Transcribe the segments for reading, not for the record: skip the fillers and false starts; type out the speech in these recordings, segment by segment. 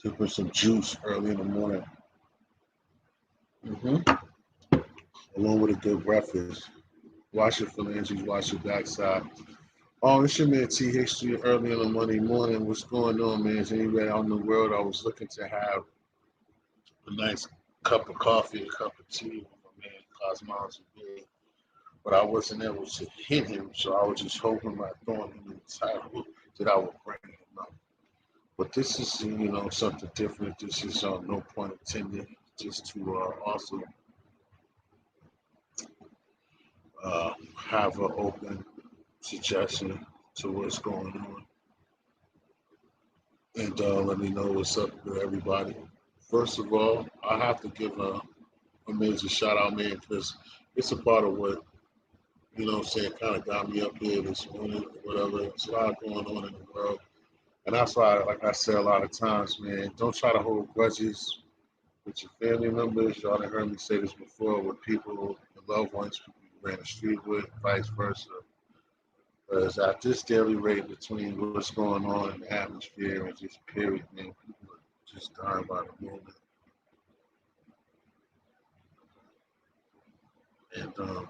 Sipping some juice early in the morning. Along with a good breakfast. Wash your phalanges, wash your backside. Oh, it's your man T Hstory early in the Monday morning. What's going on, man? Is anywhere out in the world? I was looking to have a nice cup of coffee, a cup of tea with my man Cosmos today, but I wasn't able to hit him, so I was just hoping by throwing him in the title that I would bring him up. But this is, something different. This is no pun intended, just to also have an open suggestion to what's going on, and let me know what's up with everybody. First of all, I have to give a major shout out, man, because it's a part of what, what I'm saying, kind of got me up here this morning, whatever. It's a lot going on in the world. And that's why, like I said a lot of times, man, don't try to hold grudges with your family members. Y'all done heard me say this before with people, your loved ones, people you ran the street with, vice versa. Because at this daily rate between what's going on in the atmosphere and just period, man, people are just dying by the moment. And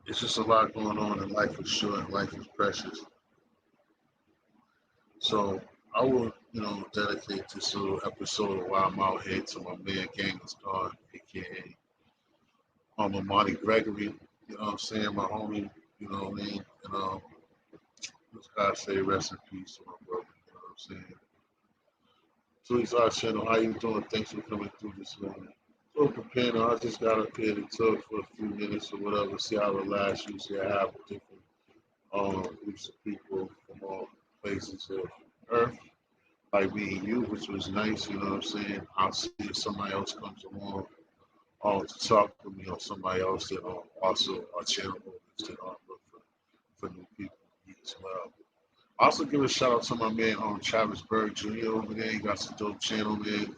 it's just a lot going on, and life is short and life is precious. So I will, dedicate this little episode while I'm out here to my man Ghengas, aka Imani Gregory. You know what I'm saying? My homie, you know what I mean? And just gotta say rest in peace to my brother, you know what I'm saying? Please, our channel, how you doing? Thanks for coming through this morning. So preparing, I just got up here to talk for a few minutes or whatever, see how relaxed you see I have different groups of people from all places of earth, like me and you, which was nice, you know what I'm saying? I'll see if somebody else comes along to talk with me or somebody else that also are channel owners that look for new people as well. I also give a shout out to my man Travis Berg Jr. over there. He got some dope channel, man. And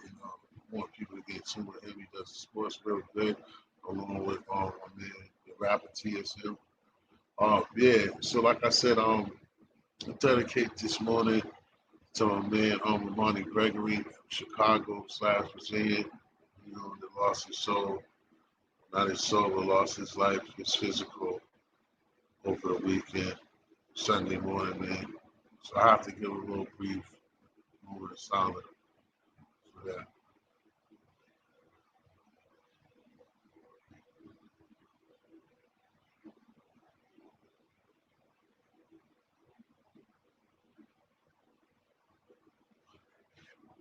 want people to get tuned with him. He does sports real good, along with my man, the rapper TSM. Yeah, so like I said, I dedicate this morning to my man Imani Gregory from Chicago / Virginia, that lost his soul, not his soul, but lost his life, his physical over the weekend, Sunday morning, man. So I have to give a little brief moment of silence for that.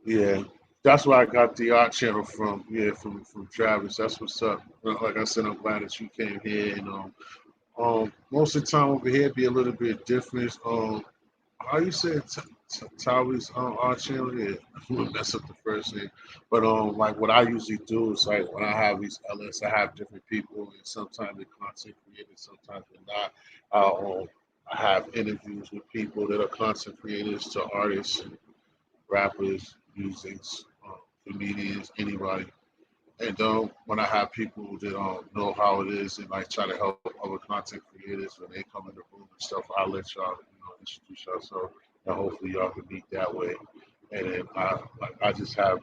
Yeah, that's where I got the art channel from. Yeah, from Travis. That's what's up. Like I said, I'm glad that you came here. And most of the time over here be a little bit different. How you say Tawi's art channel? Yeah, I'm gonna mess up the first name. But like what I usually do is like when I have these LS, I have different people, and sometimes they're content creators, sometimes they're not. I have interviews with people that are content creators to artists and rappers, musicians, comedians, anybody. And when I have people that know how it is and like try to help other content creators when they come in the room and stuff, I'll let y'all introduce yourself and hopefully y'all can meet that way. And then I just have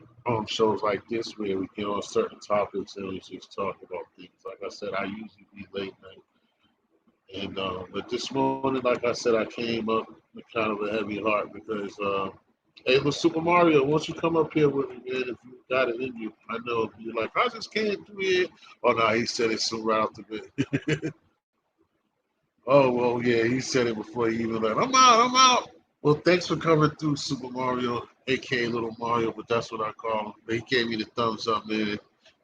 shows like this where we get on certain topics and we just talk about things. Like I said, I usually be late night, and but this morning, like I said, I came up with kind of a heavy heart because hey, with Super Mario, once you come up here with me, man, if you got it in you, I know you're like, I just came through here. Oh no, he said it so right off the bat. Oh well, yeah, he said it before he even left. I'm out. I'm out. Well, thanks for coming through, Super Mario, aka Little Mario, but that's what I call him. But he gave me the thumbs up, man.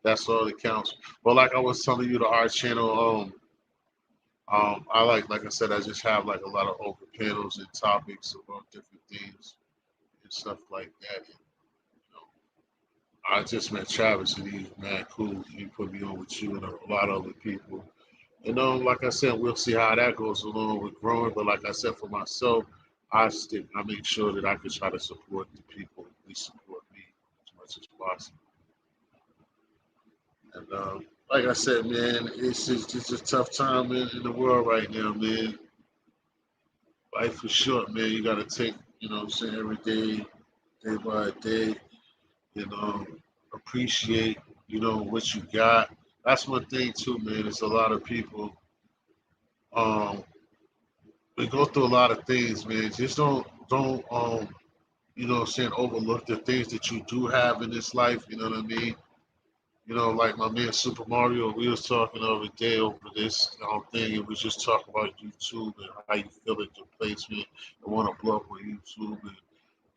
That's all that counts. But like I was telling you, the art channel, I like I said, I just have like a lot of open panels and topics about different things and stuff like that. And, I just met Travis and he's mad cool. He put me on with you and a lot of other people. And like I said, we'll see how that goes along with growing. But like I said, for myself, I make sure that I can try to support the people who support me as much as possible. And like I said, man, it's a tough time in the world right now, man. Life is short, man. You gotta take, what I'm saying, every day. day by day, and appreciate, what you got. That's one thing too, man. It's a lot of people. Um, we go through a lot of things, man. Just don't what I'm saying, overlook the things that you do have in this life. You know what I mean? Like my man Super Mario, we was talking the other day over this thing, and we just talking about YouTube and how you feel at your placement and want to blow up on YouTube. And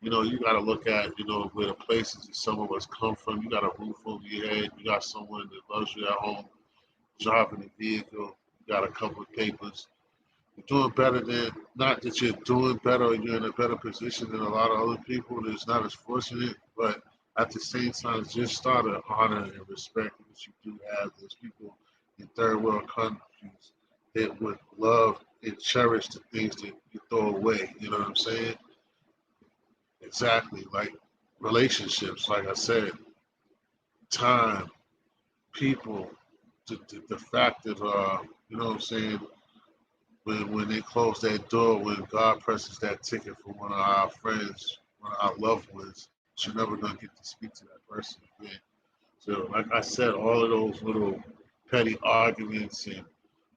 you got to look at where the places that some of us come from. You got a roof over your head. You got someone that loves you at home, driving a vehicle. You got a couple of papers. You're doing better than, not that you're doing better or you're in a better position than a lot of other people that's not as fortunate, but at the same time, just start to honor and respect what you do have. There's people in third world countries that would love and cherish the things that you throw away. You know what I'm saying? Exactly. Like relationships, like I said, time, people, the fact that, you know what I'm saying, when they close that door, when God presses that ticket for one of our friends, one of our loved ones, you're never gonna get to speak to that person again. So, like I said, all of those little petty arguments and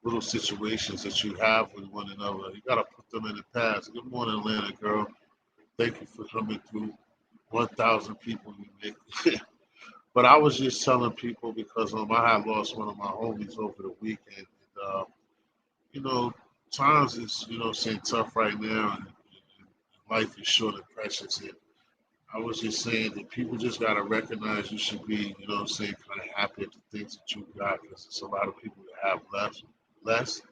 little situations that you have with one another, you gotta put them in the past. Good morning, Atlanta girl. Thank you for coming through. 1,000 people you make. But I was just telling people because I had lost one of my homies over the weekend. And, you know, times is, saying tough right now, and life is short and precious. And I was just saying that people just got to recognize you should be, saying kind of happy at the things that you got, because it's a lot of people that have less.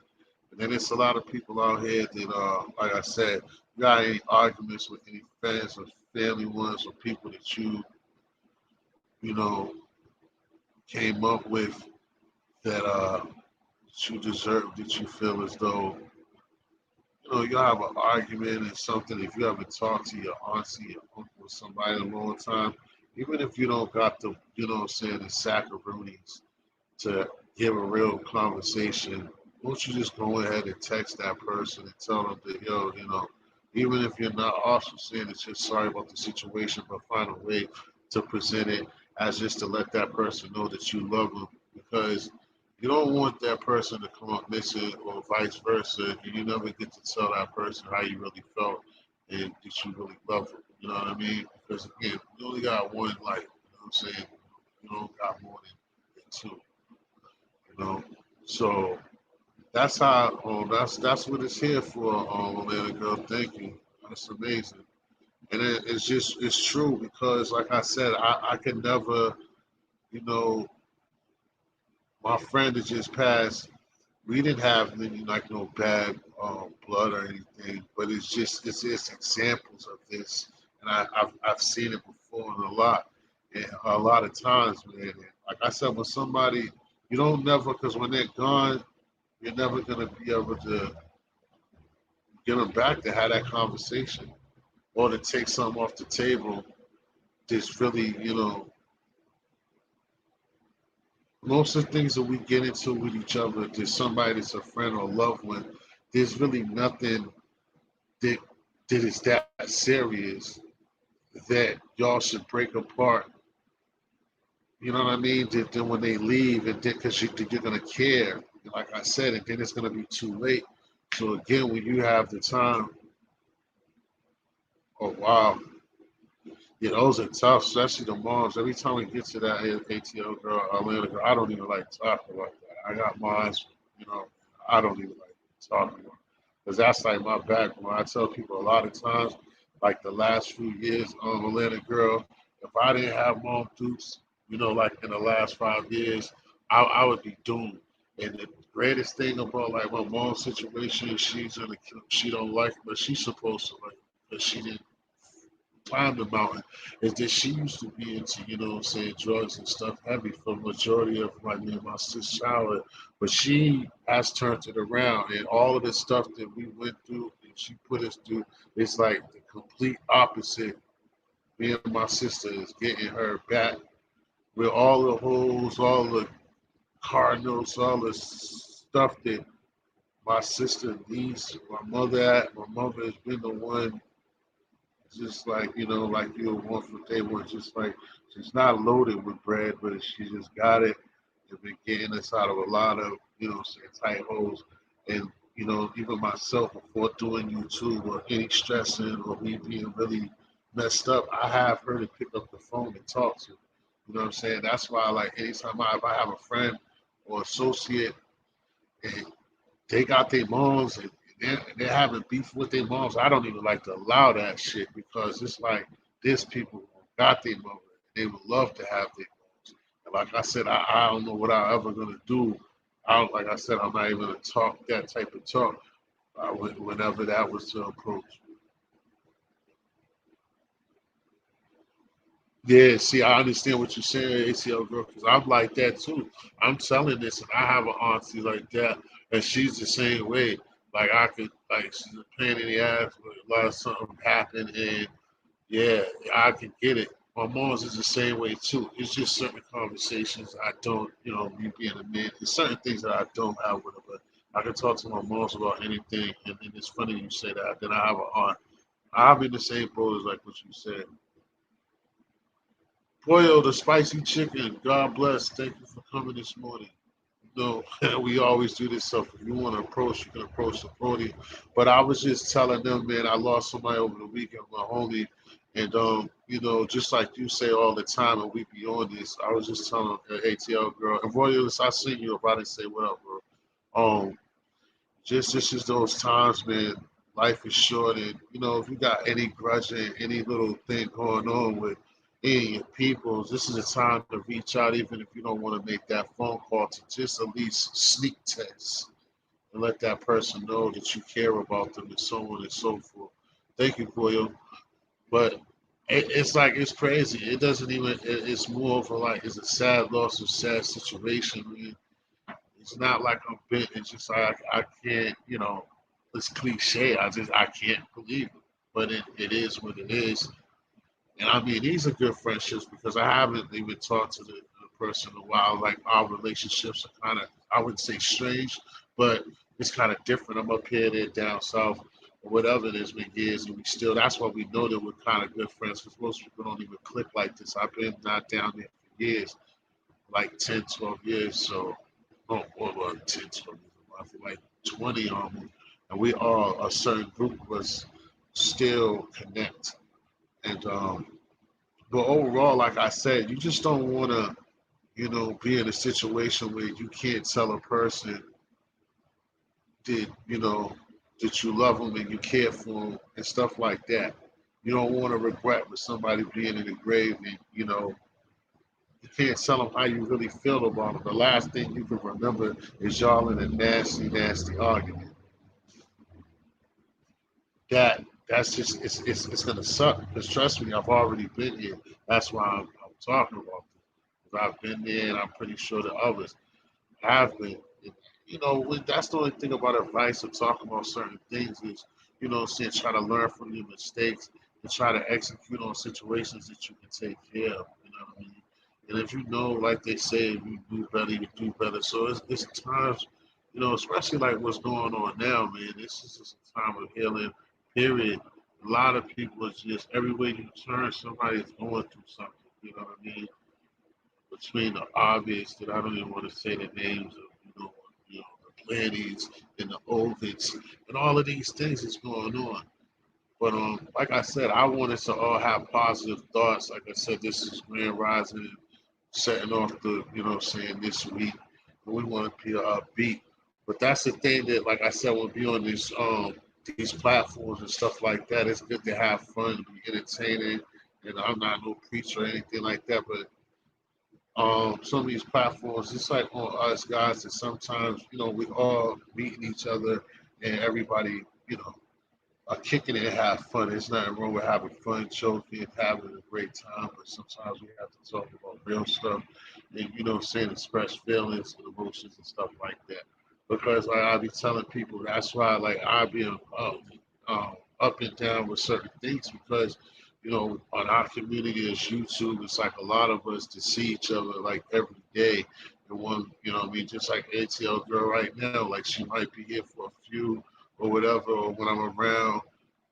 And then it's a lot of people out here that, like I said, you got any arguments with any friends or family ones or people that you know, came up with that, that you deserve, that you feel as though you'll have an argument and something. If you haven't talked to your auntie, your uncle, somebody in a long time, even if you don't got the, what I'm saying, the saccharoonies to give a real conversation, won't you just go ahead and text that person and tell them that, yo, even if you're not also saying that you're sorry about the situation, but find a way to present it as just to let that person know that you love them, because you don't want that person to come up missing or vice versa. And you never get to tell that person how you really felt and that you really love them. You know what I mean? Because again, you only got one life. You know what I'm saying? You don't got more than two. You know, so that's how. That's what it's here for. Atlanta girl, thank you. That's amazing, and it's true because, like I said, I can never, you know, my friend that just passed. We didn't have any like no bad blood or anything, but it's examples of this, and I've seen it before and a lot of times, man. And like I said, when somebody you don't never, because when they're gone, you're never gonna be able to get them back to have that conversation or to take something off the table. There's really, most of the things that we get into with each other, there's somebody that's a friend or a loved one. There's really nothing that that is that serious that y'all should break apart. You know what I mean? That then when they leave, and because you're gonna care, like I said, and then it's gonna be too late. So again, when you have the time, oh wow, yeah, those are tough, especially the moms. Every time we get to that ATL girl, Atlanta girl, I don't even like talking about that. I got mines, you know, I don't even like talking about it. Because that's like my background. I tell people a lot of times, like the last few years, Atlanta girl, if I didn't have Mom Dukes, like in the last 5 years, I would be doomed. And the greatest thing about like my mom's situation, she don't like it, but she's supposed to like it, but she didn't climb the mountain, is that she used to be into, drugs and stuff heavy for the majority of like me and my sister's childhood. But she has turned it around, and all of the stuff that we went through and she put us through, it's like the complete opposite. Me and my sister is getting her back with all the holes, all the cardinals, all the stuff that my sister needs my mother at. My mother has been the one just like, like you want from day one. Just like she's not loaded with bread, but she just got it and been getting us out of a lot of, saying tight holes. And, even myself before doing YouTube or any stressing or me being really messed up, I have her to pick up the phone and talk to. You know what I'm saying? That's why, like, anytime if I have a friend or associate and they got their moms and they're having beef with their moms. I don't even like to allow that shit because it's like there's people who got their moms. They would love to have their moms. And like I said, I don't know what I'm ever gonna do. Like I said, I'm not even gonna talk that type of talk whenever that was to approach. Yeah, see, I understand what you're saying, ACL girl, because I'm like that too. I'm telling this, and I have an auntie like that, and she's the same way. Like I could, like she's a pain in the ass, but a lot of something happened, and yeah, I can get it. My mom's is the same way too. It's just certain conversations I don't, me being a man, there's certain things that I don't have with her, but I can talk to my mom's about anything, and it's funny you say that. Then I have an aunt. I'm in the same boat as like what you said. Pollo, the spicy chicken. God bless. Thank you for coming this morning. No, we always do this stuff. If you want to approach, you can approach the podium. But I was just telling them, man, I lost somebody over the weekend, my homie. And, just like you say all the time, and we be on this, I was just telling the ATL girl, and Royals, I see you about to say what up, bro. Just this is those times, man. Life is short, and if you got any grudge and any little thing going on with any of your peoples, this is a time to reach out, even if you don't want to make that phone call, to just at least sneak text and let that person know that you care about them and so on and so forth. Thank you, Goyo. But it's like it's crazy. It doesn't even. It's more of a like it's a sad loss, a sad situation. I mean, it's not like I'm bent. It's just like I can't, it's cliche. I can't believe it. But it is what it is. And I mean, these are good friendships because I haven't even talked to the person in a while. Like our relationships are kind of, I wouldn't say strange, but it's kind of different. I'm up here, they're down south, or whatever it is, been years, and we still, that's why we know that we're kind of good friends because most people don't even click like this. I've been not down there for years, like 10, 12 years. So, well, 10, 12 years, I feel like 20 almost. And we all, a certain group of us, still connect. And, but overall, like I said, you just don't want to, be in a situation where you can't tell a person that, that you love them and you care for them and stuff like that. You don't want to regret with somebody being in the grave and, you can't tell them how you really feel about them. The last thing you can remember is y'all in a nasty, nasty argument. That's just it's gonna suck. Because trust me, I've already been here. That's why I'm talking about this. 'Cause I've been there, and I'm pretty sure the others have been. And, that's the only thing about advice or talking about certain things is, saying try to learn from your mistakes and try to execute on situations that you can take care of. You know what I mean? And if you know, like they say, if you do better, you do better. So it's times, especially like what's going on now, man. This is just a time of healing. Period. A lot of people is just everywhere you turn, somebody's going through something. You know what I mean? Between the obvious that I don't even want to say the names of, the planets and the ovids and all of these things that's going on. But like I said, I want us to all have positive thoughts. Like I said, this is Grand Rising, setting off the, saying this week. And we want to be upbeat. But that's the thing that, like I said, we'll be on these platforms and stuff like that. It's good to have fun, be entertaining. And I'm not no preacher or anything like that, but some of these platforms, it's like on us guys that sometimes, we all meeting each other and everybody, are kicking it and have fun. There's nothing wrong with having fun, joking, having a great time, but sometimes we have to talk about real stuff and, saying express feelings and emotions and stuff like that. Because like I be telling people, that's why like I be up and down with certain things because on our community as YouTube, it's like a lot of us to see each other like every day. And one, what I mean, just like ATL girl right now, like she might be here for a few or whatever, or when I'm around,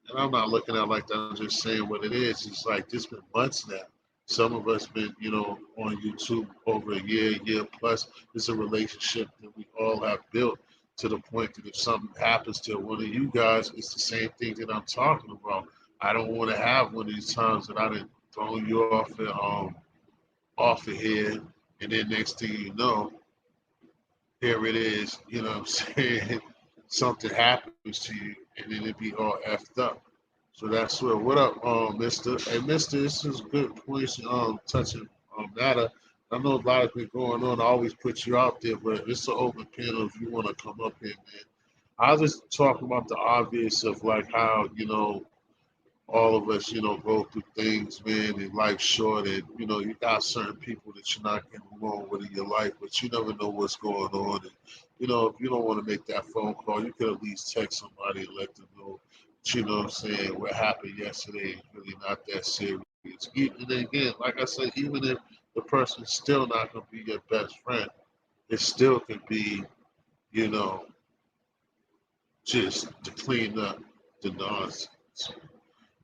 And I'm not looking at it like that. I'm just saying what it is. It's like this been months now. Some of us been, on YouTube over a year plus. It's a relationship that we all have built to the point that if something happens to one of you guys, it's the same thing that I'm talking about. I don't want to have one of these times that I didn't throw you off of here, and then next thing you know, here it is. You know what I'm saying? Something happens to you, and then it be all effed up. So that's what up, Mister. Hey, Mister, this is good points. Touching matter. I know a lot has been going on. I always put you out there, but it's an open panel if you want to come up here, man. I was just talking about the obvious of like how all of us, go through things, man, and life's short, and you got certain people that you're not getting along with in your life, but you never know what's going on. And if you don't want to make that phone call, you could at least text somebody and let them know. You know what I'm saying? What happened yesterday is really not that serious. And then again, like I said, even if the person's still not going to be your best friend, it still could be, you know, just to clean up the nonsense.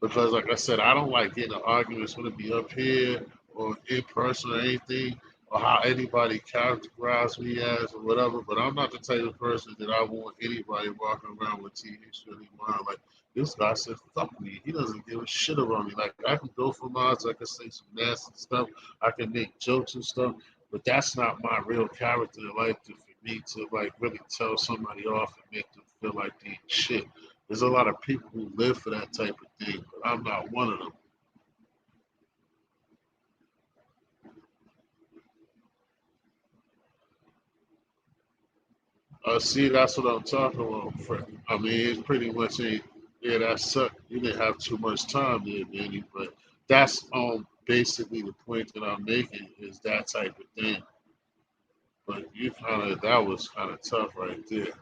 Because like I said, I don't like getting in arguments, whether it be up here or in person or anything, or how anybody characterize me as or whatever. But I'm not the type of person that I want anybody walking around with TV in their mind. Like this guy said, fuck me. He doesn't give a shit about me. Like I can go for miles, I can say some nasty stuff, I can make jokes and stuff, but that's not my real character in life for me to like really tell somebody off and make them feel like they ain't shit. There's a lot of people who live for that type of thing, but I'm not one of them. See, that's what I'm talking about. I mean, it's pretty much a yeah. That sucked. You didn't have too much time there, Manny. But that's basically the point that I'm making is that type of thing. But you kind of that was kind of tough right there.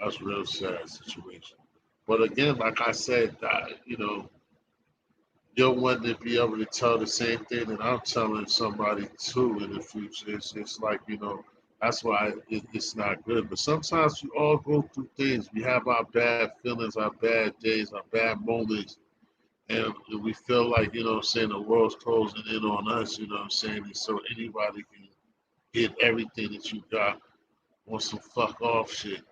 That's a real sad situation. But again, like I said, that you'll want to be able to tell the same thing that I'm telling somebody too in the future. It's just like, that's why it's not good. But sometimes we all go through things. We have our bad feelings, our bad days, our bad moments. And we feel like, saying the world's closing in on us, you know what I'm saying? And so anybody can get everything that you got on some fuck off shit.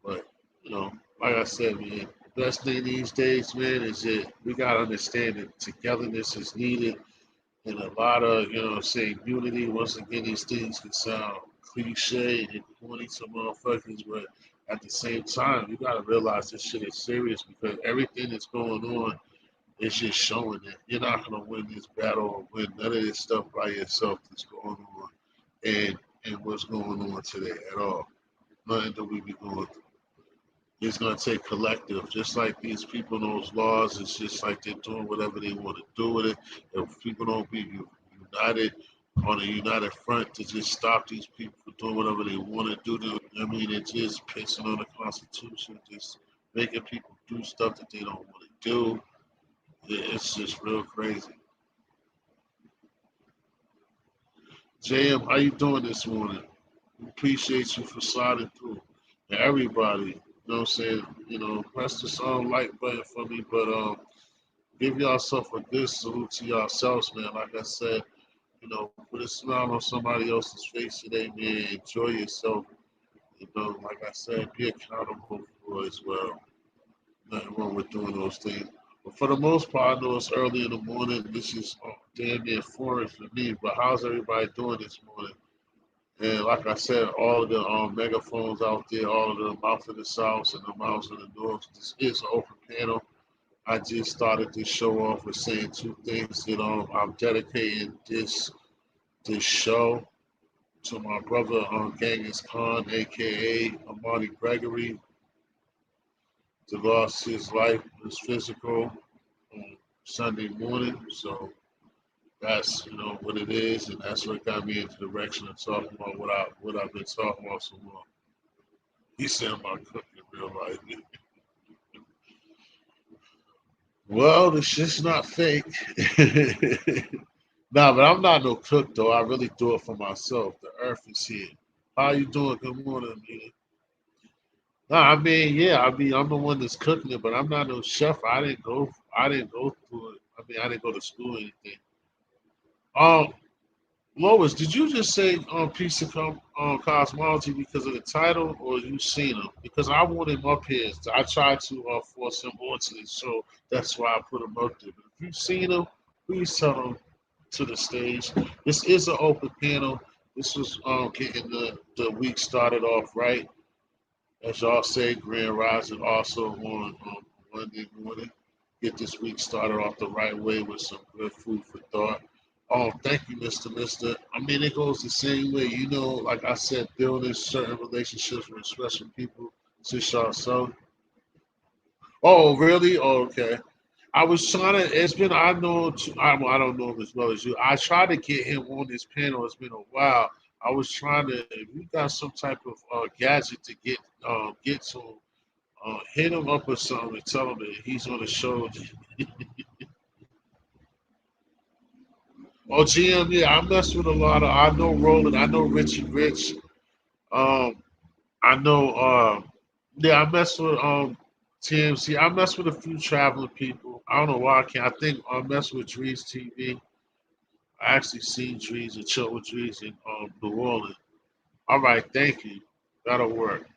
But, you know, like I said, man, the best thing these days, man, is that we got to understand that togetherness is needed and a lot of, saying unity. Once again, these things can sound cliche and corny to motherfuckers, but at the same time, you got to realize this shit is serious because everything that's going on is just showing that you're not going to win this battle or win none of this stuff by yourself that's going on and what's going on today at all. Nothing that we be going through. It's going to take collective, just like these people, those laws. It's just like they're doing whatever they want to do with it. If people don't be united on a united front to just stop these people from doing whatever they want to do, I mean, it's just pissing on the Constitution, just making people do stuff that they don't want to do. It's just real crazy. JM, how you doing this morning? Appreciate you for sliding through. And everybody, what I'm saying, press the like button for me, but give yourself a good salute to yourselves, man. Like I said, put a smile on somebody else's face today, man. Enjoy yourself. Like I said, be accountable for it as well. Nothing wrong with doing those things. But for the most part, I know it's early in the morning. This is damn near foreign for me. But how's everybody doing this morning? And like I said, all of the megaphones out there, all of the mouth of the south and the mouths of the north, this is an open panel. I just started this show off with saying two things that I'm dedicating this show to my brother Ghengas Khan, aka Imani Gregory, that lost his life, his physical, on Sunday morning. So that's what it is, and that's what got me into the direction of talking about what I've been talking about so long. He said about cooking in real life. Well, the shit's not fake. Nah, but I'm not no cook though. I really do it for myself. The earth is here. How you doing? Good morning, man. No, I mean, yeah, I mean, I'm the one that's cooking it, but I'm not no chef. I didn't go through it. I mean, I didn't go to school or anything. Um, Lois, did you just say piece of cosmology because of the title, or you seen him? Because I want him up here. So I tried to force him onto the show. That's why I put him up there. But if you've seen him, please tell him to the stage. This is an open panel. This was getting the week started off right. As y'all say, Grand Rising also on Monday morning. Get this week started off the right way with some good food for thought. Oh, thank you, Mr. I mean, it goes the same way. You know, like I said, building certain relationships with special people. Since y'all so. Oh, really? Oh, okay. I was trying to. It's been. I know. Well, I don't know him as well as you. I tried to get him on this panel. It's been a while. I was trying to. If you got some type of gadget to get to him, hit him up or something and tell him that he's on the show. Oh, GM, yeah, I mess with a lot of. I know Roland. I know Richie Rich. Um, I know. Yeah, I mess with TMC. I mess with a few traveling people. I don't know why I can't. I think I mess with Drees TV. I actually seen Drees and chill with Drees in New Orleans. All right, thank you. That'll work.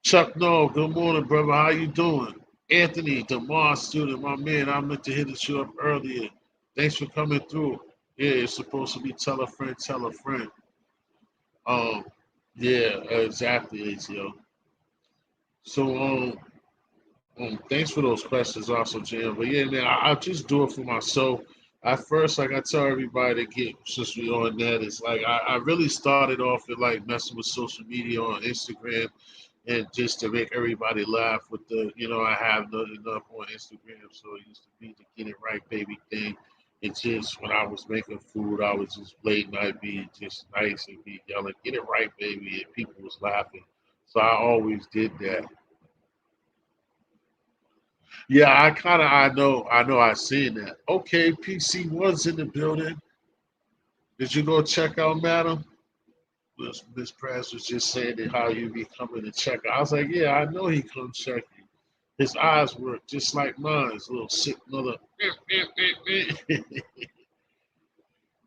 Chuck, no, good morning, brother. How you doing? Anthony, the Mars student, my man. I meant to hit you up earlier. Thanks for coming through. Yeah, it's supposed to be tell a friend, tell a friend. Um, yeah, exactly, ATO. So, thanks for those questions, also, Jim. But yeah, man, I just do it for myself. At first, like I tell everybody to get since we on that, it's like I really started off with like messing with social media on Instagram and just to make everybody laugh with the, I have nothing up on Instagram, so it used to be the get it right, baby thing. It just when I was making food, I was just late night being just nice and be yelling, "Get it right, baby," and people was laughing. So I always did that. Yeah, I know, I seen that. Okay, PC was in the building. Did you go check out, madam? Miss Press was just saying that how you be coming to check out. I was like, yeah, I know he come check you. His eyes were just like mine, his little sick mother.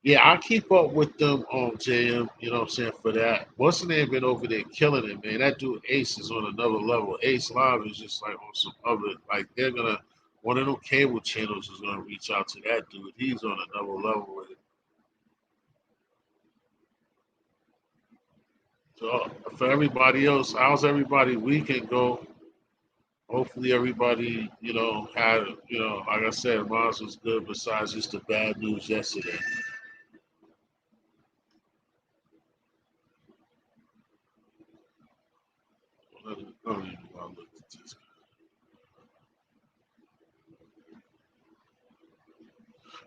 Yeah, I keep up with them on JM, you know what I'm saying, for that. What's the name been over there killing it, man? That dude Ace is on another level. Ace Live is just like on some other, like they're gonna, one of them cable channels is gonna reach out to that dude. He's on another level with it. So for everybody else, how's everybody weekend go? Hopefully everybody, had, like I said, mine was good besides just the bad news yesterday. I don't even want to look at this.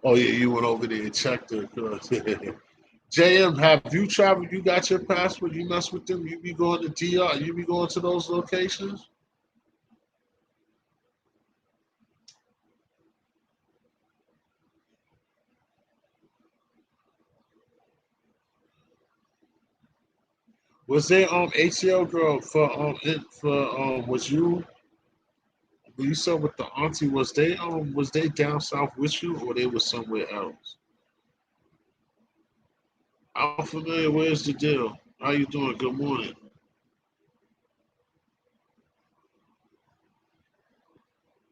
Oh yeah, you went over there and checked her. JM, have you traveled? You got your passport? You mess with them? You be going to DR? You be going to those locations? Was there ATL girl for was you when you saw with the auntie? Was they down south with you or they was somewhere else? I'm familiar. Where's the deal? How you doing? Good morning.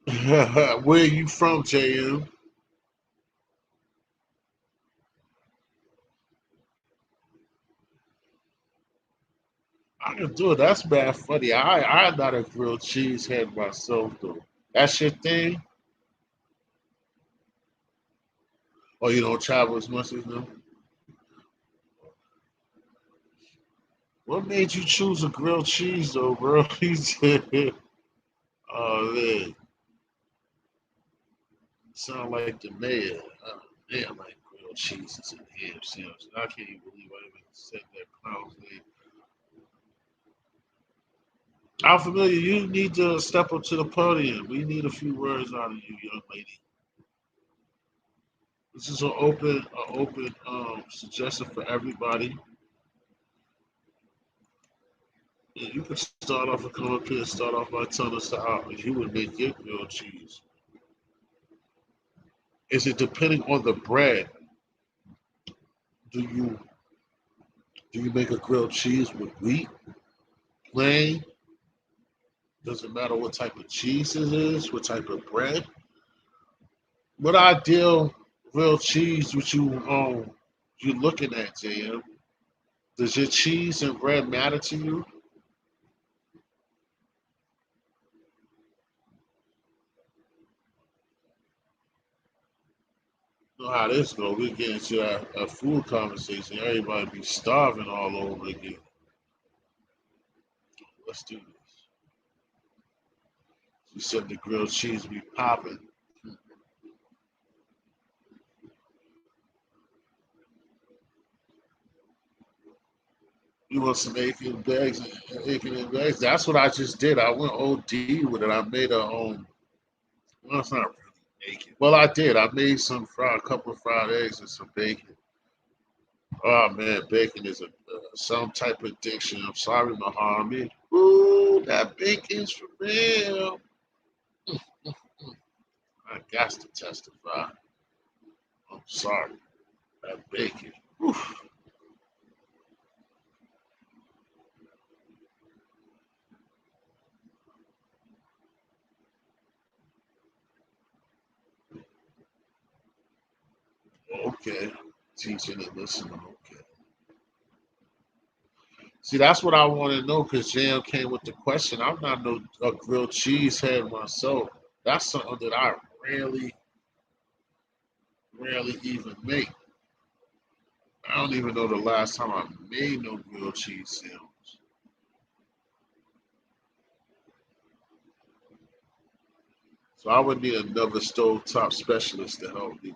Where are you from, JM? I can do it. That's bad funny. I'm not a grilled cheese head myself though. That's your thing? Or you don't travel as much as them? What made you choose a grilled cheese though, bro? He said, oh man, sound like the mayor. Man, like grilled cheeses and ham sandwiches. I can't even believe I even said that clown's name. I'm familiar. You need to step up to the podium. We need a few words out of you, young lady. This is an open suggestion for everybody. You could start off and come up here and start off by telling us how you would make your grilled cheese. Is it depending on the bread? Do you do you make a grilled cheese with wheat, plain? Doesn't matter what type of cheese it is, what type of bread. What ideal grilled cheese would you looking at, JM? Does your cheese and bread matter to you? You know how this go? We get into a food conversation. Everybody be starving all over again. Let's do this. You said the grilled cheese be popping. You want some bacon and bags? That's what I just did. I went OD with it. I made well, it's not really bacon. Well, I did. I made a couple of fried eggs and some bacon. Oh man, bacon is some type of addiction. I'm sorry, Muhammad. Ooh, that bacon's for real. I got to testify. I'm sorry. That bacon. Oof. Okay. Teaching and listening. Okay. See, that's what I want to know because Jam came with the question. I'm not no a grilled cheese head myself. That's something that I rarely even make. I don't even know the last time I made no grilled cheese sandwich. So I would need another stovetop specialist to help me.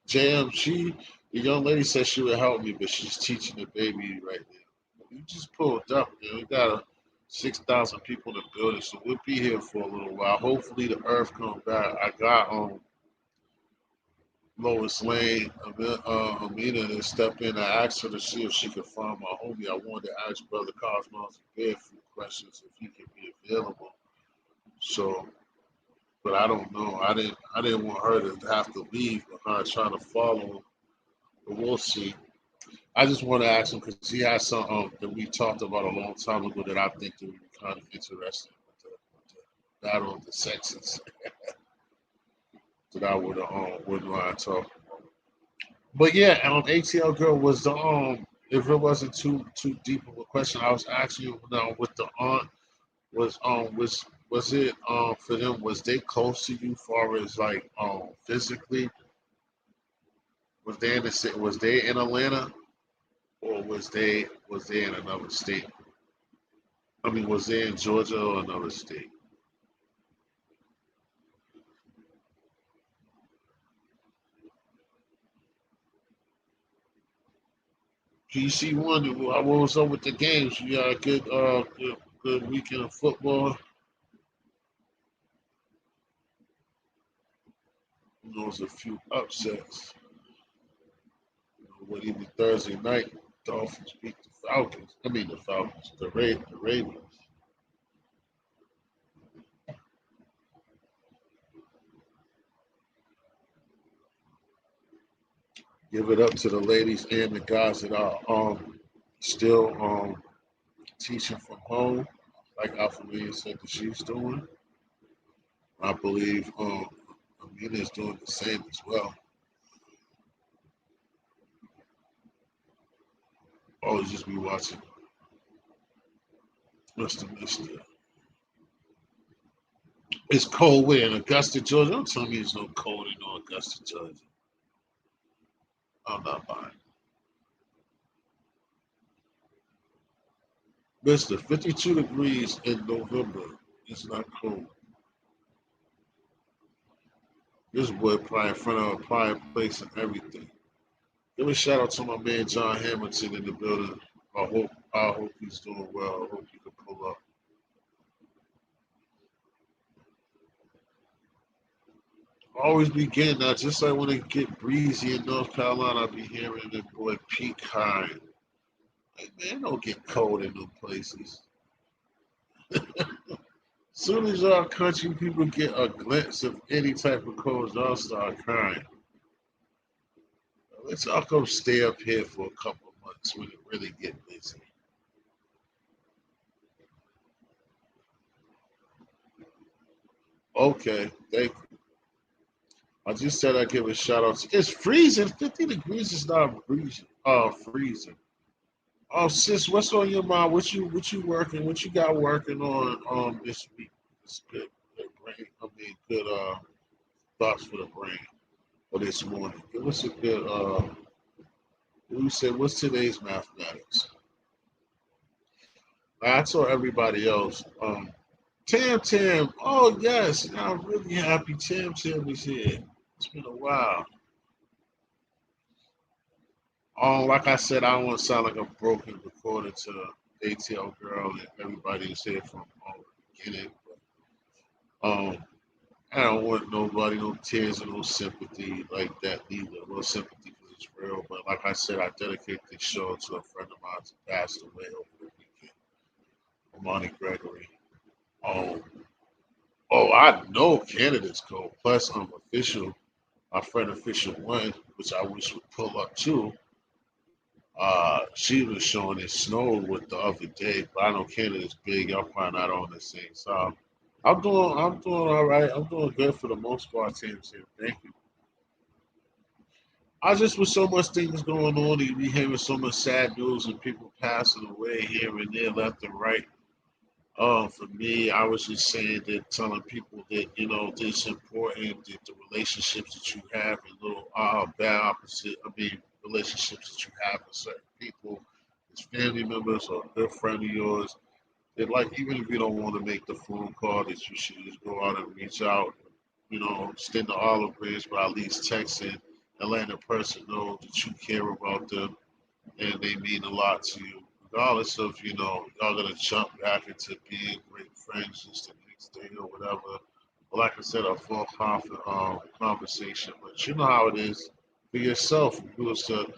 Jam, the young lady said she would help me, but she's teaching the baby right now. You just pulled up, man. We got 6,000 people in the building, so we'll be here for a little while. Hopefully the earth comes back. I got Lois Lane, Amina, to step in. I asked her to see if she could find my homie. I wanted to ask Brother Cosmos a few questions if he could be available. So, but I don't know. I didn't want her to have to leave behind trying to follow him. But we'll see. I just want to ask him because he has some that we talked about a long time ago that I think that would be kind of interesting with the battle of the sexes that I wouldn't mind talking. But yeah, ATL girl was the if it wasn't too deep of a question, I was asking you now with the aunt was it for them, was they close to you far as like physically? Was they in Atlanta or was they in another state? I mean, was they in Georgia or another state? PC one, what was up with the games? You got a good weekend of football. There was a few upsets. What even Thursday night, Dolphins beat the Falcons. I mean the Falcons, the Ravens. Give it up to the ladies and the guys that are still teaching from home, like Alpha said that she's doing. I believe Amina is doing the same as well. Always just be watching Mr. It's cold where in Augusta, Georgia. Don't tell me it's no cold in no Augusta, Georgia. I'm not buying. Mister, 52 degrees in November. It's not cold. This boy probably in front of a fireplace and everything. Give a shout out to my man John Hamilton in the building. I hope he's doing well. I hope he can pull up. Always be getting that. Just like when it get breezy in North Carolina, I be hearing the boy Pete Hine. Like, man, it don't get cold in them places. Soon as our country people get a glimpse of any type of code, y'all start crying. Let's all go stay up here for a couple of months when it really get busy. Okay, thank you. I just said I'd give a shout out to it's freezing. 50 degrees is not freezing. Freezing. Oh sis, what's on your mind? What you working? What you got working on this week? It's good brain. I mean good thoughts for the brain for this morning. Give us a good we said what's today's mathematics? I told everybody else. Tam Tam, oh yes, I'm really happy Tam Tam is here. It's been a while. Like I said, I don't want to sound like a broken recorder to ATL girl and everybody is here from the beginning. Um, I don't want nobody, no tears or no sympathy like that either. No sympathy because it's real. But like I said, I dedicate this show to a friend of mine who passed away over the weekend, Imani Gregory. Um, oh, I know Canada's cold. Plus, I'm official. My friend official one, which I wish would pull up too. She was showing it snowed with the other day, but I know Canada's big. Y'all probably not on the same side. I'm doing all right. I'm doing good for the most part, Tim. Thank you. I just with so much things going on, you be hearing so much sad news and people passing away here and there, left and right. For me, I was just saying that telling people that it's important that the relationships that you have and little bad opposite. I mean, relationships that you have with certain people, as family members or a good friend of yours. That like even if you don't want to make the phone call, that you should just go out and reach out. Extend the olive branch by at least texting and letting the person know that you care about them and they mean a lot to you, regardless of y'all gonna jump back into being great friends just the next day or whatever. But like I said, a full conversation. But you know how it is for yourself. If you was to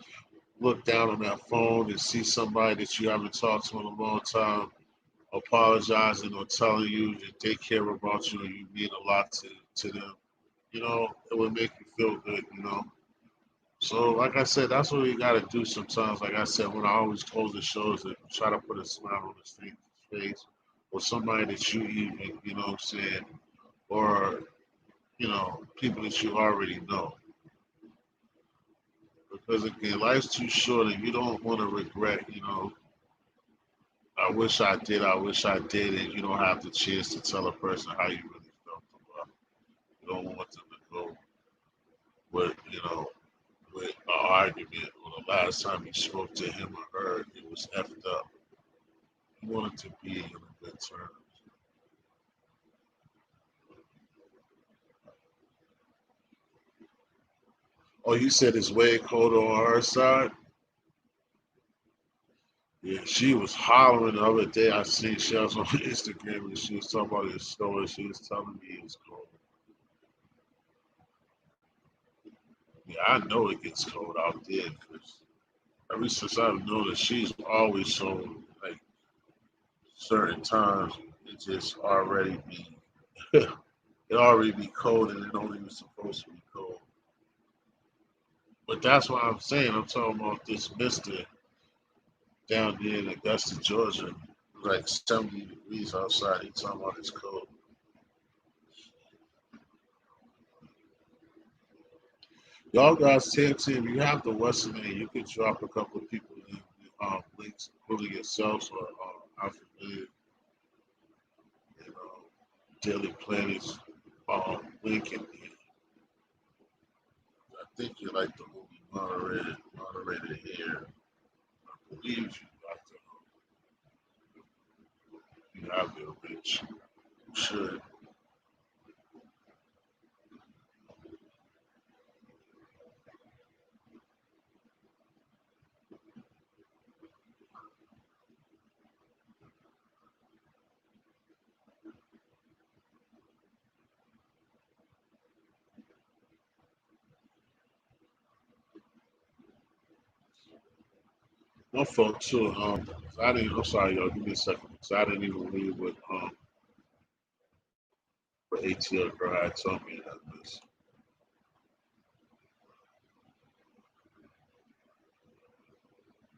look down on that phone and see somebody that you haven't talked to in a long time, apologizing or telling you that they care about you and you mean a lot to them, it would make you feel good. So, like I said, that's what we got to do sometimes. Like I said, when I always close the shows, to try to put a smile on his face, or somebody that you even, what I'm saying, or, people that you already know. Because again, life's too short and you don't want to regret, I wish I did, I wish I did, and you don't have the chance to tell a person how you really felt about. You don't want them to go with, with an argument or the last time you spoke to him or her, it was effed up. You want it to be on a good term. Oh, you said it's way colder on her side? Yeah, she was hollering the other day. I seen she was on Instagram and she was talking about it snowing. She was telling me it's cold. Yeah, I know it gets cold out there because ever since I've known that she's always so like certain times it just already be it already be cold and it don't even supposed to be cold. But that's what I'm saying. I'm talking about this mister down there in Augusta, Georgia, like 70 degrees outside. He talking about it's cold. Y'all guys, team, you have the Western name. You could drop a couple of people in links, including yourselves or Alphabet, and Daily Planets link. And I think you're like the only moderator here. I believe you have the rich. You should. My fault too. I didn't. I'm sorry, y'all. Give me a second. So I didn't even read what ATL girl had told me that this.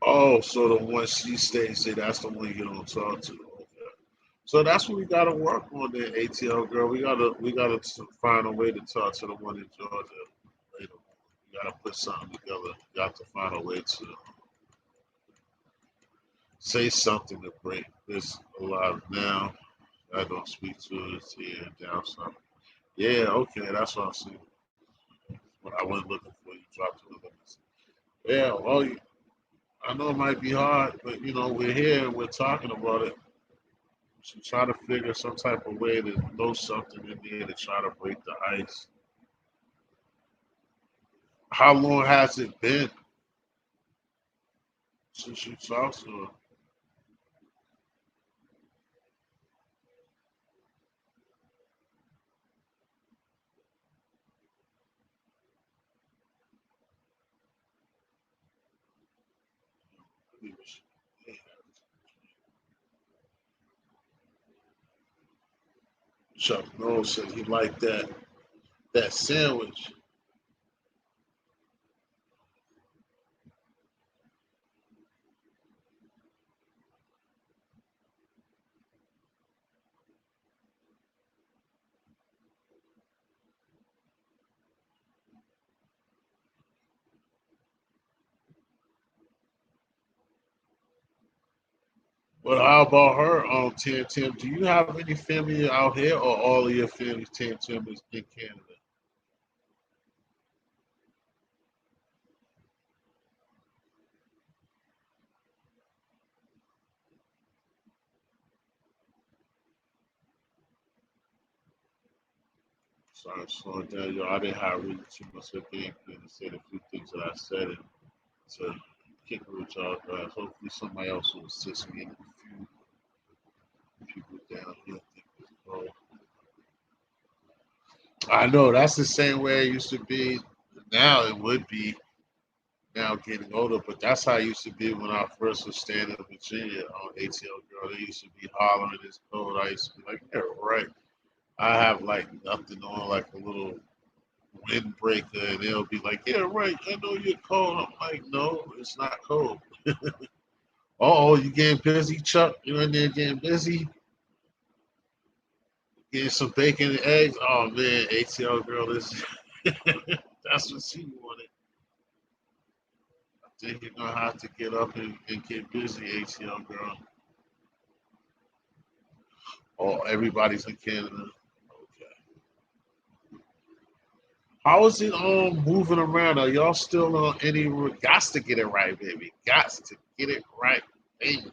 Oh, so the one she stays in, that's the one you don't talk to. Okay. So that's what we gotta work on there, ATL girl. We gotta find a way to talk to the one in Georgia later. We gotta put something together. We got to find a way to say something to break this alive now. I don't speak to it here and down something. Yeah, okay, that's what I'm saying. When I went looking for you, dropped to the limits. Yeah, well, I know it might be hard, but we're here and we're talking about it. So try to figure some type of way to throw something in there to try to break the ice. How long has it been since you talked to her? Chuck Norris said he liked that sandwich. But how about her, Tim Tim? Do you have any family out here, or all of your family, Tim Tim, is in Canada? Sorry, slowing down, yo. I didn't have really too much of a game plan to say the few things that I said and to kick it with y'all guys. Hopefully, somebody else will assist me in a few people down here. Think it's cold. I know that's the same way it used to be. Now it would be now getting older, but that's how it used to be when I first was staying in Virginia on ATL girl. They used to be hollering it's cold. I used to be like, yeah, right. I have like nothing on, like a little windbreaker, and they'll be like, yeah, right. I know you're cold. I'm like, no, it's not cold. Oh, you getting busy, Chuck? You in there getting busy? Getting some bacon and eggs? Oh man, ATL girl is that's what she wanted. I think you're gonna have to get up and get busy, ATL girl. Oh, everybody's in Canada. Okay. How is it moving around? Are y'all still on any gots to get it right, baby? Gots to get it right, baby.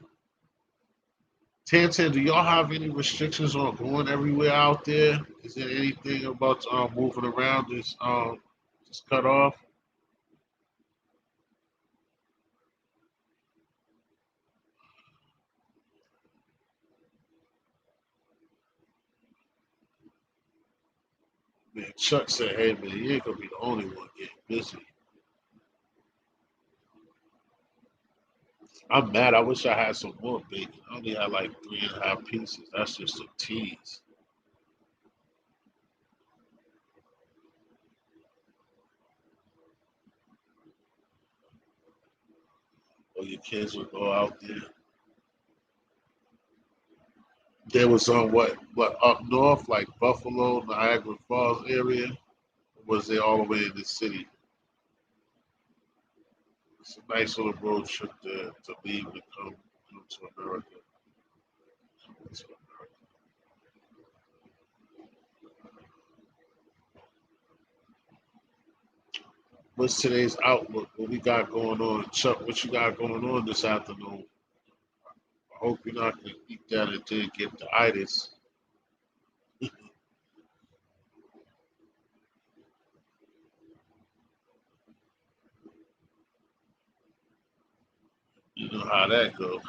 Tan, do y'all have any restrictions on going everywhere out there? Is there anything about moving around just cut off? Man, Chuck said, "Hey man, you ain't gonna be the only one getting busy." I'm mad. I wish I had some more bacon. I only had like 3.5 pieces. That's just a tease. Or your kids will go out there. There was on what up north, like Buffalo, Niagara Falls area. Was they all the way in the city? It's a nice little road trip to leave and come to America. To America. What's today's outlook? What we got going on, Chuck? What you got going on this afternoon? I hope you're not gonna eat that and then get the itis. You know how that goes.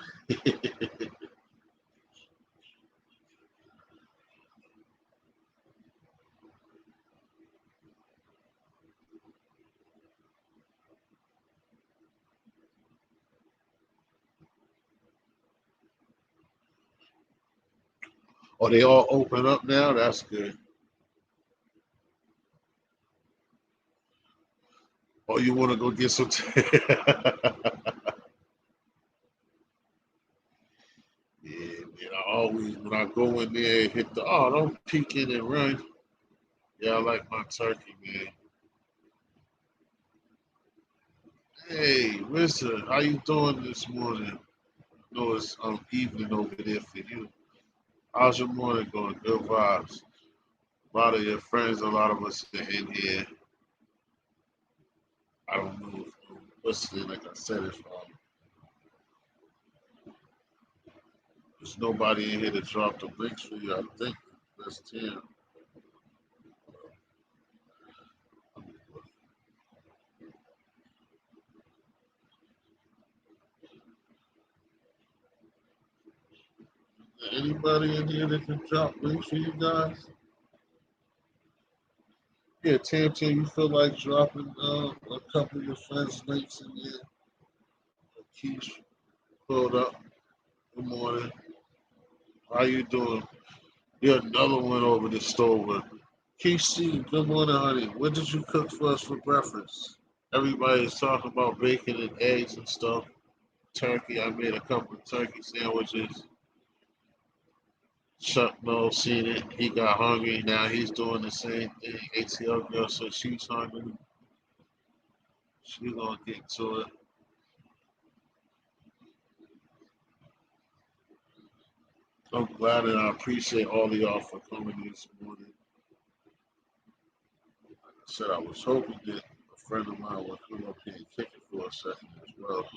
Oh, they all open up now? That's good. Oh, you want to go get some? Yeah, man. I always, when I go in there, hit the, oh, don't peek in and run. Yeah, I like my turkey, man. Hey, listen, how you doing this morning? I know it's evening over there for you. How's your morning going? Good vibes. A lot of your friends, a lot of us are in here. I don't know if you're listening, like I said, if there's nobody in here to drop the links for you, I think that's Tim. Anybody in here that can drop links for you guys? Yeah, Tam Tam, you feel like dropping a couple of your friends' links in there? Keish, pulled up. Good morning. How you doing? You're another one over the stove. Keish C, good morning, honey. What did you cook for us for breakfast? Everybody's talking about bacon and eggs and stuff. Turkey, I made a couple of turkey sandwiches. Chuck knows seen it. He got hungry. Now he's doing the same thing. ATL girl said she's hungry. She's gonna get to it. I'm glad and I appreciate all of y'all for coming this morning. Like I said, I was hoping that a friend of mine would come up here and kick it for a second as well.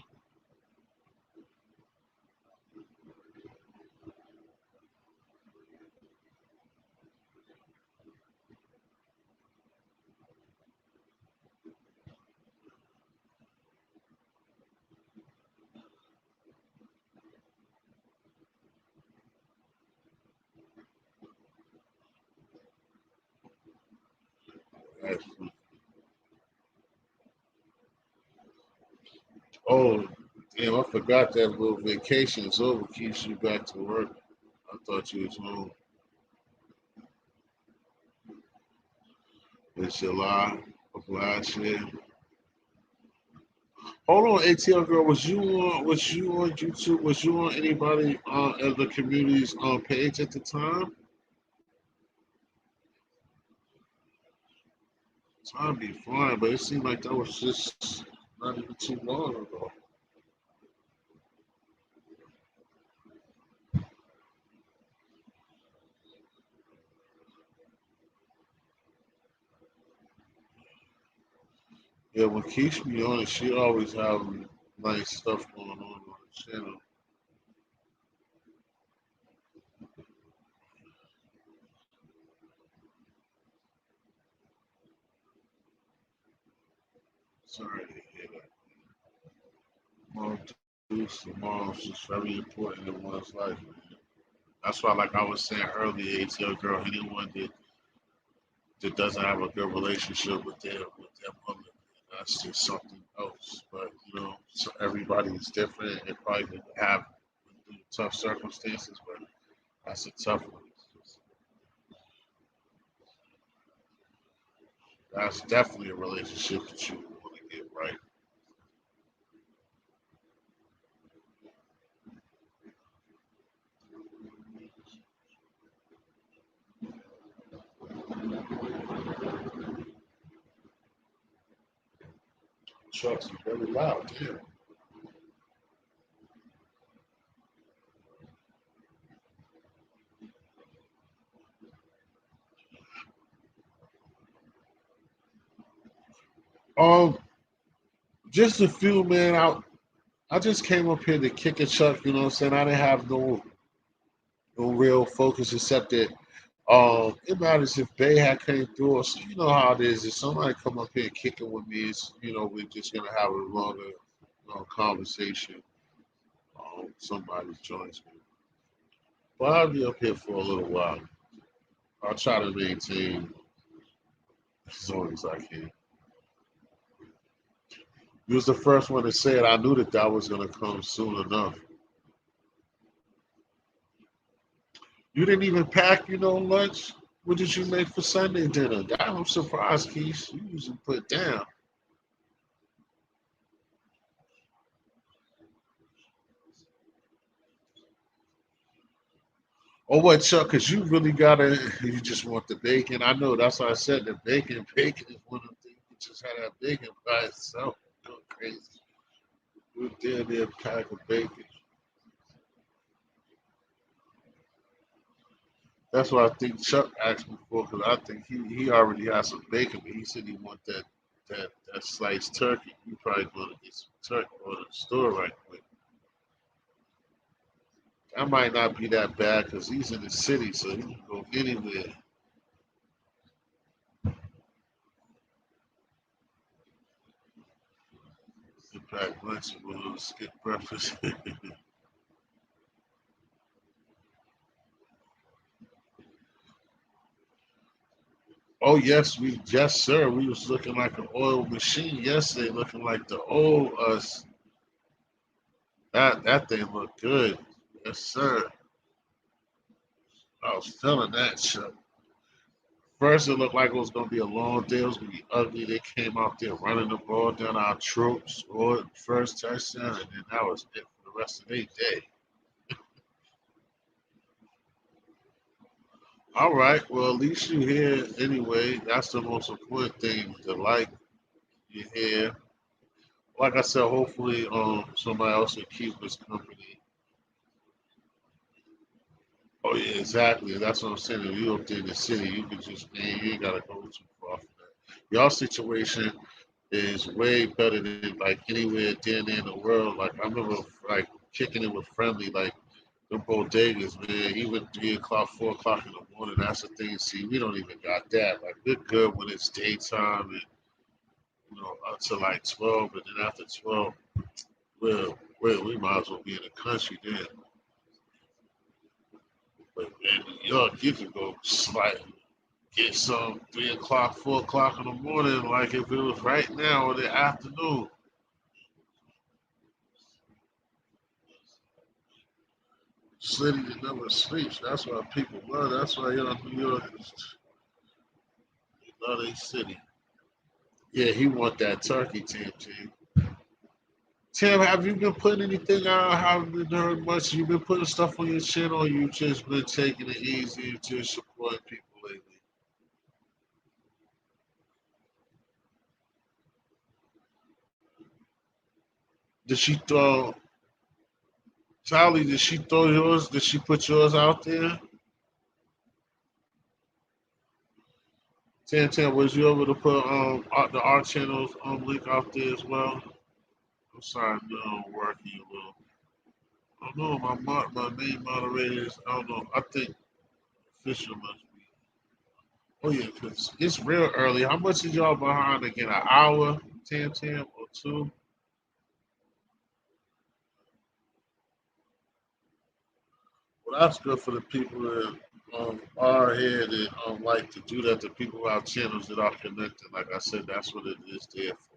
Actually. Oh, damn, I forgot that little vacation is over. Keeps you back to work. I thought you was home. It's July of last year. Hold on, ATL girl, was you on YouTube? Was you on anybody of the community's page at the time? Time be flying, but it seemed like that was just not even too long ago. Yeah, when Keish be on it, she always have nice stuff going on the channel. Sorry to hear that. Mom, mom's just very important in one's life, man. That's why, like I was saying earlier, ATL girl, anyone that doesn't have a good relationship with their mother, that's just something else. But you know, so everybody is different and probably didn't have tough circumstances, but that's a tough one. That's definitely a relationship that you want to get right. Trucks are very loud, yeah. Um, just a few, man. I just came up here to kick a chuck. You know what I'm saying? I didn't have no real focus except that it matters if Bay had came through. Or, so you know how it is. If somebody come up here kicking with me, it's, you know, we're just gonna have a longer conversation. Somebody joins me, but I'll be up here for a little while. I'll try to maintain as long as I can. You was the first one to say it. I knew that that was gonna come soon enough. You didn't even pack, lunch. What did you make for Sunday dinner? God, I'm surprised, Keith. You usually put down. Oh, what, Chuck? Because you really gotta. You just want the bacon. I know. That's why I said the bacon. Bacon is one of the things. You just had that bacon by itself. Go crazy. You did there pack of bacon. That's what I think Chuck asked me for. Because I think he already has some bacon, but he said he want that sliced turkey. You probably gonna get some turkey or the store right quick. That might not be that bad because he's in the city, so he can go anywhere. Get back lunch and we'll skip breakfast. Oh yes sir. We was looking like an oil machine yesterday, looking like the old us. That thing looked good. Yes sir. I was feeling that shit. First, it looked like it was gonna be a long day. It was gonna be ugly. They came out there running the ball down our throats, scored first touchdown, and then that was it for the rest of their day. All right. Well, at least you're here anyway. That's the most important thing. To like you're here. Like I said, hopefully, somebody else will keep us company. Oh yeah, exactly. That's what I'm saying. If you up there in the city, you can just man, you ain't gotta go too far from that. Y'all situation is way better than like anywhere down there in the world. Like I remember like kicking it with friendly, like the bodegas, man. Even 3 o'clock, 4 o'clock in the morning. That's the thing. See, we don't even got that. Like we're good when it's daytime and until like 12, but then after 12, we might as well be in the country then. But in New York, you can go slide, get some 3 o'clock, 4 o'clock in the morning, like if it was right now or the afternoon. City that never sleeps. That's why people love. That's why New York love their city. Yeah, he want that turkey, Tim. Tim. Tim, have you been putting anything out? Haven't been heard much. You been putting stuff on your channel, or you just been taking it easy and just supporting people lately? Did she throw Tally? Did she throw yours? Did she put yours out there? Tim, was you able to put the art channels link out there as well? I'm sorry, no, I'm working a little. I don't know. My main moderators. I don't know. I think official must be. Oh yeah, cause it's real early. How much is y'all behind again? An hour, Tim, or two? Well, that's good for the people that are here that like to do that. The people who have channels that are connected. Like I said, that's what it is there for.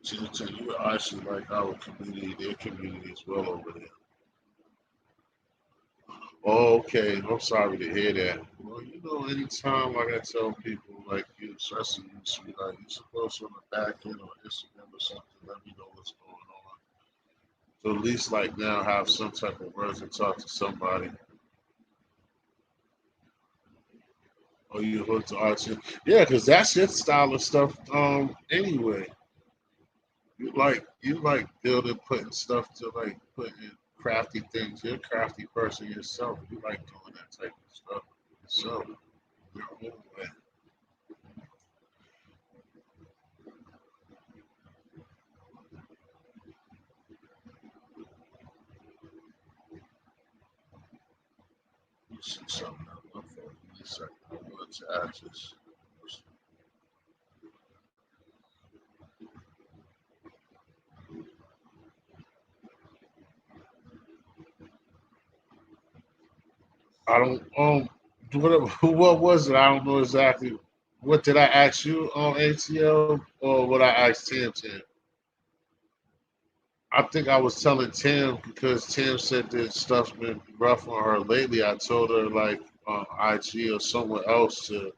Tim, you actually like our community, their community as well over there. Oh, okay. I'm sorry to hear that. Well, anytime, like I tell people, like you, especially you, sweetheart, you're supposed to on the back end or Instagram or something, let me know what's going on. So at least, like now, have some type of words to talk to somebody. Or you hook to art. Yeah, because that's your style of stuff. Anyway, you like building, putting stuff to like putting crafty things. You're a crafty person yourself. You like doing that type of stuff. So, your own way. You see something on my phone. Give me a second. I want to access. I don't what was it? I don't know exactly. What did I ask you on ATL or what I asked Tim? I think I was telling Tim because Tim said that stuff's been rough on her lately. I told her like on IG or somewhere else to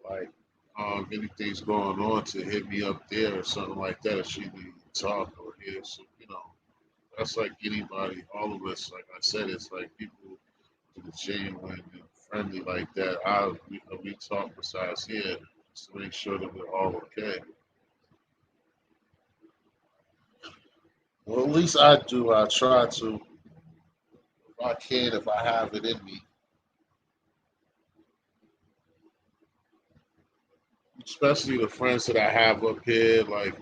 like if anything's going on to hit me up there or something like that if she need to talk or hear. So, that's like anybody, all of us, like I said, it's like people to the genuine and friendly like that. We talk besides here just to make sure that we're all okay. Well, at least I do. I try to, if I can, if I have it in me. Especially the friends that I have up here, like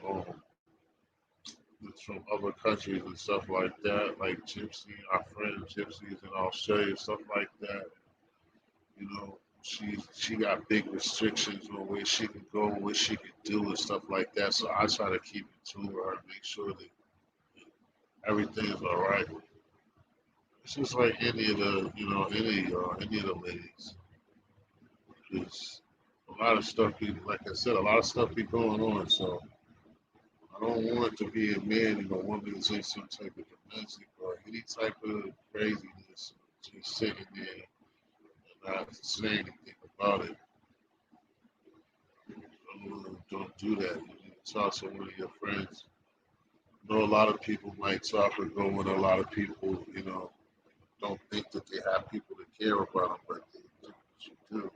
it's from other countries and stuff like that, like Gypsy, our friend Gypsy's in Australia, stuff like that. You know, she got big restrictions on where she can go, what she can do, and stuff like that. So I try to keep it to her, make sure that everything's all right. It's just like any of the, any of the ladies. Because a lot of stuff be, like I said, a lot of stuff be going on. So I don't want to be a man and a woman is in some type of domestic or any type of craziness, just sitting there and not saying anything about it. Don't do that. You need to talk to one of your friends. I know a lot of people might talk or go when a lot of people, don't think that they have people to care about them, but they do. You do.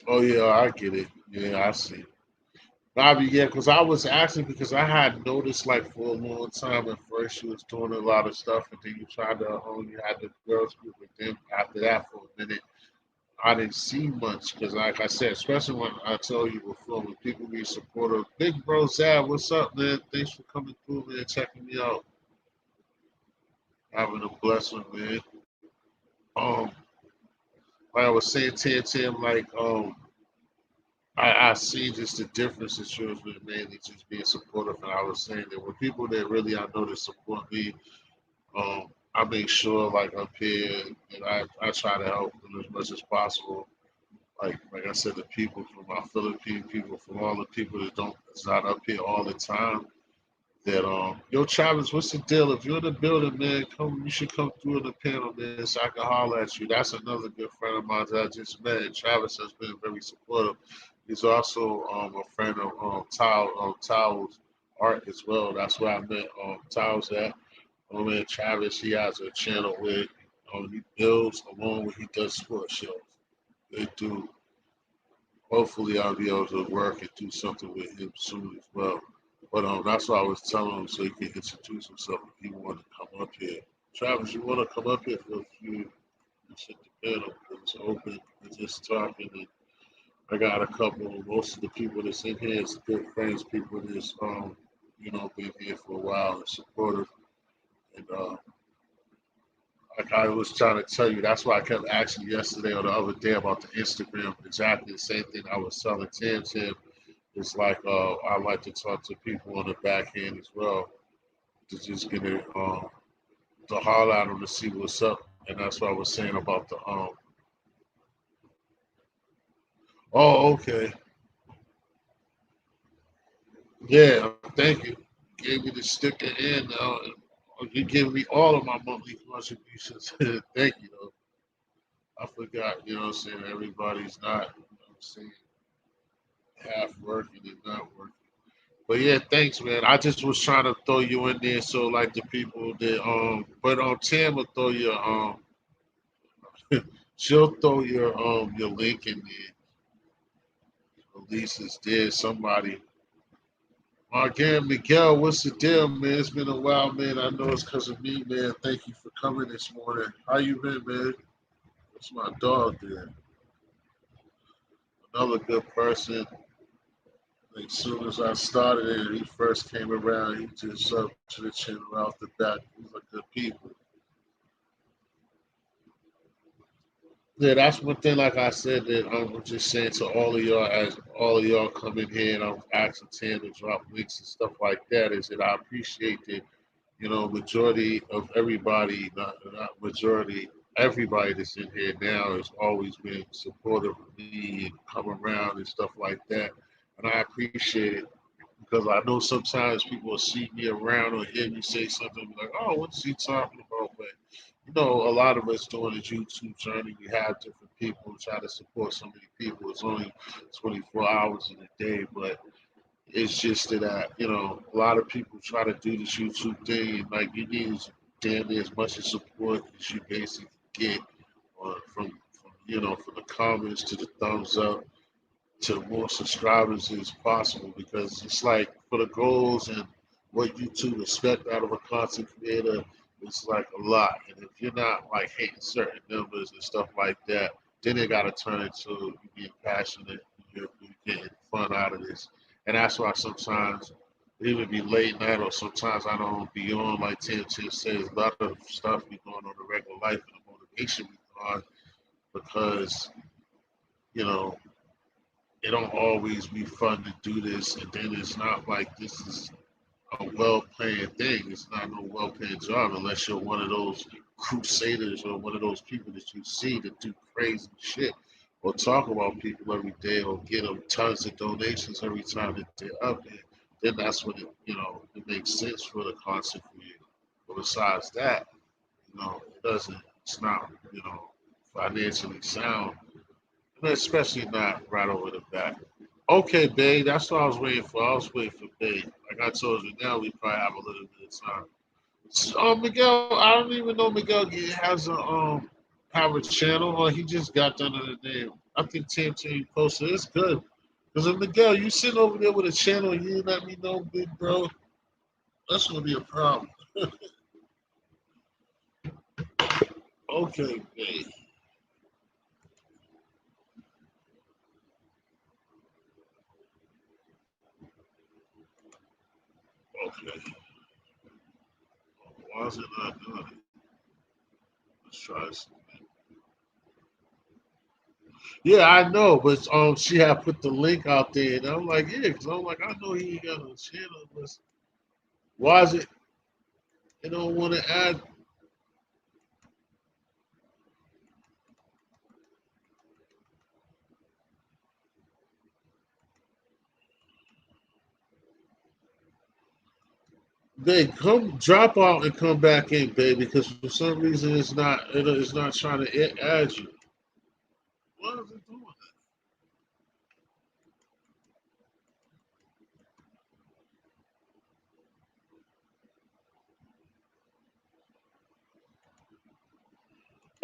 Oh yeah, I get it. Yeah, I see. Bobby, yeah, because I was asking because I had noticed like for a long time at first she was doing a lot of stuff, and then you tried to you had the girls group, and then after that for a minute I didn't see much because, like I said, especially when I told you before, when people be supportive, big bro Zab, what's up, man? Thanks for coming through, man, checking me out, having a blessing, man. Um, like I was saying to Tim, like I see just the difference that yours with mainly just being supportive, and I was saying that with people that really I know that support me, I make sure like up here and I try to help them as much as possible. Like I said, the people from my Philippine people, from all the people that don't that's not up here all the time. That yo Travis, what's the deal? If you're in the building, man, come you should come through in the panel, man, so I can holler at you. That's another good friend of mine that I just met. And Travis has been very supportive. He's also a friend of Tao's art as well. That's where I met Tao's at. Man, Travis, he has a channel where he builds along with he does sports shows. They do. Hopefully, I'll be able to work and do something with him soon as well. But that's why I was telling him so he can introduce himself if he wanted to come up here. Travis, you want to come up here for a few sit the panel it's open and just talking. And I got a couple. Most of the people that's in here is good friends, people that's been here for a while and supportive. And like I was trying to tell you, that's why I kept asking you yesterday or the other day about the Instagram. Exactly the same thing I was telling Tim. It's like I like to talk to people on the back end as well to just get it to holler at them to see what's up. And that's what I was saying about the Oh, okay. Yeah, thank you. Gave me the sticker in now. And you give me all of my monthly contributions. Thank you. Though. I forgot. You know what I'm saying? Everybody's not. You know what I'm saying? Half working and not working. But yeah, thanks, man. I just was trying to throw you in there so like the people that but Tam will throw your she'll throw your link in there. At least it's there. Somebody. Again, Miguel, what's the deal, man? It's been a while, man. I know it's because of me, man. Thank you for coming this morning. How you been, man? That's my dog there. Another good person. Like, as soon as I started it, he first came around, he just up to the chin right off the bat. He's like good people. Yeah, that's one thing. Like I said, that I'm just saying to all of y'all, as all of y'all come in here and I'm asking Tam to drop links and stuff like that, is that I appreciate that, majority of everybody, not majority, everybody that's in here now has always been supportive of me and come around and stuff like that. And I appreciate it because I know sometimes people will see me around or hear me say something and be like, oh, what's he talking about? But a lot of us doing this YouTube journey, we have different people try to support so many people. It's only 24 hours in a day, but it's just that a lot of people try to do this YouTube thing, and like you need damn near as much support as you basically get from the comments to the thumbs up to more subscribers as possible, because it's like for the goals and what YouTube expect out of a content creator, it's like a lot. And if you're not like hitting certain numbers and stuff like that, then it got to turn into you being passionate, you're getting fun out of this. And that's why sometimes it even be late night or sometimes I don't be on, like Tim says, a lot of stuff be going on in regular life and the motivation be gone because, you know, it don't always be fun to do this, and then it's not like this is a well-paying thing. It's not no well-paying job unless you're one of those crusaders or one of those people that you see that do crazy shit or talk about people every day or get them tons of donations every time that they're up there. Then that's when it makes sense for the content creator. But besides that, it doesn't. It's not financially sound, especially not right over the back. Okay, babe, that's what I was waiting for. I was waiting for babe. Like I told you, now we probably have a little bit of time. Miguel, I don't even know Miguel has have a channel, or he just got done under the name. I think Tim posted. It's good. Because if Miguel, you sitting over there with a channel, and you didn't let me know, big bro. That's gonna be a problem. Okay, babe. Okay. Why is it not doing it? Let's try this. Yeah, I know, but she had put the link out there, and I'm like, yeah, because I'm like, I know he ain't got no channel, but why is it? They don't want to add. They come drop out and come back in, baby, because for some reason it's not trying to add you. Why is it doing that?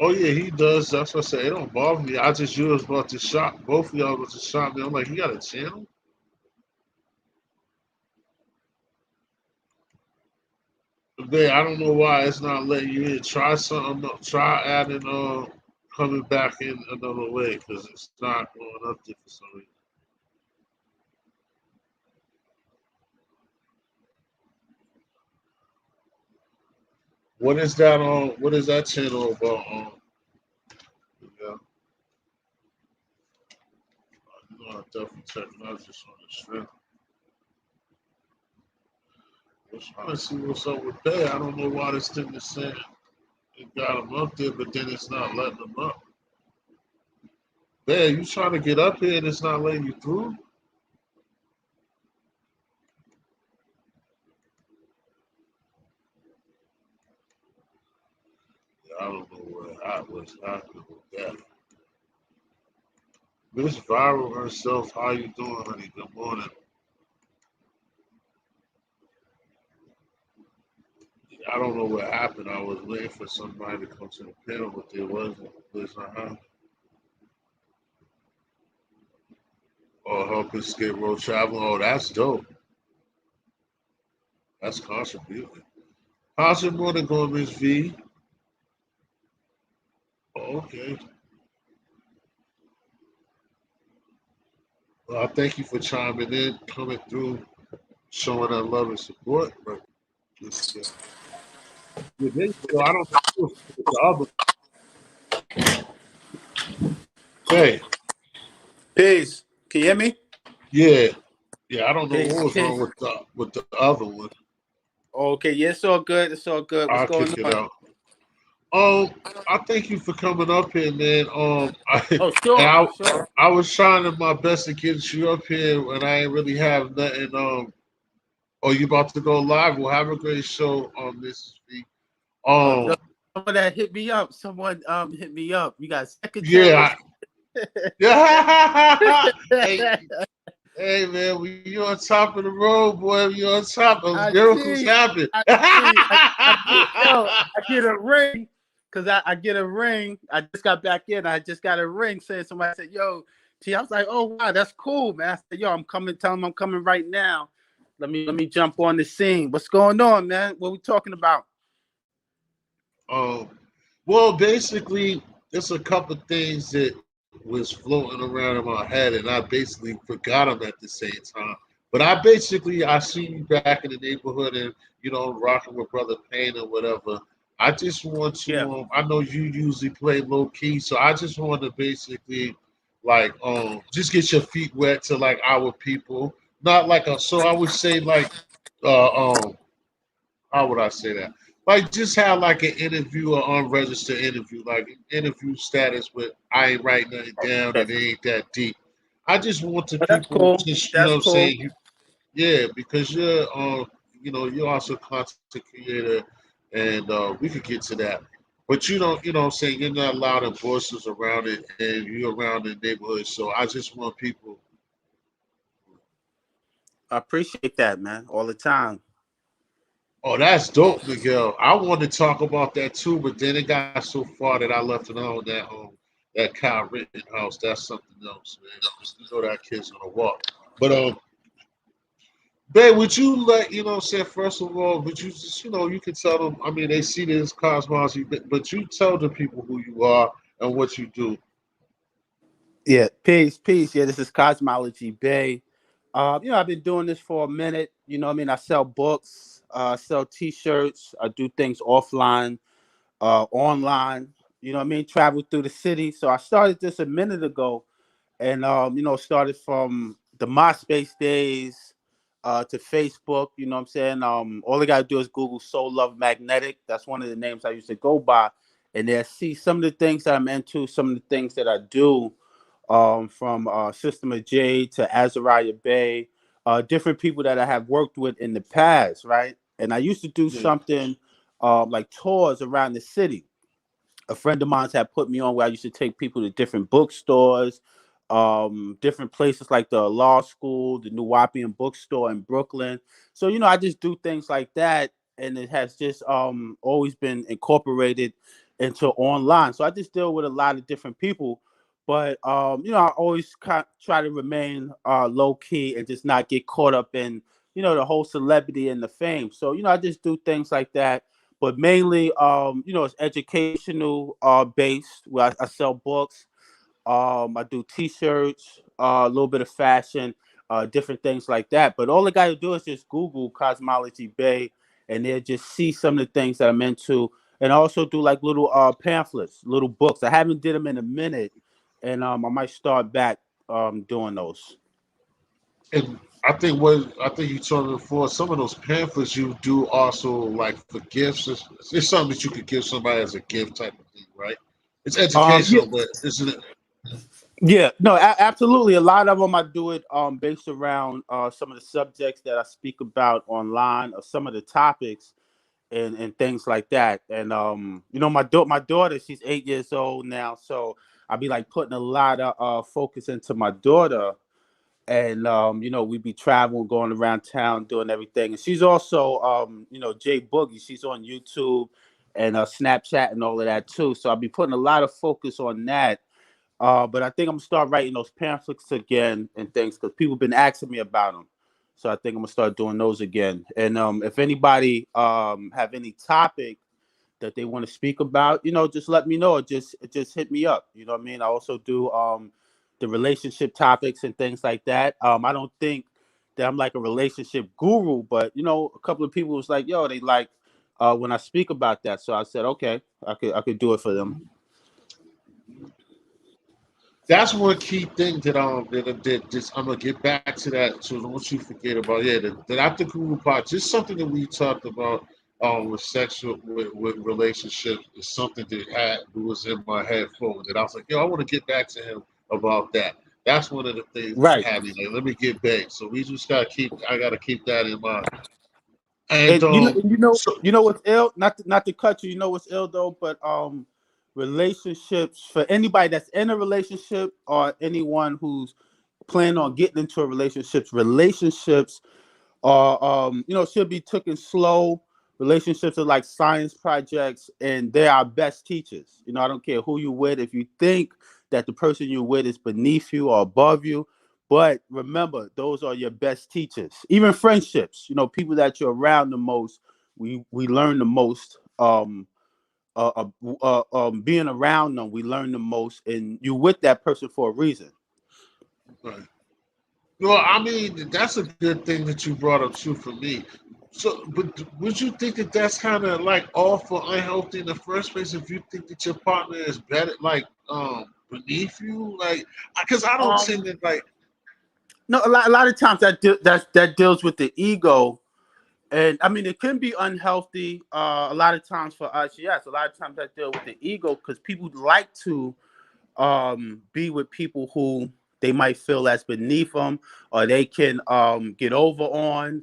Oh yeah, he does. That's what I say. It don't bother me. I just you was about to shop. Both of y'all about to shop me. I'm like, he got a channel. Babe, I don't know why it's not letting you in. Try something. Try adding coming back in another way because it's not going up there for some reason. What is that on? What is that channel about? Yeah, I definitely check it out just on the strength. I'm trying to see what's up with Bay. I don't know why this thing is saying it got him up there, but then it's not letting him up. Bay, you trying to get up here and it's not letting you through? Yeah, I don't know what's happening with that. Miss Viral herself, how you doing, honey? Good morning. I don't know what happened. I was waiting for somebody to come to the panel, but there wasn't. There's not happening. Oh, helping skate road traveling. Oh, that's dope. That's contributing. How's your morning going, Miss V? Oh, okay. Well, I thank you for chiming in, coming through, showing that love and support. But it's, yeah, there you go. I don't know the other. Hey, Peace. Can you hear me? yeah, yeah. I don't know Peace. what was wrong Peace. with the other one. Okay, yeah, it's all good. It's all good. What's I'll going kick it on? out. Um, I thank you for coming up here, man. Oh, And sure, sure. I was trying to my best to get you up here, and I ain't really have nothing. Oh, you about to go live? We'll have a great show on this week. No, Um, someone that hit me up. Someone hit me up. You got secretaries. yeah, yeah. Hey, hey, man, you on top of the road, boy. You on top. Those I miracles see. happen. I see. I get a ring because I get a ring. I just got back in. I just got a ring saying somebody said, "Yo, T." I was like, "Oh wow, that's cool, man." I said, "Yo, I'm coming. Tell them I'm coming right now. Let me jump on the scene. What's going on, man? What we talking about?" Um, well, basically, there's a couple things that was floating around in my head, and I basically forgot them at the same time. But I see you back in the neighborhood, and rocking with Brother Payne or whatever. I just want Yeah. to. I know you usually play low key, so I just want to basically, like, just get your feet wet to like our people. Not like a. So I would say like, um, how would I say that? Like just have like an interview or unregistered interview, like interview status, but I ain't writing nothing down Okay. and it ain't that deep. I just want the Well, that's people cool. just, That's what I'm cool. saying, yeah, because you're also a content creator, and we could get to that. But what I'm saying, you're not loud and voices around it, and you're around the neighborhood. So I just want people. I appreciate that, man, all the time. Oh, that's dope, Miguel. I wanted to talk about that too, but then it got so far that I left it on that Kyle Rittenhouse. That's something else, man. That kid's gonna walk. But babe, would you let say first of all, would you just you can tell them. I mean, they see this cosmology, but you tell the people who you are and what you do. Yeah, peace, peace. Yeah, this is Cosmology Bay. I've been doing this for a minute. I mean, I sell books, sell T-shirts, I do things offline, online. I mean, travel through the city. So I started this a minute ago, and started from the MySpace days to Facebook. You know what I'm saying? All they gotta do is Google Soul Love Magnetic. That's one of the names I used to go by, and they see some of the things that I'm into, some of the things that I do, from System of Jade to Azariah Bay, different people that I have worked with in the past, right? And I used to do Yeah, something like tours around the city. A friend of mine had put me on where I used to take people to different bookstores, different places like the law school, the New Wapian bookstore in Brooklyn. So, I just do things like that. And it has just always been incorporated into online. So I just deal with a lot of different people. But, I always try to remain low key and just not get caught up in, the whole celebrity and the fame. So, I just do things like that, but mainly it's educational based where I sell books. I do T-shirts, a little bit of fashion, different things like that. But all they got to do is just Google Cosmology Bay, and they'll just see some of the things that I'm into. And I also do like little pamphlets, little books. I haven't did them in a minute, and I might start back doing those. and I think you told me before. Some of those pamphlets you do also like for gifts. It's something that you could give somebody as a gift type of thing, right? It's Yeah, educational, but isn't it? yeah, no, absolutely. A lot of them I do it based around some of the subjects that I speak about online, or some of the topics and things like that. And my daughter, she's 8 years old now, so I'll be like putting a lot of focus into my daughter. And we be traveling, going around town, doing everything. And she's also Jay Boogie. She's on YouTube and Snapchat and all of that too. So I'll be putting a lot of focus on that. But I think I'm gonna start writing those pamphlets again and things because people been asking me about them. So I think I'm gonna start doing those again. And if anybody have any topic that they want to speak about, just let me know. Or just hit me up. You know what I mean? I also do the relationship topics and things like that. I don't think that I'm like a relationship guru, but a couple of people was like, "Yo, they like when I speak about that." So I said, "Okay, I could do it for them." that's one key thing that just I'm gonna get back to that. So don't you forget about that after Guru part, just something that we talked about with sexual with relationships is something that was in my head forward that I was like, yo, I want to get back to him about that. That's one of the things that Right. had me like, let me get back. So we just gotta keep. I gotta keep that in mind. And And so you know what's ill? Not to cut you. You know what's ill though, but relationships for anybody that's in a relationship or anyone who's planning on getting into a relationships should be taken slow. Relationships are like science projects, and they're our best teachers. I don't care who you with. If you think that the person you're with is beneath you or above you, but remember, those are your best teachers. Even friendships, people that you're around the most, we learn the most. Being around them, we learn the most, and you with that person for a reason. right. Well, I mean, that's a good thing that you brought up too for me. So, but would you think that that's kind of like awful, unhealthy in the first place? If you think that your partner is better, like beneath you, like because I don't Um, think that like no, a lot of times that deals with the ego. And I mean, it can be unhealthy. A lot of times for us, yes. A lot of times I deal with the ego because people like to be with people who they might feel as beneath them or they can get over on.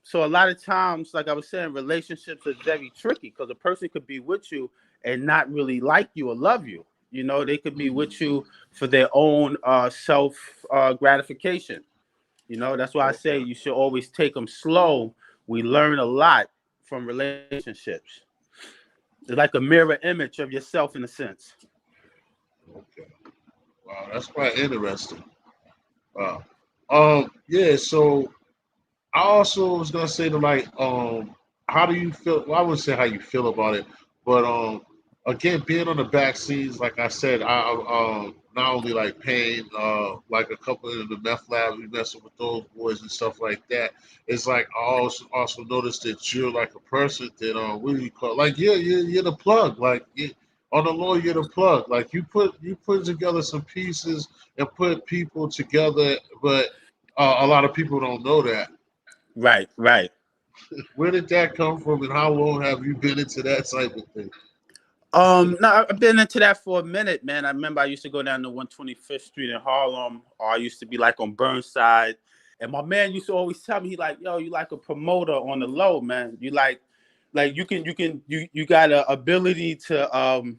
So a lot of times, like I was saying, relationships are very tricky because a person could be with you and not really like you or love you. They could be with you for their own self gratification. That's why I say okay, you should always take them slow. We learn a lot from relationships. It's like a mirror image of yourself in a sense. okay, wow, that's quite interesting. Wow. Yeah. So I also was gonna say to like, how do you feel? Well, I wouldn't say how you feel about it, but again, being on the back scenes, like I said, not only like paying, like a couple of the meth labs, we messing with those boys and stuff like that. It's like I also noticed that you're like a person that, what do you call? Like you're the plug. Like on the law, you're the plug. Like you put together some pieces and put people together, but a lot of people don't know that. Right, right. Where did that come from, and how long have you been into that type of thing? No, I've been into that for a minute, man. I remember I used to go down to 125th Street in Harlem, or I used to be like on Burnside. And my man used to always tell me, he like, yo, you like a promoter on the low, man. You like you got a ability to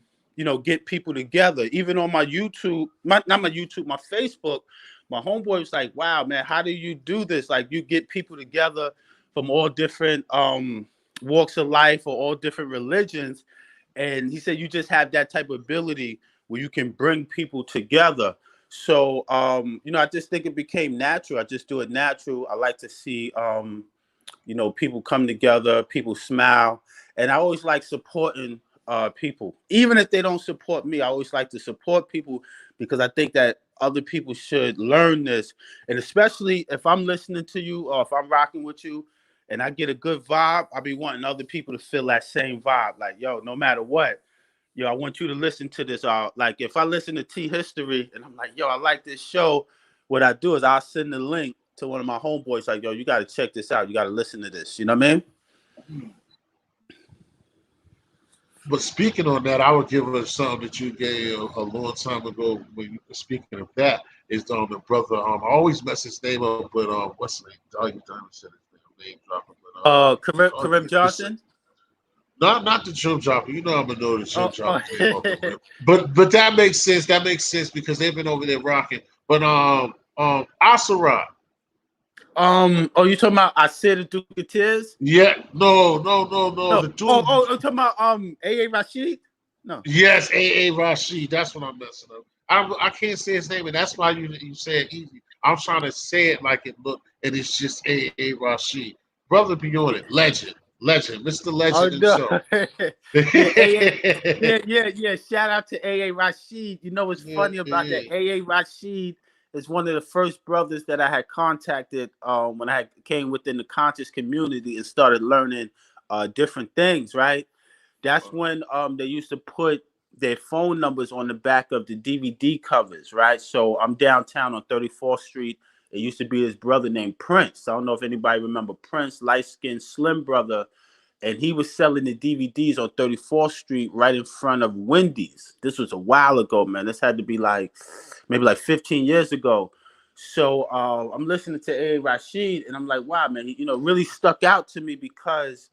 get people together. Even on my YouTube, not my YouTube, my Facebook, my homeboy was like, wow, man, how do you do this? Like you get people together from all different walks of life or all different religions, and he said you just have that type of ability where you can bring people together. So I just think it became natural. I just do it natural. I like to see people come together, people smile, and I always like supporting people, even if they don't support me. I always like to support people because I think that other people should learn this, and especially if I'm listening to you or if I'm rocking with you, and I get a good vibe, I'll be wanting other people to feel that same vibe. Like, yo, no matter what, yo, I want you to listen to this. Like if I listen to T History and I'm like, yo, I like this show, what I do is I'll send the link to one of my homeboys, like, yo, you got to check this out. You got to listen to this. You know what I mean? But speaking on that, I would give us something that you gave a long time ago. When you were speaking of that, is the brother. I always mess his name up, but what's his name? Doggy Diamond said his name dropping, but Kareem Johnson. not the drum dropper. You know I'm gonna know the drum Oh. dropper's name off the rip. But that makes sense. That makes sense because they've been over there rocking. But Asura. Oh, you talking about I said the Duke of Tears? Yeah, no. No. The Oh, dude. you talking about A. Rashid? No. Yes, A. Rashid. That's what I'm messing up. I can't say his name, and that's why you say it easy. I'm trying to say it like it looked, and it's just A. Rashid. Brother be on it. Legend, Mr. Oh Legend no. himself. Yeah, yeah, AA. Yeah. Shout out to A. Rashid. You know what's funny about that? yeah. A. Rashid is one of the first brothers that I had contacted when I came within the conscious community and started learning different things. Right. That's when they used to put their phone numbers on the back of the DVD covers, right? So I'm downtown on 34th Street. It used to be his brother named Prince. I don't know if anybody remember Prince, light-skinned, slim brother, and he was selling the DVDs on 34th Street right in front of Wendy's. This was a while ago, man. This had to be like maybe like 15 years ago. So I'm listening to A. Rashid, and I'm like, wow, man, he, really stuck out to me because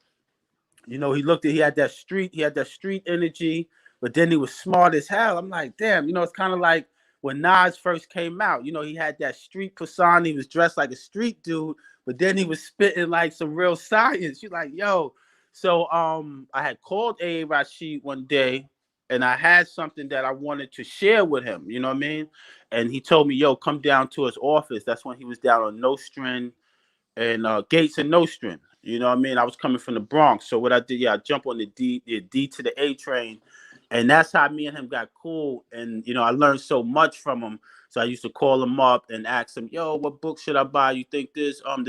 he had that street energy, but then he was smart as hell. I'm like, damn, it's kind of like when Nas first came out, he had that street persona. He was dressed like a street dude, but then he was spitting like some real science. You're like, yo. So I had called A. Rashid one day, and I had something that I wanted to share with him, you know what I mean? And he told me, yo, come down to his office. That's when he was down on Nostrand and Gates and Nostrand. You know what I mean? I was coming from the Bronx. So what I did, I jumped on the D to the A train. And that's how me and him got cool. And, I learned so much from him. So I used to call him up and ask him, yo, what book should I buy? You think this on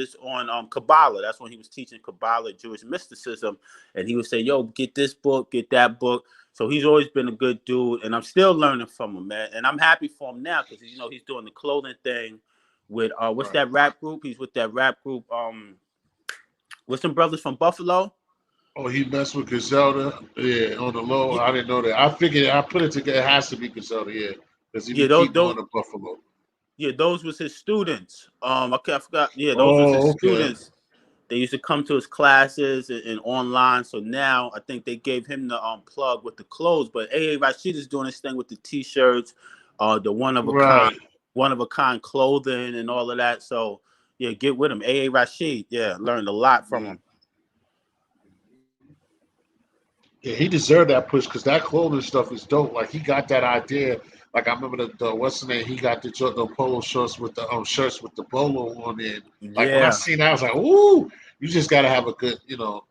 Kabbalah. That's when he was teaching Kabbalah, Jewish mysticism. And he would say, yo, get this book, get that book. So he's always been a good dude. And I'm still learning from him, man. And I'm happy for him now because, he's doing the clothing thing with what's that rap group? He's with that rap group with some brothers from Buffalo. Oh, he messed with Griselda, yeah, on the low. Yeah, I didn't know that. I figured I put it together. It has to be Griselda, yeah, because he yeah, be those, keep those going to Buffalo. yeah, those was his students. Okay, I forgot. Yeah, those was his Oh, okay. students. They used to come to his classes and online. So now I think they gave him the plug with the clothes. But A. Rashid is doing this thing with the t-shirts, the Right. one of a kind clothing and all of that. So yeah, get with him. A. Rashid, yeah, learned a lot from Yeah. him. Yeah, he deserved that push because that clothing stuff is dope. Like he got that idea. Like I remember the what's the name? He got the polo shirts with the bolo on it. Like when I Yeah, seen that, I was like, ooh, you just gotta have a good,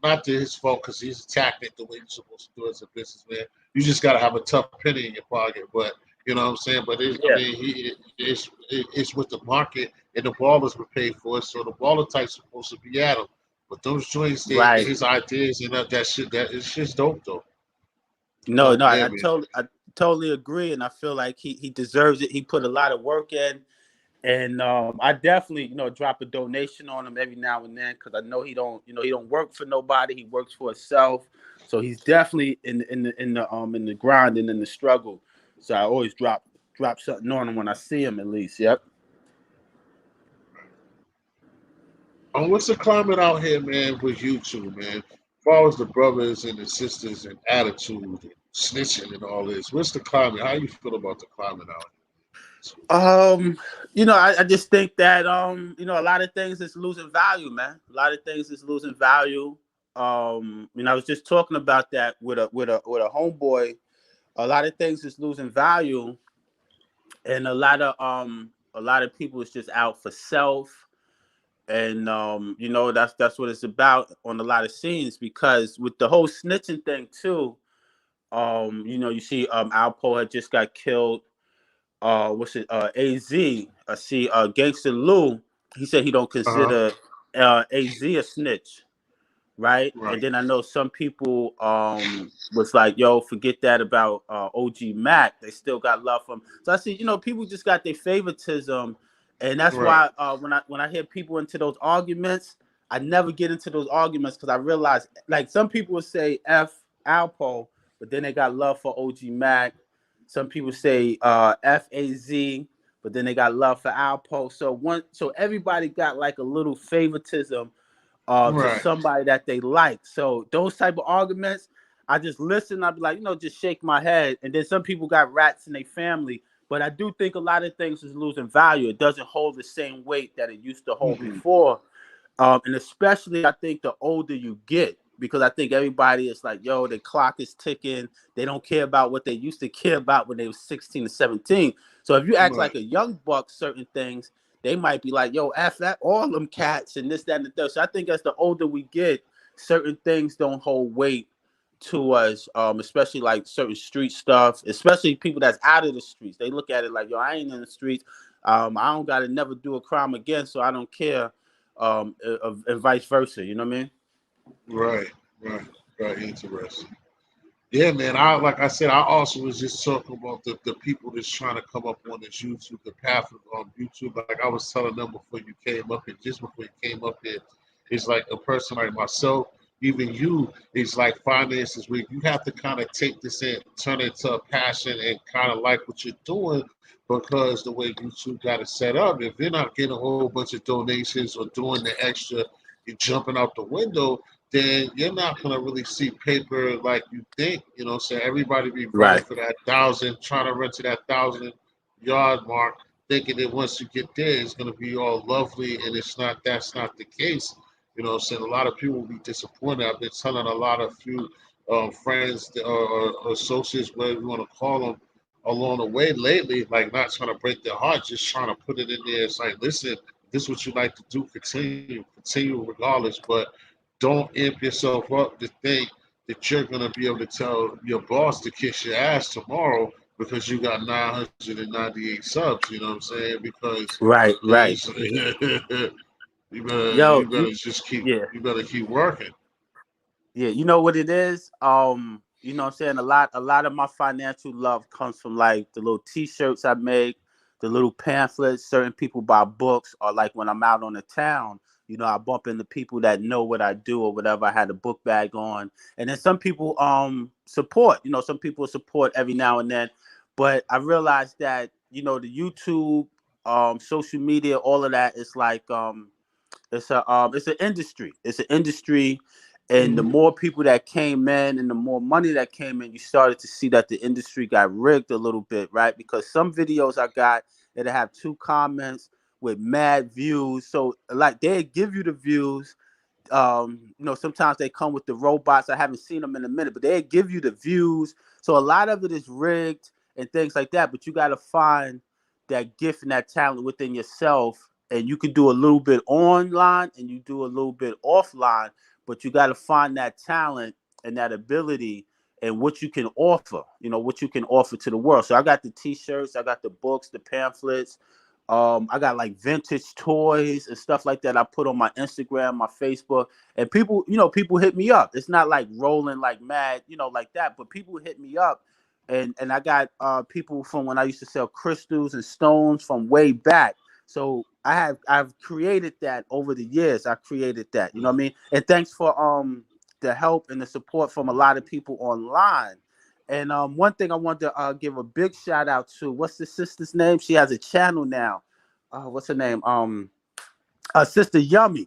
not to his fault because he's attacking it the way you're supposed to do as a businessman. You just gotta have a tough penny in your pocket. But you know what I'm saying? But I yeah, mean, it's with the market and the ballers were paid for it, so the baller type's supposed to be at him. But those joints, right. his ideas and that shit, that it's just dope though. No, Dope, no, yeah, I man. totally agree, and I feel like he deserves it. He put a lot of work in, and I definitely drop a donation on him every now and then because I know he don't work for nobody. He works for himself, so he's definitely in the grind and in the struggle. So I always drop something on him when I see him at least. Yep. What's the climate out here, man, with you two, man? As far as the brothers and the sisters and attitude and snitching and all this, what's the climate? How you feel about the climate out Um, I just think that a lot of things is losing value, man. A lot of things is losing value. I was just talking about that with a homeboy. A lot of things is losing value, and a lot of people is just out for self, and that's what it's about on a lot of scenes because with the whole snitching thing too. You see, Alpo had just got killed. What's it? Az. I see. Gangster Lou. He said he don't here? Uh huh. consider Az a snitch, right? And Right. then I know some people was like, "Yo, forget that about OG Mac. They still got love for him." So I see, people just got their favoritism, and that's Right. why when I hear people into those arguments, I never get into those arguments because I realize, like, some people would say F Alpo, but then they got love for OG Mac. Some people say FAZ, but then they got love for Alpo. So everybody got like a little favoritism to Right. somebody that they like. So those type of arguments, I just listen. I'd be like, just shake my head. And then some people got rats in their family, but I do think a lot of things is losing value. It doesn't hold the same weight that it used to hold Hmm. before. And especially, I think the older you get, because I think everybody is like, yo, the clock is ticking. They don't care about what they used to care about when they were 16 to 17. So if you act Right. like a young buck, certain things, they might be like, yo, F that, all them cats and this, that, and the third. So I think as the older we get, certain things don't hold weight to us, especially like certain street stuff, especially people that's out of the streets. They look at it like, yo, I ain't in the streets. I don't got to never do a crime again, so I don't care, and vice versa. You know what I mean? Right. Right. Right. Interesting. Yeah, man. I like I said, I also was just talking about the people that's trying to come up on this YouTube, the path of YouTube. Like I was telling them before you came up here, just before you came up here, it's like a person like myself, even you, it's like finances where you have to kind of take this in, turn it into a passion and kind of like what you're doing because the way YouTube got it set up, if you're not getting a whole bunch of donations or doing the extra, you're jumping out the window, then you're not gonna really see paper like you think. You know, so everybody be running Right. for that thousand, trying to run to that 1,000 yard mark, thinking that once you get there, it's gonna be all lovely, and it's not. That's not the case. You know, saying a lot of people will be disappointed. I've been telling a lot of few friends or associates, whatever you want to call them, along the way lately, like not trying to break their heart, just trying to put it in there. It's like, listen, this is what you like to do, continue regardless, but don't amp yourself up to think that you're going to be able to tell your boss to kiss your ass tomorrow because you got 998 subs. You know what I'm saying? Because Right. Right. it's, you Yo, better just keep yeah. you better keep working. Yeah, you know what it is? You know what I'm saying? A lot of my financial love comes from like the little t-shirts I make, the little pamphlets, certain people buy books, or like when I'm out on the town, I bump into people that know what I do or whatever. I had a book bag on. And then some people support, some people support every now and then. But I realized that, the YouTube, social media, all of that is like it's an industry. It's an industry, and the Mm-hmm. more people that came in and the more money that came in, you started to see that the industry got rigged a little bit, right? Because some videos I got that have 2 comments with mad views, so like they give you the views. Sometimes they come with the robots. I haven't seen them in a minute, but they give you the views. So a lot of it is rigged and things like that. But you got to find that gift and that talent within yourself, and you can do a little bit online and you do a little bit offline. But you got to find that talent and that ability and what you can offer. What you can offer to the world. So I got the T-shirts, I got the books, the pamphlets. I got like vintage toys and stuff like that I put on my Instagram, my Facebook, and people hit me up. It's not like rolling like mad, like that, but people hit me up, and I got people from when I used to sell crystals and stones from way back. So I've created that over the years. I created that, you know what I mean? And thanks for the help and the support from a lot of people online. And one thing I want to give a big shout out to, what's the sister's name? She has a channel now. What's her name? Sister Yummy.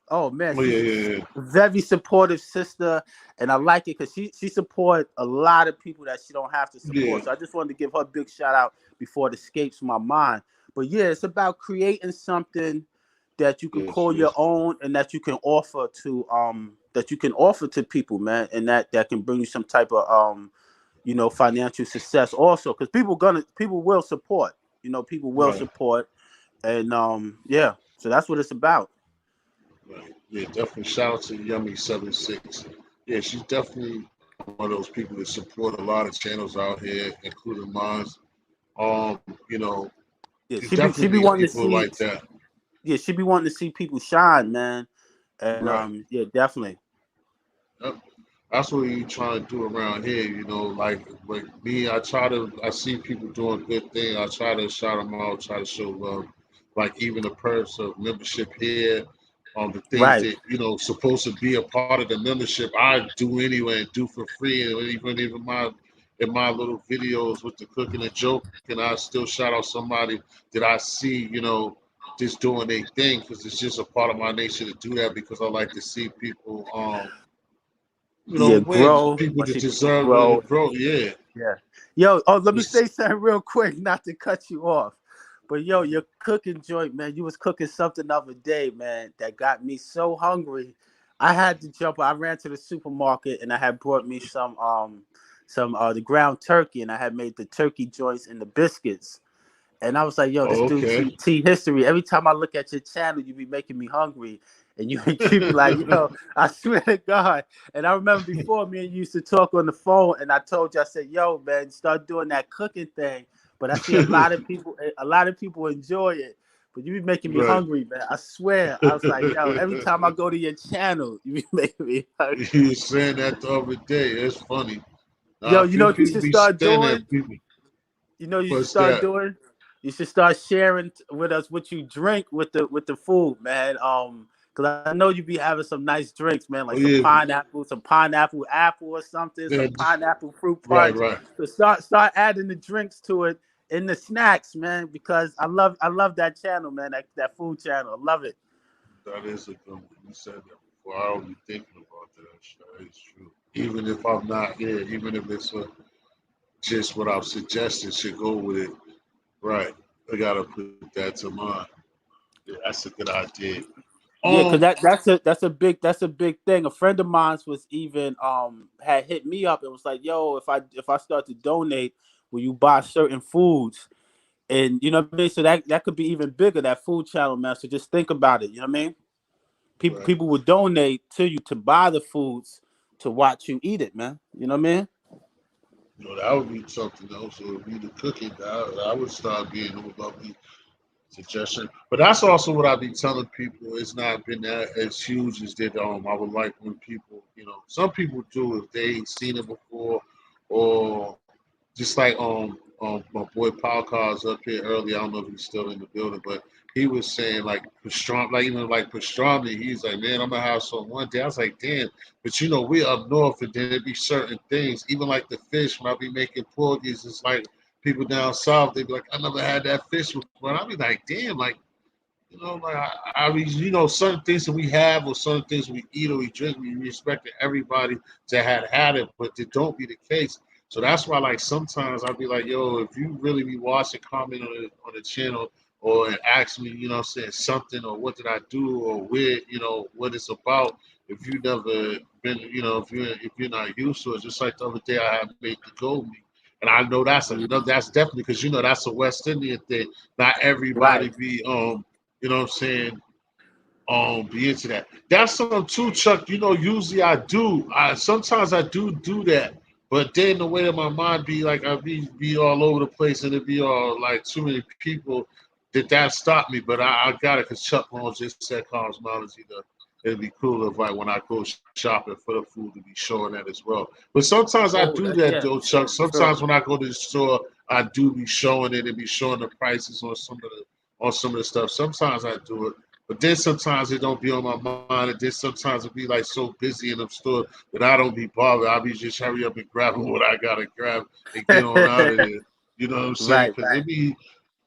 Oh man, Oh yeah, she's a yeah, yeah. very supportive sister, and I like it because she support a lot of people that she don't have to Yeah. support. So I just wanted to give her a big shout out before it escapes my mind. But yeah, it's about creating something that you can Yes, call your yes. own and that you can offer to people, man, and that can bring you some type of financial success also, because people will support. People will Right. support, and yeah, so that's what it's about. Right. Yeah, definitely. Shout out to Yummy 76. Yeah, she's definitely one of those people that support a lot of channels out here, including mine. You know, Yeah, you she definitely be need wanting to people see. like that. Yeah, she be wanting to see people shine, man, and Right. yeah, definitely. Yep. That's what you trying to do around here. Like me, I see people doing good things. I try to shout them out, try to show love. Like even the perks of membership here, the things Right. that supposed to be a part of the membership, I do anyway and do for free. And even my in my little videos with the cooking and joking, I still shout out somebody that I see, just doing their thing because it's just a part of my nature to do that because I like to see people Yeah, win. grow. People I that see people deserve it grow. and grow. Yeah. Yeah. Yo, let me It's, say something real quick, not to cut you off. But yo, your cooking joint, man, you was cooking something the other day, man, that got me so hungry. I had to jump. I ran to the supermarket and I had brought me some the ground turkey, and I had made the turkey joints and the biscuits. And I was like, yo, this oh, dude okay. T History. Every time I look at your channel, you be making me hungry. And you keep me like, yo, I swear to God. And I remember before me and you used to talk on the phone, and I told you, I said, yo, man, start doing that cooking thing. But I see a lot of people enjoy it. But you be making me Right. hungry, man. I swear. I was like, yo, every time I go to your channel, you be making me hungry. You was saying that the other day. It's funny. Yo, A you know few what you people should be start saying doing? that. People, You know what you should what's start that? doing? You should start sharing with us what you drink with the food, man. Cause I know you be having some nice drinks, man, like Oh yeah, some pineapple apple or something, some man. pineapple fruit Right, punch. right. So start adding the drinks to it in the snacks, man. Because I love that channel, man. That food channel, I love it. That is a good one. You said that before. I don't be thinking about that. That is true. Even if I'm not here, even if it's just what I've suggested should go with it. Right. I gotta put that to mind. Yeah, that's a good idea. Yeah, cause Um, that's a big thing. A friend of mine was even had hit me up and was like, "Yo, if I start to donate, will you buy certain foods?" And you know what I mean. So that could be even bigger. That food channel, man. So just think about it. You know what I mean. People right. people would donate to you to buy the foods to watch you eat it, man. You know what I mean? You know, that would be something else. Or be the cooking. I would start being a lovely suggestion. But that's also what I be telling people. It's not been that as huge as that. I would like when people, some people do if they ain't seen it before, or just like my boy Paul up here earlier. I don't know if he's still in the building, but he was saying like pastrami, like even like pastrami. He's like, man, I'm gonna have some one day. I was like, damn, but we up north, and then there be certain things, even like the fish. When I be making porgies, it's like people down south. They be like, I never had that fish before. And I be like, damn, like like I mean, certain things that we have or certain things we eat or we drink, we respect everybody to have had it, but it don't be the case. So that's why, like, sometimes I'll be like, yo, if you really be watching, comment on the channel or ask me, what I'm saying, something or what did I do or where, what it's about. If you never been, if you're not used to it, just like the other day I had made the gold meat. And I know that's definitely because that's a West Indian thing. Not everybody Right. be what I'm saying, be into that. That's something too, Chuck. Usually I do. Sometimes I do that, but then the way that my mind be like, I be all over the place, and it be all like too many people that stopped me. But I got it because Chuck Long just said cosmology. It'd be cool if like when I go shopping for the food to be showing that as well. But sometimes I Oh, do that yeah, though, for Chuck. sure, for sure. Sometimes when I go to the store, I do be showing it and be showing the prices on some of the stuff. Sometimes I do it. But then sometimes it don't be on my mind, and then sometimes it be like so busy in the store that I don't be bothered. I be just hurry up and grabbing what I gotta grab and get on out of there. You know what I'm saying? Right, Because right. it be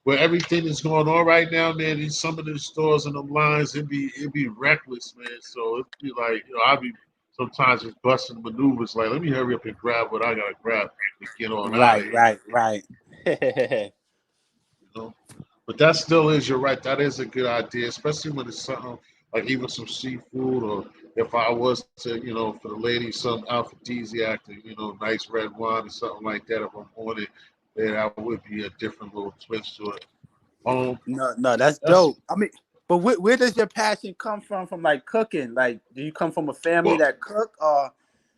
where everything is going on right now, man. In some of the stores and the lines, it be reckless, man. So it be like I be sometimes just busting maneuvers. Like let me hurry up and grab what I gotta grab and get on out of Right, here. right, right. You know. But that still is, you're right. That is a good idea, especially when it's something like even some seafood, or if I was to, for the ladies, some aphrodisiac, nice red wine or something like that. If I'm on it, then that would be a different little twist to it. Um, No, no, that's that's dope. I mean, but where does your passion come from? From like cooking? Like, do you come from a family well, that cook, or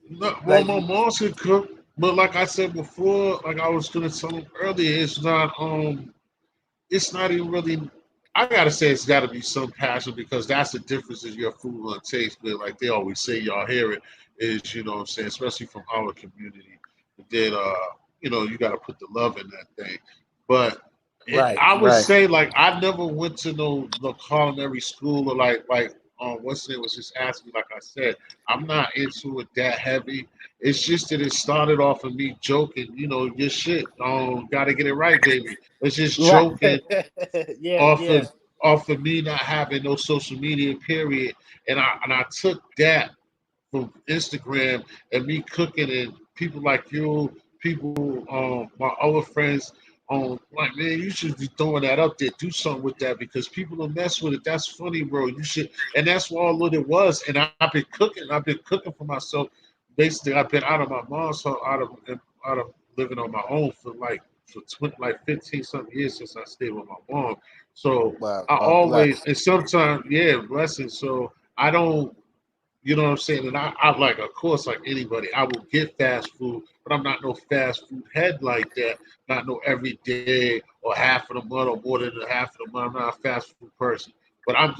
not, well, like? my mom could cook, but like I said before, like I was gonna tell him earlier, it's not even really. I gotta say, it's got to be some passion because that's the difference in your food on taste. But like they always say, y'all hear it is, what I'm saying, especially from our community, that you got to put the love in that thing. But Right, I would right, say like I never went to no culinary school or like what's it was just asking me. Like I said, I'm not into it that heavy. It's just that it started off of me joking, your shit. Gotta get it right, baby. It's just right. joking Yeah, off yeah. of off of me not having no social media period, and I took that from Instagram and me cooking, and people like you, people, my other friends, like man, you should be throwing that up there. Do something with that because people will mess with it. That's funny, bro. You should, and that's all it was. And I've been cooking. I've been cooking for myself. Basically, I've been out of my mom's house, out of living on my own for 20, like 15 something years since I stayed with my mom. So Wow, I God always, bless. and sometimes, yeah, blessings. So I don't, you know what I'm saying? And I like, of course, like anybody, I will get fast food, but I'm not no fast food head like that. Not no every day or half of the month or more than half of the month. I'm not a fast food person. but I'm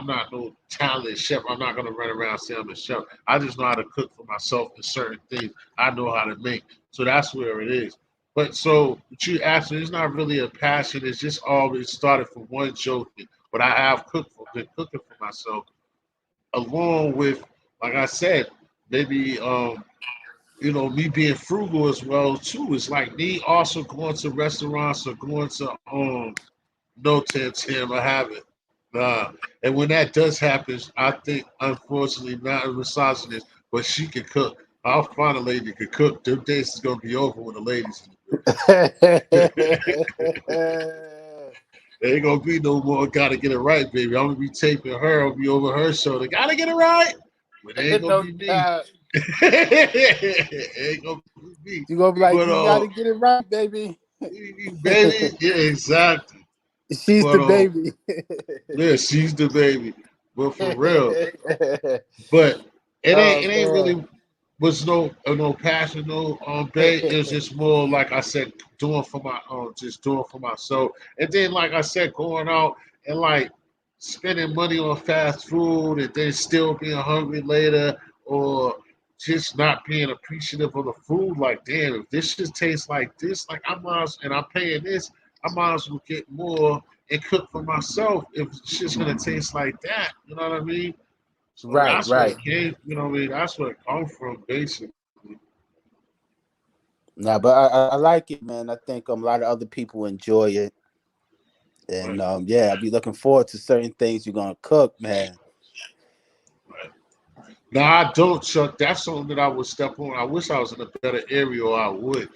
not no talented chef. I'm not gonna run around saying I'm a chef. I just know how to cook for myself and certain things I know how to make. So that's where it is. But so what you asked me, it's not really a passion. It's just always started from one joking. But I have been cooking for myself, along with, like I said, maybe me being frugal as well too. It's like me also going to restaurants or going to no Tim, I haven't. And when that does happen, I think unfortunately not a misogynist, but she can cook. I'll find a lady that can cook. Them days is gonna be over when the ladies in the building. There ain't gonna be no more. Gotta get it right, baby. I'm gonna be taping her. I'll be over her shoulder. Gotta get it right. But it ain't gonna No be me. doubt. It ain't gonna be me. You gonna be like, But you gotta get it right, baby. baby, yeah, exactly. She's But the baby. yeah, she's the baby. But for real, but Oh it ain't man. really was no passion, no bait. It was just more like I said, doing for my just doing for myself. And then like I said, going out and like spending money on fast food and then still being hungry later, or just not being appreciative of the food. Like, damn, if this just tastes like this, like and I'm paying this, I might as well get more and cook for myself if it's just gonna taste like that. You know what I mean? So Right, that's where right. it came. You know what I mean? That's where it come from, basically. Nah, but I like it, man. I think a lot of other people enjoy it. And Right, yeah, I'll be looking forward to certain things you're gonna cook, man. right. Now I don't, Chuck. That's something that I would step on. I wish I was in a better area, or I would.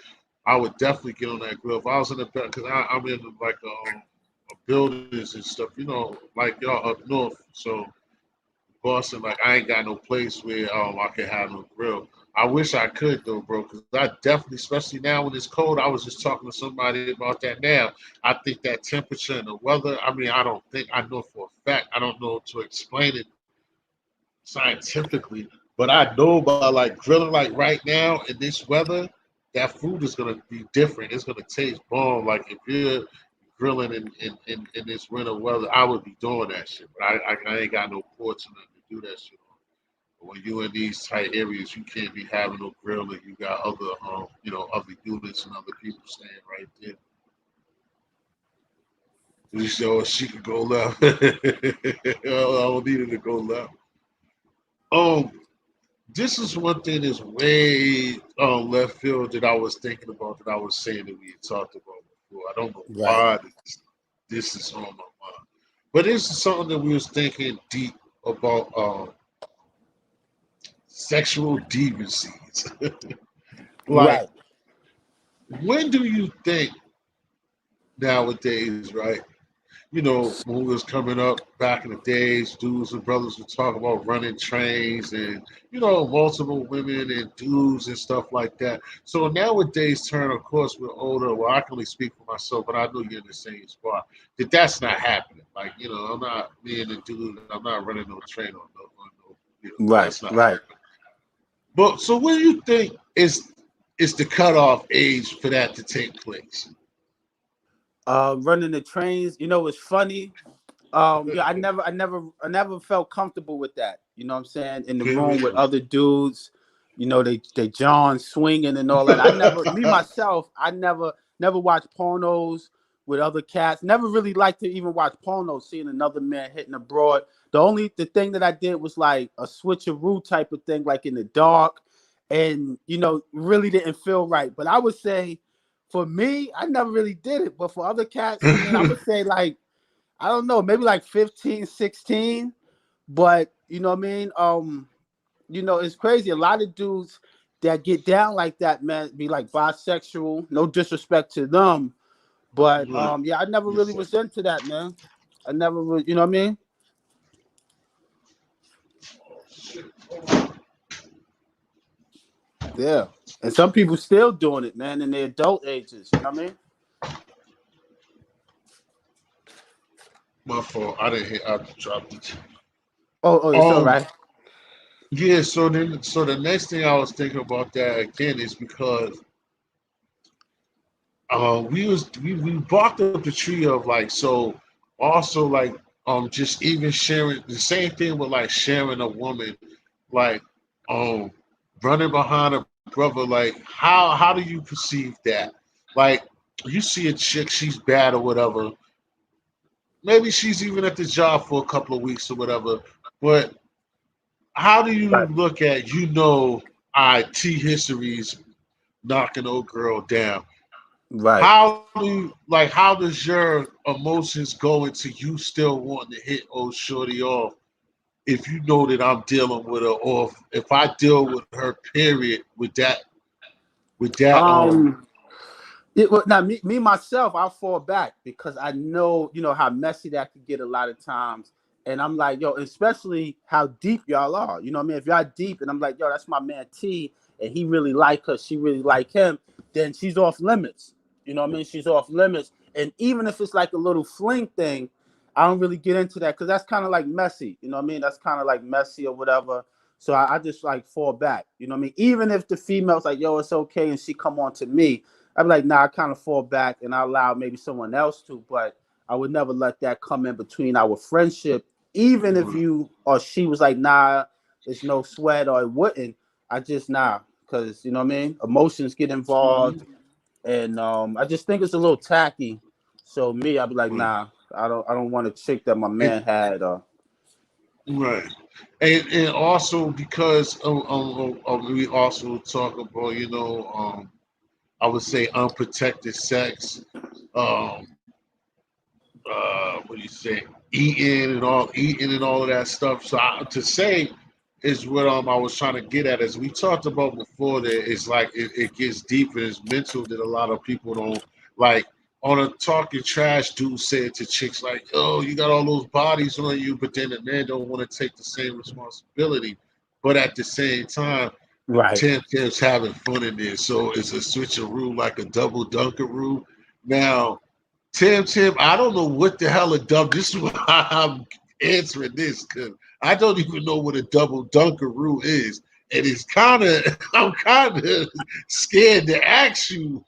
I would definitely get on that grill if I was in a better. Because I'm in like buildings and stuff. You know, like y'all up north. So Boston, like I ain't got no place where I can have no grill. I wish I could though, bro, because I definitely, especially now when it's cold, I was just talking to somebody about that now. I think that temperature and the weather, I mean, I don't think I know for a fact, I don't know to explain it scientifically, but I know by like grilling like right now in this weather, that food is gonna be different. It's gonna taste bomb. Like if you're grilling in this winter weather, I would be doing that shit. But I ain't got no porch or nothing to do that shit on. But when you in these tight areas, you can't be having no grilling. You got other other units and other people staying right there. You show she could go left. I don't need her to go left. Um, this is one thing that's way left field that I was thinking about that I was saying that we had talked about before. I don't know Right. why this is on my mind, but this is something that we was thinking deep about sexual deviancies. Like, Right. when do you think nowadays, right? You know, when we was coming up back in the days, dudes and brothers would talk about running trains and, multiple women and dudes and stuff like that. So nowadays, turn, of course, we're older. Well, I can only speak for myself, but I know you're in the same spot. That's not happening. Like, I'm not being a dude. I'm not running no train on no, Right. that's not Right. happening. But so what do you think is the cutoff age for that to take place? Running the trains, it's funny. Yeah, I never felt comfortable with that. You know what I'm saying? In the room with Period. other dudes, they John swinging and all that. I never, me myself, I never watched pornos with other cats. Never really liked to even watch pornos, seeing another man hitting a broad. The thing that I did was like a switcheroo type of thing, like in the dark, and really didn't feel right. But I would say, for me, I never really did it. But for other cats, man, I would say like, I don't know, maybe like 15, 16. But you know what I mean? It's crazy. A lot of dudes that get down like that, man, be like bisexual. No disrespect to them. But Right. yeah, I never Yes, really sir. was into that, man. I never was, you know what I mean? Yeah. And some people still doing it, man, in their adult ages. You know what I mean? My fault. I didn't hit. I dropped it. Oh, it's all Um. right. Yeah. So the next thing I was thinking about that again is because we barked up the tree of like, so also like just even sharing the same thing with like sharing a woman, like um running behind a brother, like how do you perceive that? Like you see a chick, she's bad or whatever. Maybe she's even at the job for a couple of weeks or whatever. But how do you Right. look at T histories knocking old girl down? Right. How do you like how does your emotions go into you still wanting to hit old shorty off if you know that I'm dealing with her, or if I deal with her period with that Um. Now, me myself, I'll fall back because I know, how messy that could get a lot of times. And I'm like, yo, especially how deep y'all are. You know what I mean? If y'all deep and I'm like, yo, that's my man T, and he really like her, she really like him, then she's off limits. You know what I mean? She's off limits. And even if it's like a little fling thing, I don't really get into that because that's kind of like messy. You know what I mean? That's kind of like messy or whatever. So I just like fall back. You know what I mean? Even if the female's like, yo, it's okay, and she come on to me, I'm like, nah, I kind of fall back and I allow maybe someone else to, but I would never let that come in between our friendship. Even if you or she was like, nah, it's no sweat, or it wouldn't. I just because you know what I mean. Emotions get involved, and I just think it's a little tacky. So me, I'd be like, nah, I don't want a chick that my it, man had. right. And also because we also talk about I would say unprotected sex, um, what do you say, eating and all of that stuff. So to say is what I was trying to get at. As we talked about before, that it's like it gets deeper. It's mental that a lot of people don't like. On a talking trash, dude said to chicks like, "Oh, you got all those bodies on you," but then the man don't want to take the same responsibility. But at the same time, Right. Tim's having fun in there, so it's a switcheroo like a double dunkaroo. Now Tim, I don't know what the hell a double. This is why I'm answering this because I don't even know what a double dunkaroo is, and it's kind of I'm kind of scared to ask you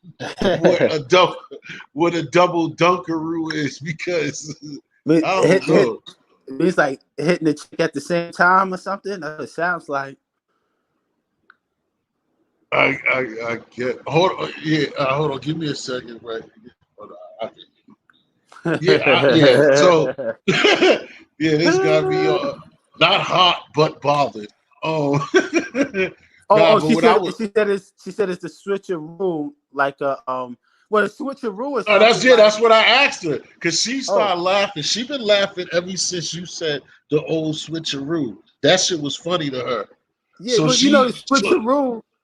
what a double dunkaroo is because But I don't know. it's like hitting the chick at the same time or something. That's what it sounds like. I get. Hold on, yeah. Hold on. Give me a second, right? Hold on. Yeah. So yeah, this got me not hot but bothered. Oh, nah. But She what I said was it's the switcheroo, like a well, a switcheroo is oh, something like that's what I asked her because she oh started laughing. She been laughing ever since you said the old switcheroo. That shit was funny to her. yeah, So well, she,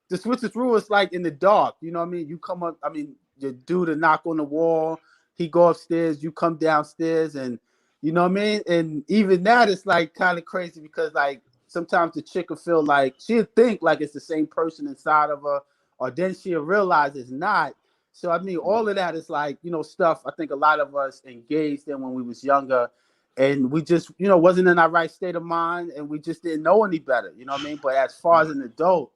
the switcheroo is like in the dark. You know what I mean? You come up, I mean, you do the knock on the wall, he go upstairs, you come downstairs, and you know what I mean. And even that is like kind of crazy because like sometimes the chick will feel like she'll think like it's the same person inside of her, or then she'll realize it's not. So I mean, all of that is like stuff I think a lot of us engaged in when we was younger, and we just wasn't in our right state of mind, and we just didn't know any better. You know what I mean? But as far as an adult,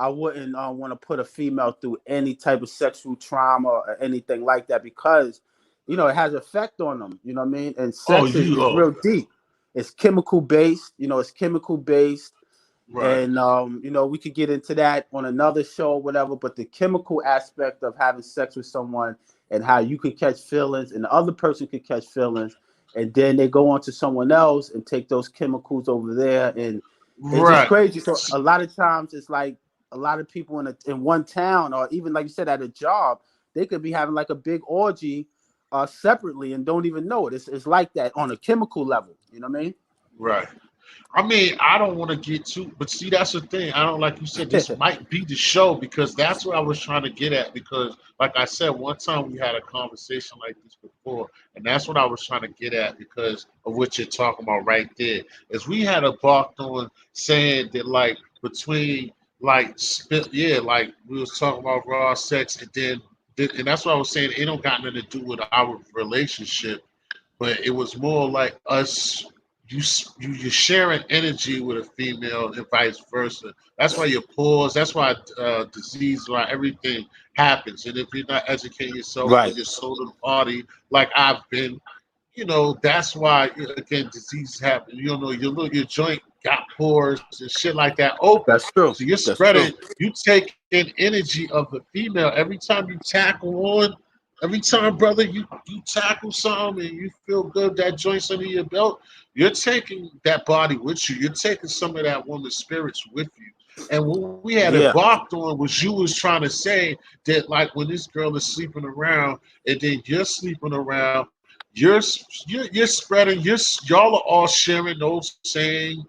I wouldn't want to put a female through any type of sexual trauma or anything like that because it has effect on them. You know what I mean? And oh, sex you, is oh, real deep. It's chemical based. It's chemical based. right. And we could get into that on another show or whatever, but the chemical aspect of having sex with someone and how you can catch feelings and the other person can catch feelings, and then they go on to someone else and take those chemicals over there, and it's just Right. crazy. So a lot of times it's like a lot of people in one town, or even like you said at a job, they could be having like a big orgy separately and don't even know it. It's like that on a chemical level. You know what I mean? Right. I mean, I don't want to get too, but see, that's the thing. I don't like you said. This might be the show because that's what I was trying to get at. Because, like I said, one time we had a conversation like this before, and that's what I was trying to get at because of what you're talking about right there. Is we had a barked on saying that like between yeah, like we was talking about raw sex, and and that's what I was saying. It don't got nothing to do with our relationship, but it was more like us you're sharing energy with a female and vice versa. That's why you pause. That's why disease, why everything happens. And if you're not educating yourself or Right. you're sold to the party, like I've been, that's why again diseases happen. Your joint got pores and shit like that open. That's true. So you're That's true. spreading, you taking energy of the female every time you tackle on. Every time, brother, you tackle something and you feel good, that joint's under your belt, you're taking that body with you. You're taking some of that woman's spirits with you. And what we had Yeah. embarked on was you was trying to say that like when this girl is sleeping around and then you're sleeping around, you're spreading, y'all are all sharing those same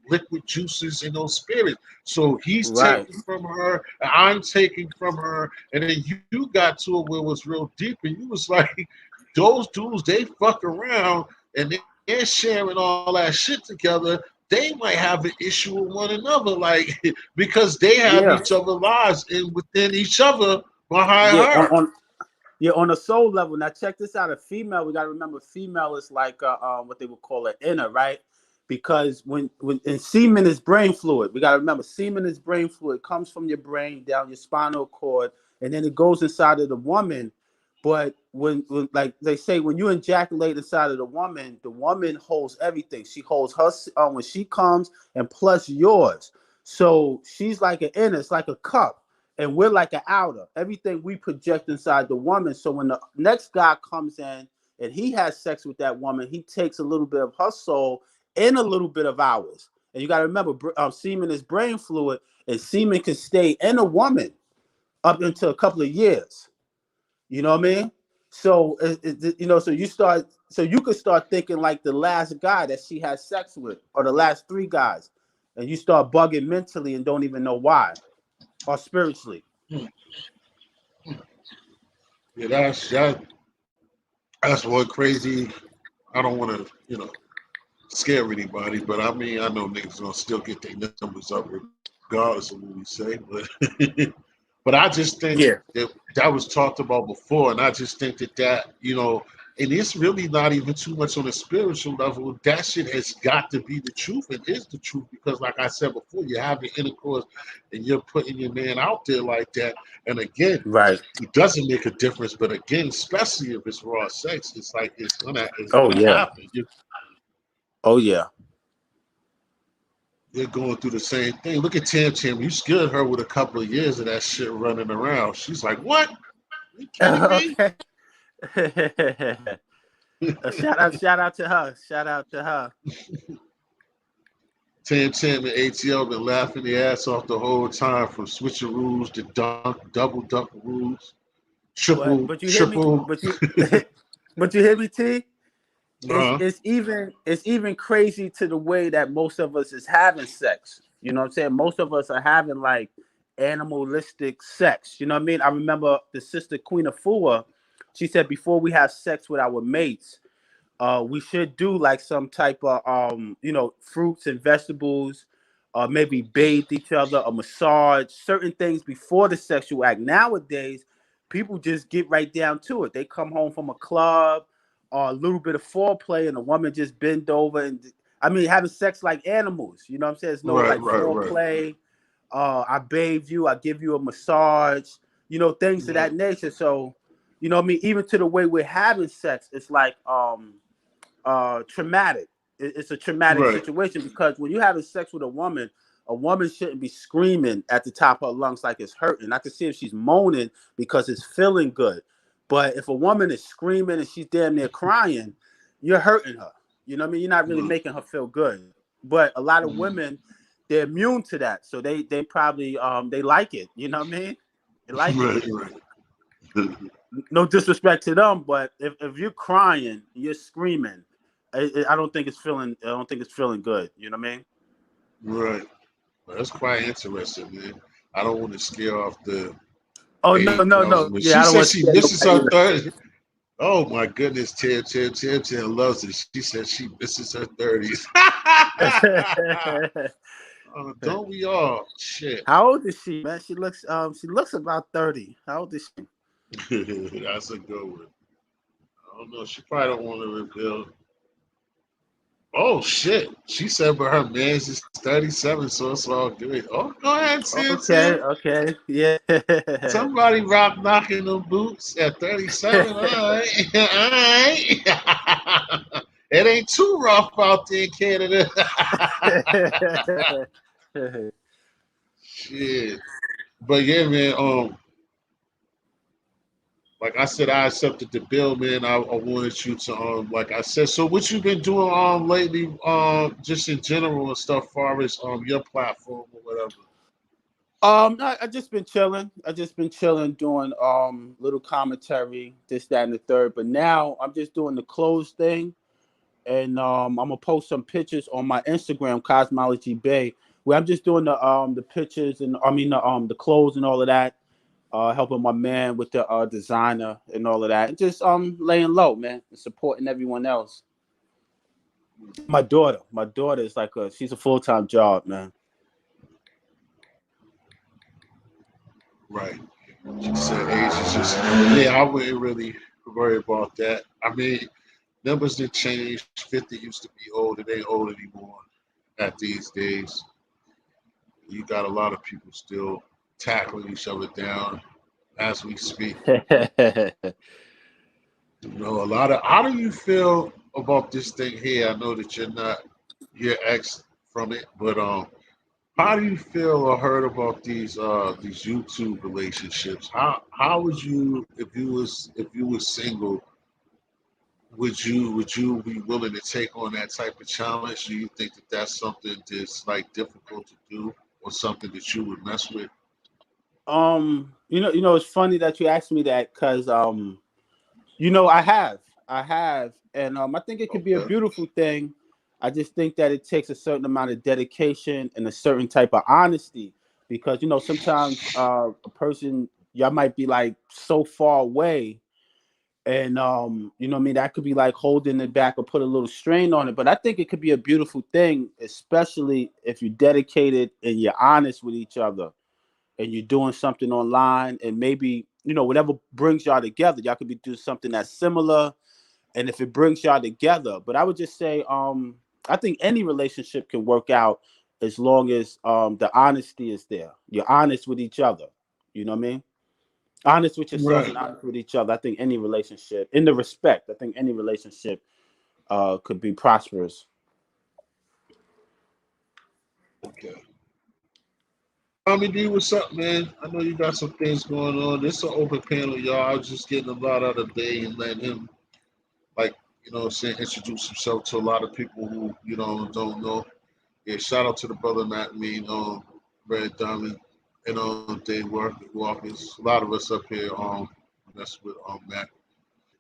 liquid juices and those spirits. So he's Right. taking from her, and I'm taking from her, and then you got to it where it was real deep, and you was like, those dudes, they fuck around and they're sharing all that shit together. They might have an issue with one another, like because they have Yeah. each other lives and within each other behind Yeah. her. On a soul level. Now check this out. A female, we gotta remember, female is like what they would call an inner, right? Because when and semen is brain fluid. We gotta remember, semen is brain fluid. It comes from your brain down your spinal cord, and then it goes inside of the woman. But when like they say, when you ejaculate inside of the woman holds everything. She holds her when she comes, and plus yours. So she's like an inner. It's like a cup, and we're like an outer. Everything we project inside the woman. So when the next guy comes in and he has sex with that woman, he takes a little bit of her soul and a little bit of ours. And you got to remember, semen is brain fluid, and semen can stay in a woman up into a couple of years. You know what I mean? So so you could start thinking like the last guy that she has sex with, or the last three guys, and you start bugging mentally and don't even know why, or spiritually. Yeah, that's one crazy. I don't want to, scare anybody, but I mean, I know niggas gonna still get their numbers up regardless of what we say. But but I just think Yeah. that was talked about before, and I just think that and it's really not even too much on a spiritual level. That shit has got to be the truth. It is the truth because, like I said before, you're having intercourse and you're putting your man out there like that. And again, Right. it doesn't make a difference. But again, especially if it's raw sex, it's like it's Oh gonna yeah. happen. Oh yeah. They're going through the same thing. Look at Tam Tam. You scared her with a couple of years of that shit running around. She's like, "What? You kidding me?" Okay. Shout out to her. Shout out to her. Tam Tam and ATL been laughing their ass off the whole time from switcheroos to double dunk rules, triple, But you hear me? triple. But you hear me, T? It's Uh-huh. it's even crazy to the way that most of us is having sex. You know what I'm saying? Most of us are having like animalistic sex. You know what I mean? I remember the sister Queen Afua. She said before we have sex with our mates, we should do like some type of fruits and vegetables, maybe bathe each other, a massage, certain things before the sexual act. Nowadays, people just get right down to it. They come home from a club, or a little bit of foreplay, and the woman just bend over and I mean having sex like animals. You know what I'm saying? There's no Right, like right, right, foreplay. I bathe you, I give you a massage, things of right, that nature. So, I mean, even to the way we're having sex, it's like traumatic. It's a traumatic right. situation because when you're having sex with a woman shouldn't be screaming at the top of her lungs like it's hurting. I can see if she's moaning because it's feeling good. But if a woman is screaming and she's damn near crying, you're hurting her. You know what I mean? You're not really Mm, making her feel good. But a lot of mm. women, they're immune to that. So they probably they like it. You know what I mean? They like it. Right, right. No disrespect to them, but if you're crying, you're screaming, I don't think it's feeling. I don't think it's feeling good. You know what I mean? Right. Well, that's quite interesting, man. I don't want to scare off the Oh no, eight no, no. thousand, but Yeah, she I don't said want to she scare misses nobody her either. third. Oh my goodness, Tim loves it. She said she misses her 30s. Don't we all? Shit. How old is she, man? She looks about 30. How old is she? That's a good one. I don't know. She probably don't want to reveal. Oh shit. She said but her man's is 37, so it's all good. Oh, go ahead, Tim Okay, Tim. okay, yeah. Somebody rock knocking them boots at 37. All right. All right. It ain't too rough out there in Canada. Shit. But yeah, man, like I said, I accepted the bill, man. I wanted you to, like I said. So, what you been doing, lately, just in general and stuff, far as your platform or whatever. I just been chilling. I just been chilling, doing little commentary, this, that, and the third. But now I'm just doing the clothes thing, and I'm gonna post some pictures on my Instagram, Cosmology Bay, where I'm just doing the pictures and I mean the clothes and all of that. Helping my man with the designer and all of that, and just laying low, man, and supporting everyone else. My daughter is like she's a full-time job, man. Right. She said age is just, yeah, I wouldn't really worry about that. I mean, numbers did change. 50 used to be old. It ain't old anymore at these days. You got a lot of people still tackling each other down as we speak. You know, a lot of, how do you feel about this thing here? I know that you're ex from it, but how do you feel or heard about these YouTube relationships? How would you, if you was single, would you be willing to take on that type of challenge? Do you think that that's something that's like difficult to do, or something that you would mess with? It's funny that you asked me that because I have, and I think it could be a Okay. beautiful thing. I just think that it takes a certain amount of dedication and a certain type of honesty because sometimes a person y'all might be like so far away, and what I mean, that could be like holding it back or put a little strain on it. But I think it could be a beautiful thing, especially if you're dedicated and you're honest with each other and you're doing something online, and maybe whatever brings y'all together, y'all could be doing something that's similar, and if it brings y'all together. But I would just say I think any relationship can work out as long as the honesty is there. You're honest with each other. You know what I mean? Honest with yourself Right. and honest with each other. I think any relationship, in the respect, I think any relationship could be prosperous. Okay. Tommy D, what's up, man? I know you got some things going on. This is an open panel, y'all. I was just getting a lot out of the day and letting him, like, saying, introduce himself to a lot of people who, don't know. Yeah, shout out to the brother Matt Mean, Red Diamond, and Dave Walkers. A lot of us up here, that's with Matt.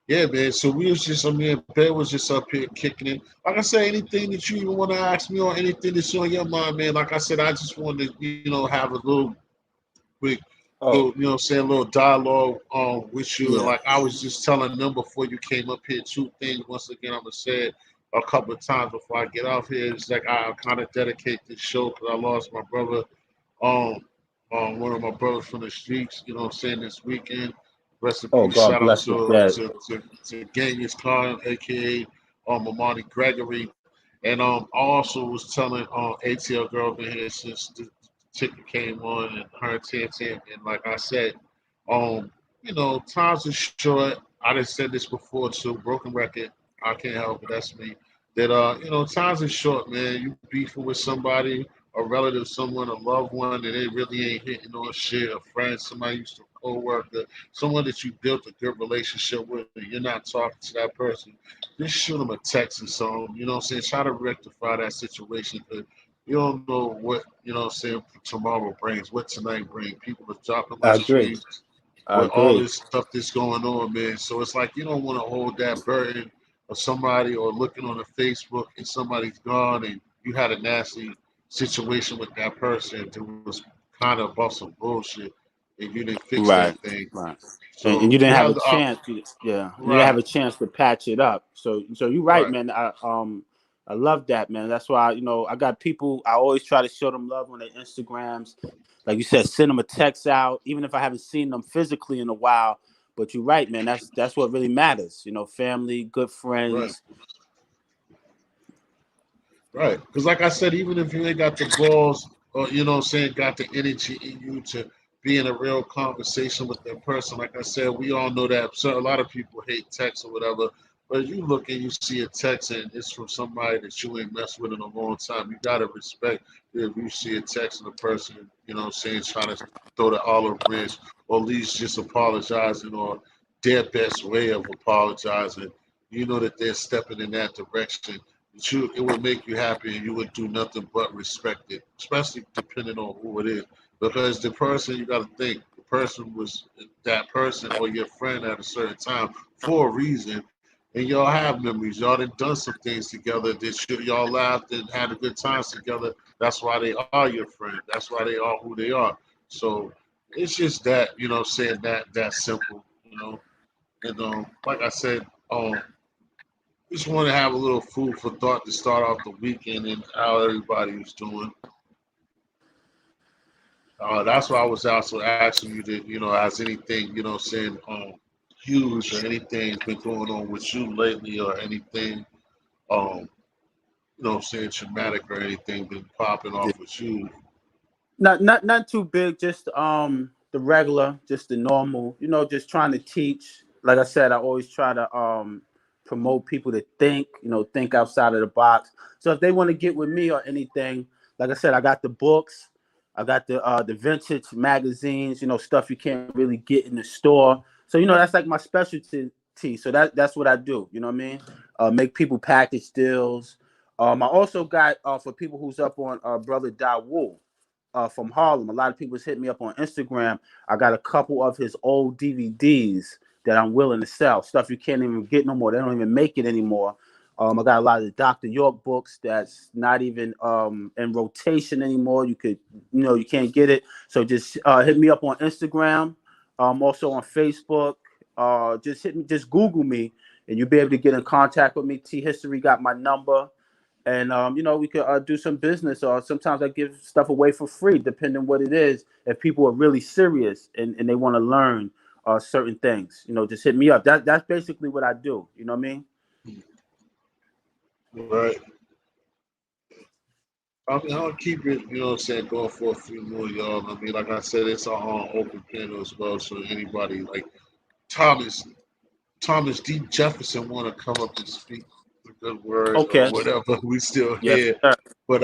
Yeah, man. So we was just, I mean, Ben was just up here kicking it. Like I said, anything that you even want to ask me or anything that's on your mind, man. Like I said, I just wanted to, have a little quick, little, Oh, saying a little dialogue with you. And yeah. like I was just telling them before you came up here, two things. Once again, I'm gonna say it a couple of times before I get off here. It's like I kind of dedicate this show because I lost my brother, um, one of my brothers from the streets. You know what I'm saying, this weekend. Rest in Oh, peace. God Shout out bless the dead. to Ghengas Khan, aka Imani Gregory. And I also was telling ATL girl been here since the ticket came on, and her and Tam Tam. And like I said, um, times are short. I done said this before too. Broken record. I can't help it. That's me. That times are short, man. You beefing with somebody, a relative, someone, a loved one, and they really ain't hitting on shit. A friend, somebody used to co-worker, someone that you built a good relationship with, and you're not talking to that person. Just shoot them a text or something. You know what I'm saying? Try to rectify that situation because you don't know what, tomorrow brings, what tonight brings. People are dropping I like agree. fleas I with all agree. this stuff that's going on, man. So it's like you don't want to hold that burden of somebody or looking on the Facebook and somebody's gone and you had a nasty situation with that person that was kind of about some bullshit and you didn't fix that Right, thing. right. And So you you didn't have have a the chance. Yeah, you didn't have right, a chance to patch it up. So you're right, right, man. I love that, man. That's why I got people. I always try to show them love on their Instagrams. Like you said, send them a text out, even if I haven't seen them physically in a while. But you're right, man. That's what really matters. Family, good right. friends. Right. Because like I said, even if you ain't got the balls or you know what I'm saying, got the energy in you to be in a real conversation with that person, like I said, we all know that so a lot of people hate text or whatever. But you look and you see a text and it's from somebody that you ain't messed with in a long time. You gotta respect if you see a text and a person, you know what I'm saying, trying to throw the olive branch or at least just apologizing or their best way of apologizing. You know that they're stepping in that direction it would make you happy and you would do nothing but respect it, especially depending on who it is. Because the person, you got to think, the person was that person or your friend at a certain time for a reason. And y'all have memories. Y'all done some things together that y'all laughed and had a good times together. That's why they are your friend. That's why they are who they are. So it's just that, you know, saying that simple, you know. And like I said, just want to have a little food for thought to start off the weekend and how everybody was doing. That's why I was also asking you that, you know, has anything, you know, saying huge or anything been going on with you lately or anything, um, you know, saying traumatic or anything been popping Yeah. off with you. Not too big, just the regular, just the normal, just trying to teach. Like I said, I always try to promote people to think, think outside of the box. So if they want to get with me or anything, like I said, I got the books, I got the vintage magazines, stuff you can't really get in the store. So that's like my specialty. So that's what I do. You know what I mean? Make people package deals. I also got for people who's up on Brother Dawool from Harlem. A lot of people's hit me up on Instagram. I got a couple of his old DVDs that I'm willing to sell. Stuff you can't even get no more. They don't even make it anymore. I got a lot of the Dr. York books that's not even in rotation anymore. You can't get it. So just hit me up on Instagram. Also on Facebook. Just Google me, and you'll be able to get in contact with me. T Hstory got my number. And we could do some business, or sometimes I give stuff away for free, depending what it is. If people are really serious and they want to learn certain things, just hit me up. That's basically what I do. You know what I mean? Right. I mean, I'll keep it, you know what I'm saying, going for a few more, y'all. I mean, like I said, it's on open panel as well. So anybody like Thomas Thomas D. Jefferson want to come up and speak a good word or Okay. whatever, we still Yes, here. sir. But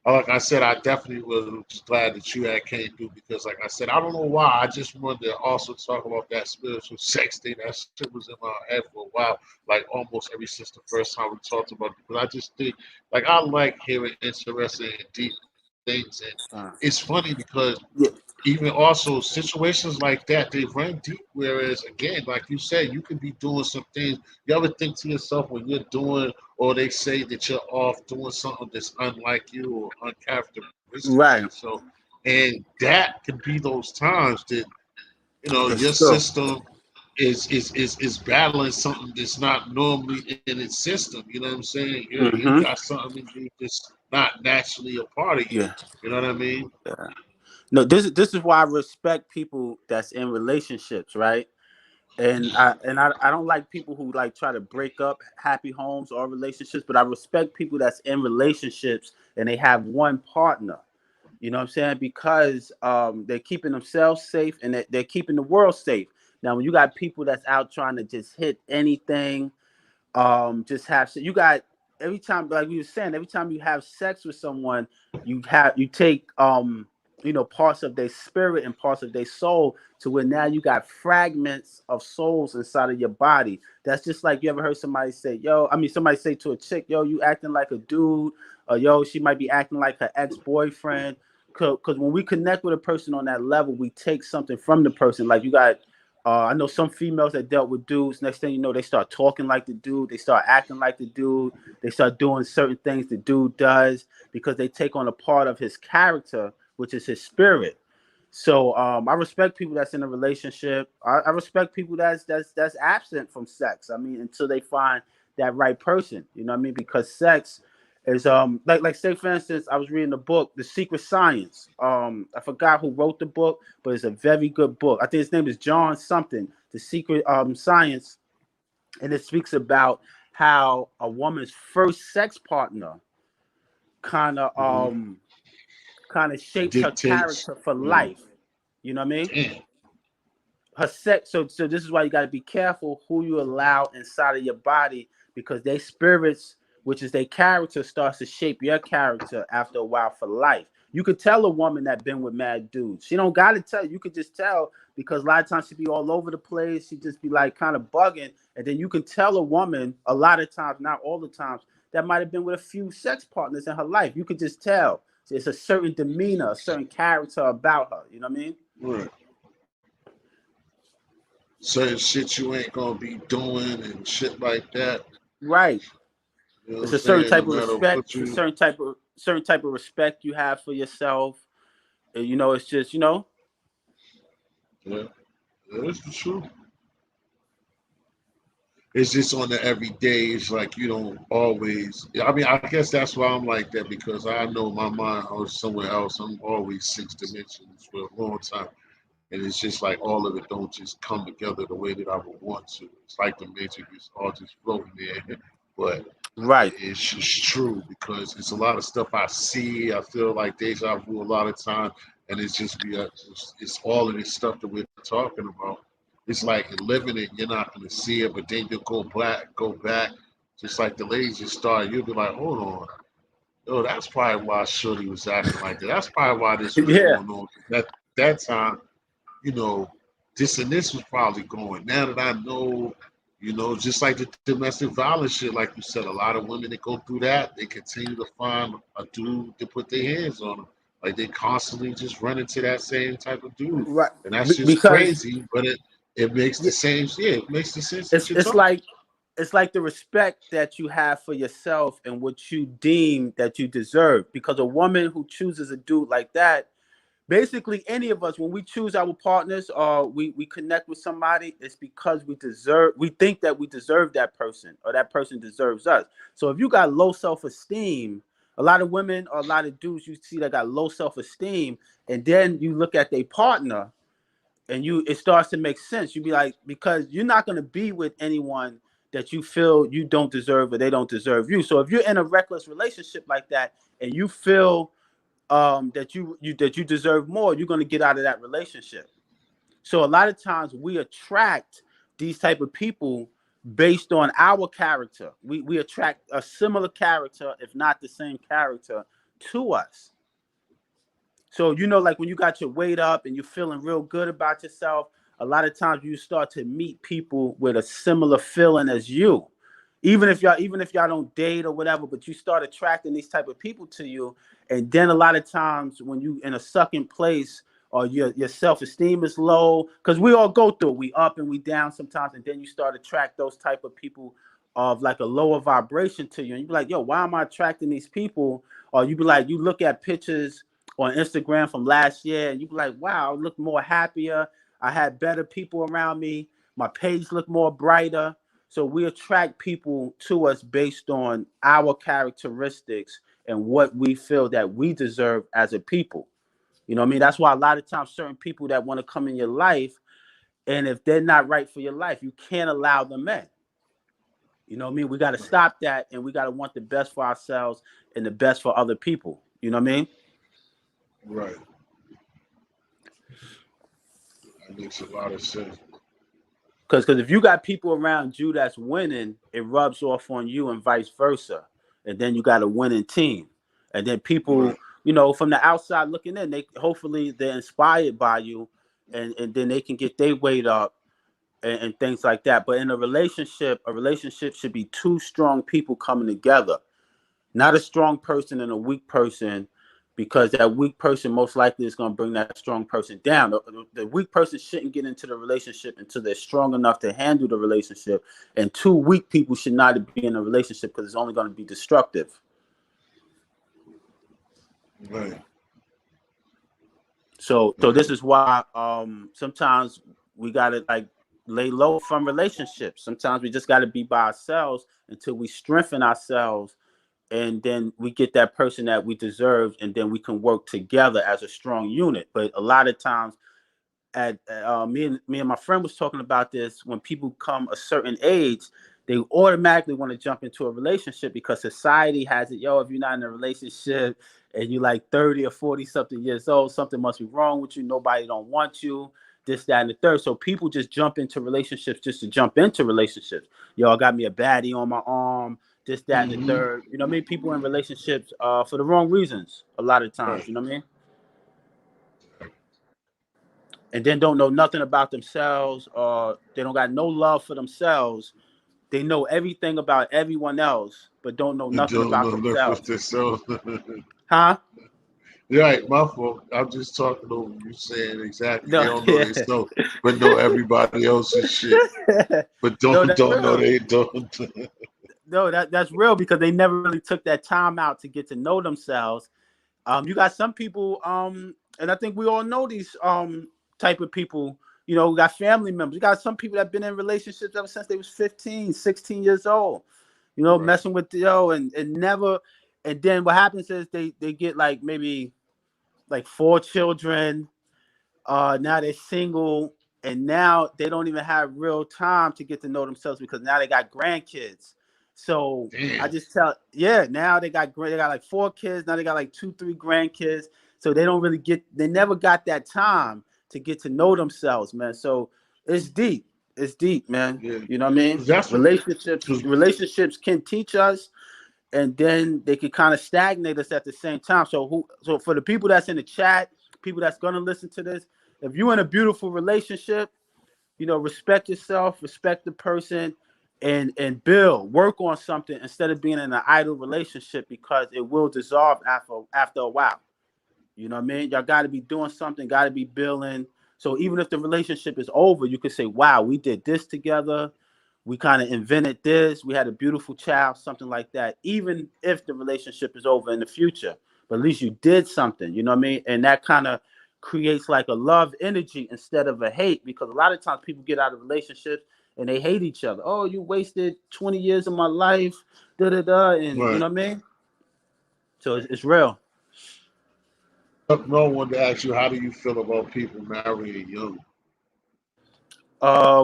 like I said, I definitely was glad that you had came through because, like I said, I don't know why. I just wanted to also talk about that spiritual sex thing. That shit was in my head for a while, like almost every since the first time we talked about it. But I just think, like, I like hearing interesting and deep things, and Uh, it's funny because yeah. even also situations like that, they run deep. Whereas again, like you said, you could be doing some things. You ever think to yourself when you're doing, or they say that you're off doing something that's unlike you or uncharacteristic of Right. yourself, and that could be those times that your That's true. system is battling something that's not normally in its system. You know what I'm saying? You Mm-hmm. got something in you that's not naturally a part of you. Yeah. You know what I mean? Yeah. No, this is why I respect people that's in relationships, right? And I don't like people who like try to break up happy homes or relationships, but I respect people that's in relationships and they have one partner. You know what I'm saying? Because they're keeping themselves safe and they're keeping the world safe. Now, when you got people that's out trying to just hit anything, just have you got every time, like we were saying, every time you have sex with someone, you take parts of their spirit and parts of their soul to where now you got fragments of souls inside of your body. That's just like, you ever heard somebody say, somebody say to a chick, yo, you acting like a dude, or yo, she might be acting like her ex-boyfriend. Because when we connect with a person on that level, we take something from the person. Like you got I know some females that dealt with dudes. Next thing you know, they start talking like the dude. They start acting like the dude. They start doing certain things the dude does because they take on a part of his character, which is his spirit. So I respect people that's in a relationship. I respect people that's absent from sex. I mean, until they find that right person. You know what I mean? Because sex is like say for instance, I was reading the book, The Secret Science. I forgot who wrote the book, but it's a very good book. I think his name is John something. The Secret Science, and it speaks about how a woman's first sex partner kind of Mhm. kind of shapes her Dictates. character for Yeah. life. You know what I mean? Damn. Her sex. So this is why you got to be careful who you allow inside of your body, because they spirits, which is their character, starts to shape your character after a while for life. You could tell a woman that been with mad dudes. She don't got to tell you. You could just tell, because a lot of times she be all over the place. She just be like kind of bugging, and then you can tell a woman a lot of times, not all the times, that might have been with a few sex partners in her life. You could just tell. It's a certain demeanor, a certain character about her. You know what I mean? Right. Certain shit you ain't gonna be doing and shit like that. Right. You know what It's I'm a certain saying? No type of matter respect. what It's a you. certain type of respect you have for yourself. And, it's just Yeah. That's the truth. It's just on the everyday. It's like you don't always. I mean, I guess that's why I'm like that because I know my mind was somewhere else. I'm always six dimensions for a long time, and it's just like all of it don't just come together the way that I would want to. It's like the magic is all just floating there, but right, it's just true because it's a lot of stuff I see. I feel like deja vu a lot of time, and it's just it's all of this stuff that we're talking about. It's like living it, you're not gonna see it, but then you'll go back, just like the ladies just started. You'll be like, hold on, oh, that's probably why Shorty was acting like that. That's probably why this was yeah, going on. That time, you know, this and this was probably going. Now that I know, just like the domestic violence shit, like you said, a lot of women that go through that, they continue to find a dude to put their hands on them. Like they constantly just run into that same type of dude, right. and that's just Because crazy. But it makes the same. Yeah, it makes the sense that it's you're it's talking. like it's like the respect that you have for yourself and what you deem that you deserve. Because a woman who chooses a dude like that, basically any of us, when we choose our partners or we connect with somebody, it's because we think that we deserve that person or that person deserves us. So if you got low self-esteem, a lot of women or a lot of dudes you see that got low self-esteem, and then you look at their partner and it starts to make sense. You be like, because you're not going to be with anyone that you feel you don't deserve or they don't deserve you. So if you're in a reckless relationship like that and you feel that you deserve more, you're going to get out of that relationship. So a lot of times we attract these type of people based on our character. We attract a similar character, if not the same character, to us. So like when you got your weight up and you're feeling real good about yourself, a lot of times you start to meet people with a similar feeling as you. Even if y'all don't date or whatever, but you start attracting these type of people to you, and then a lot of times when you in a sucking place or your self-esteem is low, because we all go through it. We up and we down sometimes, and then you start to attract those type of people of like a lower vibration to you, and you be like, yo, why am I attracting these people? Or you be like, you look at pictures on Instagram from last year, and you be like, wow, I look more happier. I had better people around me. My page looked more brighter. So we attract people to us based on our characteristics and what we feel that we deserve as a people. You know what I mean? That's why a lot of times certain people that want to come in your life, and if they're not right for your life, you can't allow them in. You know what I mean? We got to stop that, and we got to want the best for ourselves and the best for other people. You know what I mean? Right. That makes a lot of sense. Because if you got people around you that's winning, it rubs off on you and vice versa. And then you got a winning team. And then Right. people, from the outside looking in, they hopefully they're inspired by you, and then they can get their weight up and things like that. But in a relationship should be two strong people coming together, not a strong person and a weak person, because that weak person most likely is going to bring that strong person down. The weak person shouldn't get into the relationship until they're strong enough to handle the relationship, and two weak people should not be in a relationship because it's only going to be destructive. Right. So Right. this is why sometimes we got to like lay low from relationships. Sometimes we just got to be by ourselves until we strengthen ourselves, and then we get that person that we deserve, and then we can work together as a strong unit. But a lot of times, at me and my friend was talking about this, when people come a certain age, they automatically want to jump into a relationship because society has it. Yo, if you're not in a relationship and you're like 30 or 40 something years old, something must be wrong with you. Nobody don't want you. This, that, and the third. So people just jump into relationships just to jump into relationships. Yo, I got me a baddie on my arm. This, that, and the Mm-hmm. third. You know what I mean? People in relationships for the wrong reasons a lot of times. Right. You know what I mean? And then don't know nothing about themselves, or they don't got no love for themselves. They know everything about everyone else, but don't know You nothing don't about know enough for themselves. yourself. Huh? Right, my fault. I'm just talking over you saying exactly. They No, don't know yeah. themselves, but know everybody else's shit. But No, don't that's don't know real. they don't. No, that's real because they never really took that time out to get to know themselves. You got some people, and I think we all know these type of people. You know, we got family members. You got some people that have been in relationships ever since they was 15, 16 years old. You know, Right. messing with and never. And then what happens is they get like maybe like 4 children. Now they're single, and now they don't even have real time to get to know themselves because now they got grandkids. So I Damn. just tell, yeah, now they got like 4 kids. Now they got like 2, 3 grandkids. So they don't really they never got that time to get to know themselves, man. So it's deep. It's deep, man. Yeah. You know what I mean? Cause that's what. Cause Relationships can teach us, and then they can kind of stagnate us at the same time. So for the people that's in the chat, people that's gonna listen to this, if you're in a beautiful relationship, you know, respect yourself, respect the person, and build, work on something instead of being in an idle relationship because it will dissolve after a while. You know what I mean? Y'all got to be doing something, got to be building. So even if the relationship is over, you could say, wow, we did this together. We kind of invented this. We had a beautiful child, something like that. Even if the relationship is over in the future, but at least you did something, you know what I mean? And that kind of creates like a love energy instead of a hate because a lot of times people get out of relationships and they hate each other. Oh, you wasted 20 years of my life, da da da. And you right. know what I mean? So it's real. No one to ask you how do you feel about people marrying young?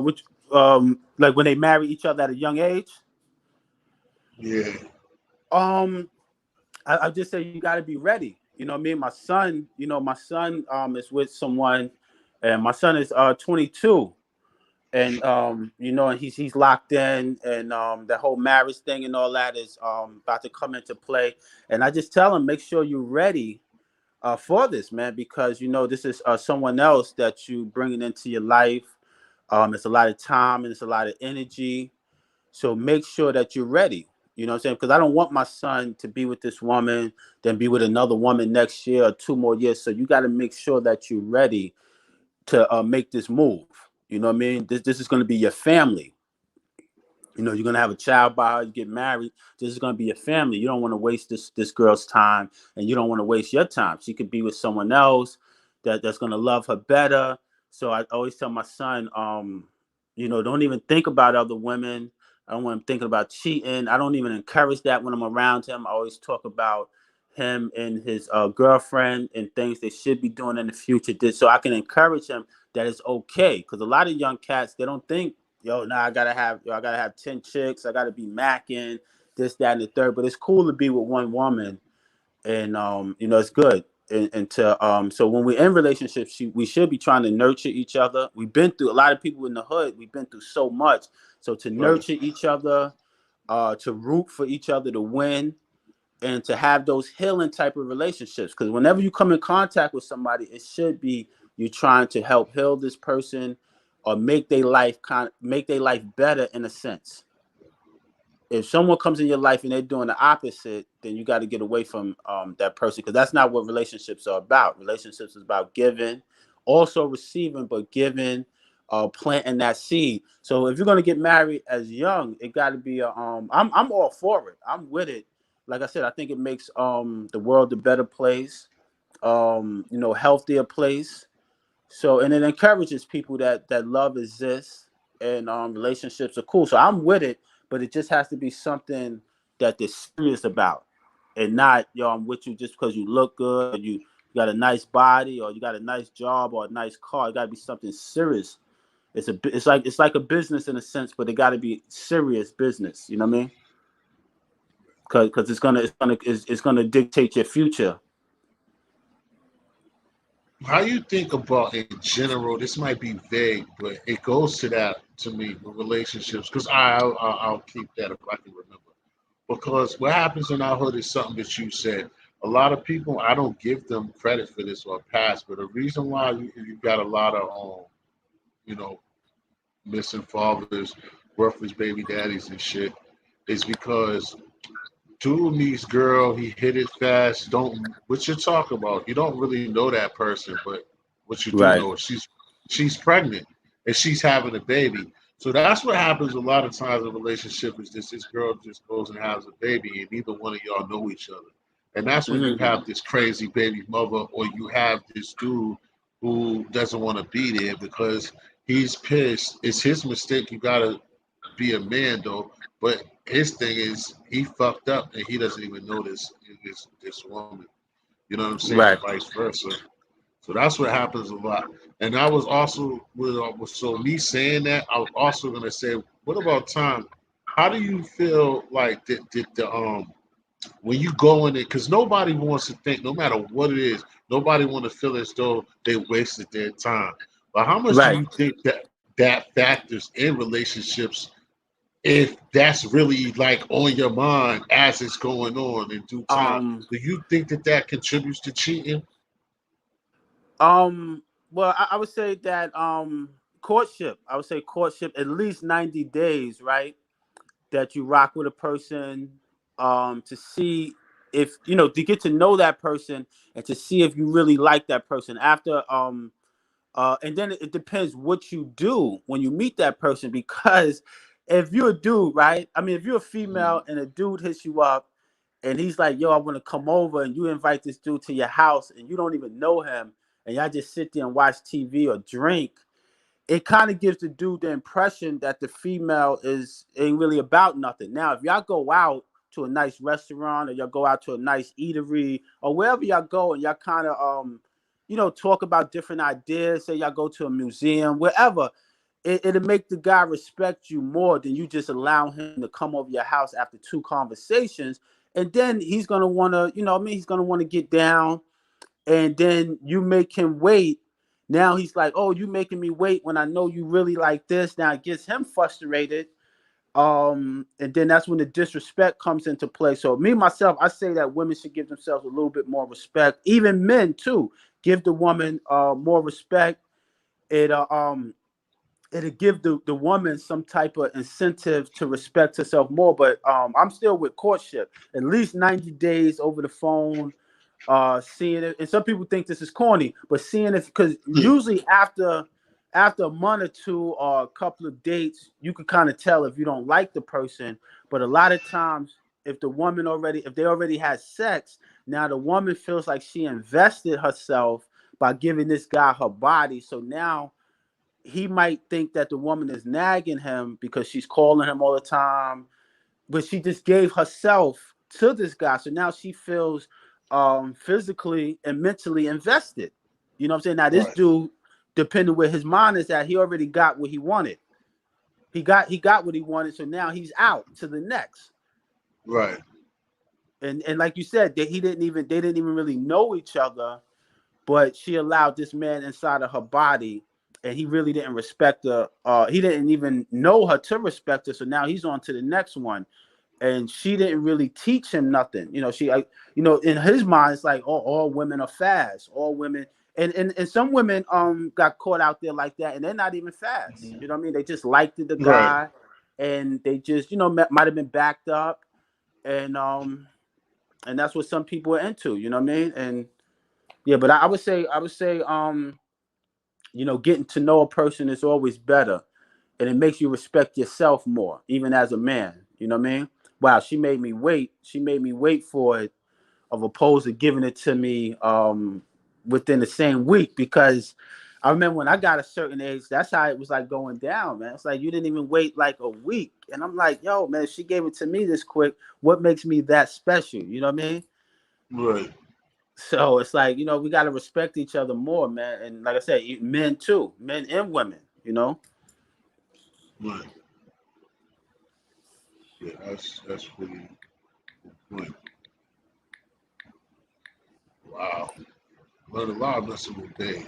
Which like when they marry each other at a young age. Yeah. Um, I just say you got to be ready. You know, me and my son. You know, my son is with someone, and my son is 22, and you know, and he's locked in, and the whole marriage thing and all that is about to come into play. And I just tell him, make sure you're ready for this, man, because you know this is someone else that you bringing into your life. It's a lot of time and it's a lot of energy. So make sure that you're ready. You know what I'm saying? Because I don't want my son to be with this woman, then be with another woman next year or 2 more years. So you got to make sure that you're ready to make this move. You know what I mean? This is going to be your family. You know, you're gonna have a child by her, you get married. This is gonna be your family. You don't want to waste this girl's time, and you don't want to waste your time. She could be with someone else that's gonna love her better. So I always tell my son, you know, don't even think about other women. I don't want him thinking about cheating. I don't even encourage that when I'm around him. I always talk about him and his girlfriend and things they should be doing in the future. So I can encourage him that it's okay. Because a lot of young cats they don't think yo, now I gotta have 10 chicks, I gotta be macking, this, that, and the third. But it's cool to be with one woman and you know, it's good. And to so when we're in relationships, we should be trying to nurture each other. We've been through a lot of people in the hood, we've been through so much. So to Right. nurture each other, to root for each other to win, and to have those healing type of relationships. Because whenever you come in contact with somebody, it should be you trying to help heal this person or make their life better in a sense. If someone comes in your life and they're doing the opposite, then you got to get away from that person because that's not what relationships are about. Relationships is about giving, also receiving, but giving, planting that seed. So if you're gonna get married as young, it got to be a. I'm all for it. I'm with it. Like I said, I think it makes the world a better place. You know, healthier place. So and it encourages people that love exists and relationships are cool. So I'm with it, but it just has to be something that they're serious about, and not yo I'm with you just because you look good, or you got a nice body, or you got a nice job, or a nice car. It got to be something serious. It's like a business in a sense, but it got to be serious business. You know what I mean? Because it's gonna dictate your future. How you think about in general? This might be vague, but it goes to that to me with relationships. Because I'll keep that if I can remember. Because what happens in our hood is something that you said. A lot of people, I don't give them credit for this or past, but the reason why you got a lot of you know, missing fathers, worthless baby daddies and shit, is because dude meets girl, he hit it fast. Don't what you talk about? You don't really know that person, but what you do Right. know is she's pregnant and she's having a baby. So that's what happens a lot of times in a relationship is this girl just goes and has a baby and neither one of y'all know each other. And that's when you Mm-hmm. have this crazy baby mother or you have this dude who doesn't want to be there because he's pissed. It's his mistake. You gotta be a man though. But his thing is he fucked up and he doesn't even know this woman. You know what I'm saying? And Right. vice versa. So that's what happens a lot. And I was also so me saying that I was also gonna say, what about time? How do you feel like did the when you go in it? Because nobody wants to think, no matter what it is, nobody want to feel as though they wasted their time. But how much do Right. you think that factors in relationships if that's really like on your mind as it's going on in due time? Um. Do you think that contributes to cheating? Well, I would say that courtship. I would say courtship at least 90 days, right? That you rock with a person, to see if to get to know that person and to see if you really like that person after and then it depends what you do when you meet that person because if you're a dude, right? I mean, if you're a female and a dude hits you up and he's like, "Yo, I want to come over," and you invite this dude to your house and you don't even know him, and y'all just sit there and watch TV or drink, it kind of gives the dude the impression that the female is ain't really about nothing. Now, if y'all go out to a nice restaurant or y'all go out to a nice eatery or wherever y'all go and y'all kind of talk about different ideas, say y'all go to a museum, wherever, it'll make the guy respect you more than you just allow him to come over your house after two conversations. And then he's gonna wanna, he's gonna want to get down and then you make him wait. Now he's like, "Oh, you making me wait when I know you really like this." Now it gets him frustrated. And then that's when the disrespect comes into play. So me myself, I say that women should give themselves a little bit more respect. Even men too, give the woman more respect. It it'll give the woman some type of incentive to respect herself more. But I'm still with courtship. At least 90 days over the phone, seeing it. And some people think this is corny, but seeing it because Yeah. usually after a month or two or a couple of dates, you can kind of tell if you don't like the person. But a lot of times, if they already had sex, now the woman feels like she invested herself by giving this guy her body. So now he might think that the woman is nagging him because she's calling him all the time, but she just gave herself to this guy. So now she feels physically and mentally invested. You know what I'm saying? Now this Right. dude, depending where his mind is at, he already got what he wanted. He got what he wanted. So now he's out to the next. Right. And like you said, they didn't even really know each other, but she allowed this man inside of her body and he really didn't respect her. He didn't even know her to respect her. So now he's on to the next one. And she didn't really teach him nothing. In his mind, it's like, oh, all women are fast. All women, and some women got caught out there like that, and they're not even fast. You know what I mean? They just liked the Right. guy, and they just might have been backed up, and that's what some people are into. You know what I mean? And yeah, but I would say getting to know a person is always better, and it makes you respect yourself more, even as a man. You know what I mean? Wow, she made me wait. She made me wait for it, of opposed to giving it to me within the same week. Because I remember when I got a certain age, that's how it was like going down, man. It's like you didn't even wait like a week, and I'm like, yo, man, she gave it to me this quick. What makes me that special? You know what I mean? Right. So it's like we got to respect each other more, man. And like I said, men too, men and women. Right. Yeah, that's pretty good. Wow. Learned a lot messing with Bay.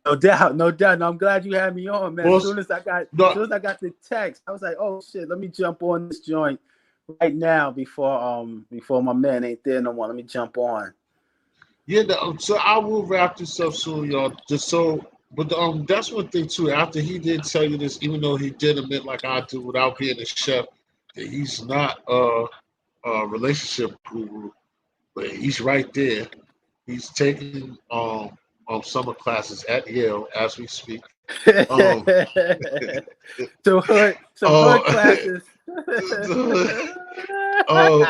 No doubt, no doubt. No, I'm glad you had me on, man. As Well, soon as no, I got the text, I was like, oh shit, let me jump on this joint right now before my man ain't there no more. Let me jump on. yeah, so I will wrap this up soon, y'all. Just so, but that's one thing too. After he did tell you this, even though he did admit, like I do, without being a chef, that he's not a relationship guru, but he's right there. He's taking summer classes at Yale as we speak. Um, Some uh, hood classes. uh,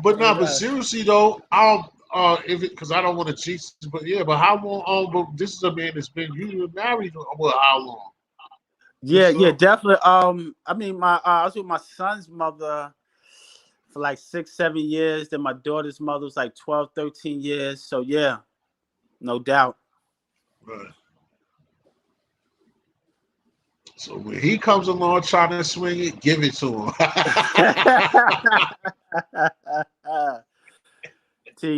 but Hey, no, but look. seriously though, if it because I don't want to cheat, but yeah, but how long? But this is a man that's been you were married. Well, how long? Yeah, Just yeah, definitely. I mean, I was with my son's mother for like 6, 7 years. Then my daughter's mother was like 12, 13 years. So yeah, no doubt. right. So when he comes along trying to swing it, give it to him.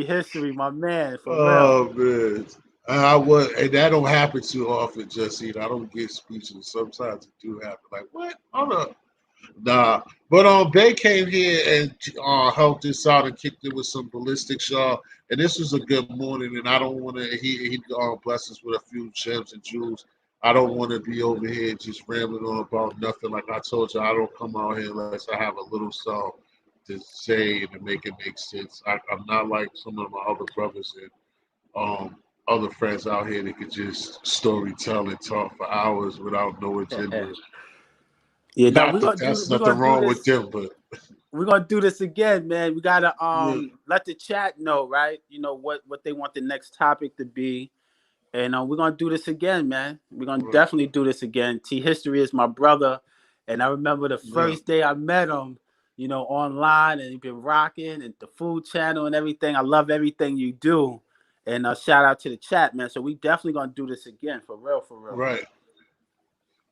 History, my man, for real. Oh man. I was, and that don't happen too often, Justine. I don't get speeches. Sometimes it do happen. Like, what? Hold up. Nah. But Bay came here and helped us out and kicked it with some ballistics, y'all. And this was a good morning. And I don't want to. He blessed us with a few gems and jewels. I don't want to be over here just rambling on about nothing. Like I told you, I don't come out here unless I have a little song to say and to make it make sense. I'm not like some of my other brothers and other friends out here that could just story tell and talk for hours without no agenda. Yeah, no, Not that that's we're nothing gonna do wrong with this. them, but We're gonna do this again, man. We gotta yeah, let the chat know, right? You know what they want the next topic to be. And we're gonna do this again, man. We're gonna right, definitely do this again. T History is my brother, and I remember the yeah, first day I met him, online, and he's been rocking and the food channel and everything. I love everything you do, and shout out to the chat, man. So we definitely gonna do this again, for real, for real. right.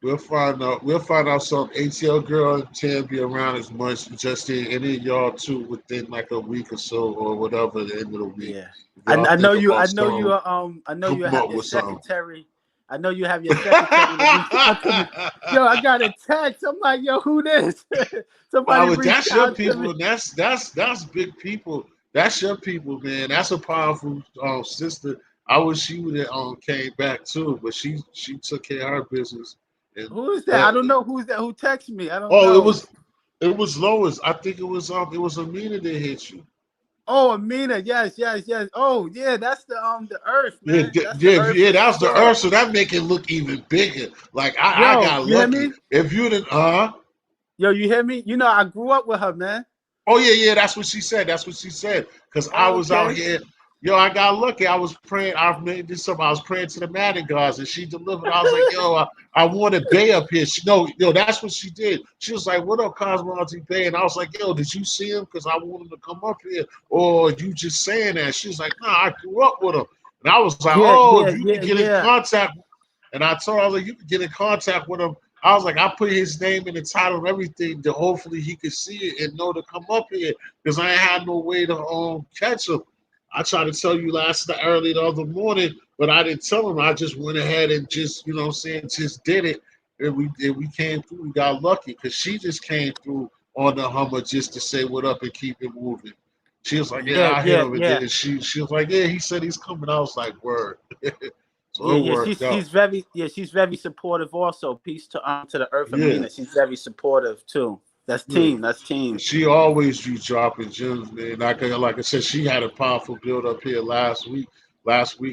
We'll find out. We'll find out some ATL girl can't be around as much. Just any of y'all too within like a week or so or whatever. At the end of the week, Yeah, if y'all I know think you. about something, I know you come have up your with something. secretary. I know you have your secretary to reach out to me. Yo, I got a text. I'm like, yo, who this? Somebody But reached that's your out to me. people, and that's big people. That's your people, man. That's a powerful sister. I wish she would have came back too, but she took care of her business. And Who is that? I that, don't know who's that. Who texted me? I don't oh, know. it was Lois. I think it was Amina that hit you. Oh, Amina. Yes, yes, yes. Oh, yeah. That's the Earth, Yeah, man. That's the Earth yeah, for that's the sure. Earth, so that make it look even bigger. Like I Yo, got you hear lucky. me? If you didn't, Yo, you hear me? You know, I grew up with her, man. oh yeah, yeah, that's what she said. That's what she said. Cause I Oh, was out okay. here, yo, I got lucky. I was praying. I made this up. I was praying to the Madden gods, and she delivered. I was like, yo, I wanted Bay up here. She, no, yo, that's what she did. She was like, what up, Cosmology Bay? And I was like, yo, did you see him? Cause I want him to come up here, or you just saying that? She was like, nah, I grew up with him. And I was like, Yeah, oh, yeah, if you yeah, could get in yeah. contact, and I told her, I was like, you could get in contact with him. I was like, I put his name in the title and everything to hopefully he could see it and know to come up here because I ain't had no way to catch him. I tried to tell you early the other morning, but I didn't tell him. I just went ahead and just, you know what I'm saying, just did it. And we came through. We got lucky because she just came through on the Hummer just to say what up and keep it moving. She was like, yeah, Yeah, I hit yeah, him. And yeah. then she was like, yeah, he said he's coming. I was like, word. So Yeah, it yeah, worked out. she's very supportive also. Peace to the Earth Yeah. Amina. She's very supportive too. That's Yeah. team. That's team. She always be dropping gems, man. Like I said, she had a powerful build up here last week,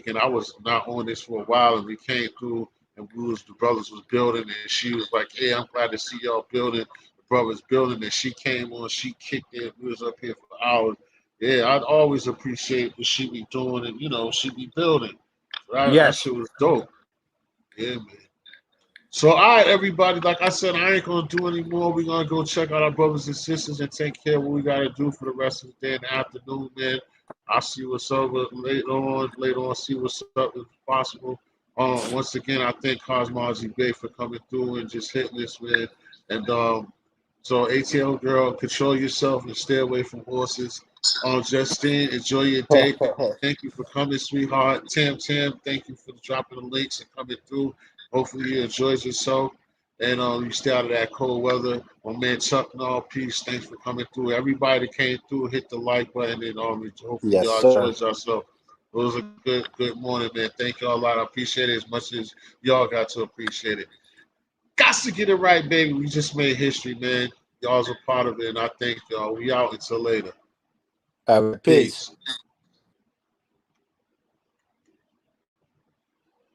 and I was not on this for a while, and we came through, and the brothers was building, and she was like, "Hey, I'm glad to see y'all building." The brothers building, and she came on, she kicked it. We was up here for hours. Yeah, I'd always appreciate what she be doing, and she be building. So that Yes. shit was dope. Yeah, man. So, all right, everybody. Like I said, I ain't gonna do any more. We're gonna go check out our brothers and sisters and take care of what we gotta do for the rest of the day and the afternoon, man. I'll see what's up later on. Later on, see what's up if possible. Once again, I thank Cosmology Bay for coming through and just hitting this, man. And so ATL girl, control yourself and stay away from horses. Justine, enjoy your day. Thank you for coming, sweetheart. Tam, thank you for dropping the links and coming through. Hopefully you enjoyed yourself and you stay out of that cold weather. My man Chuck and all peace. Thanks for coming through. Everybody that came through, hit the like button and hopefully Yes, y'all sir. enjoyed yourself. It was a good morning, man. Thank y'all a lot. I appreciate it as much as y'all got to appreciate it. Got to get it right, baby. We just made history, man. Y'all's a part of it, and I thank y'all. We out until later. All right, peace. Peace.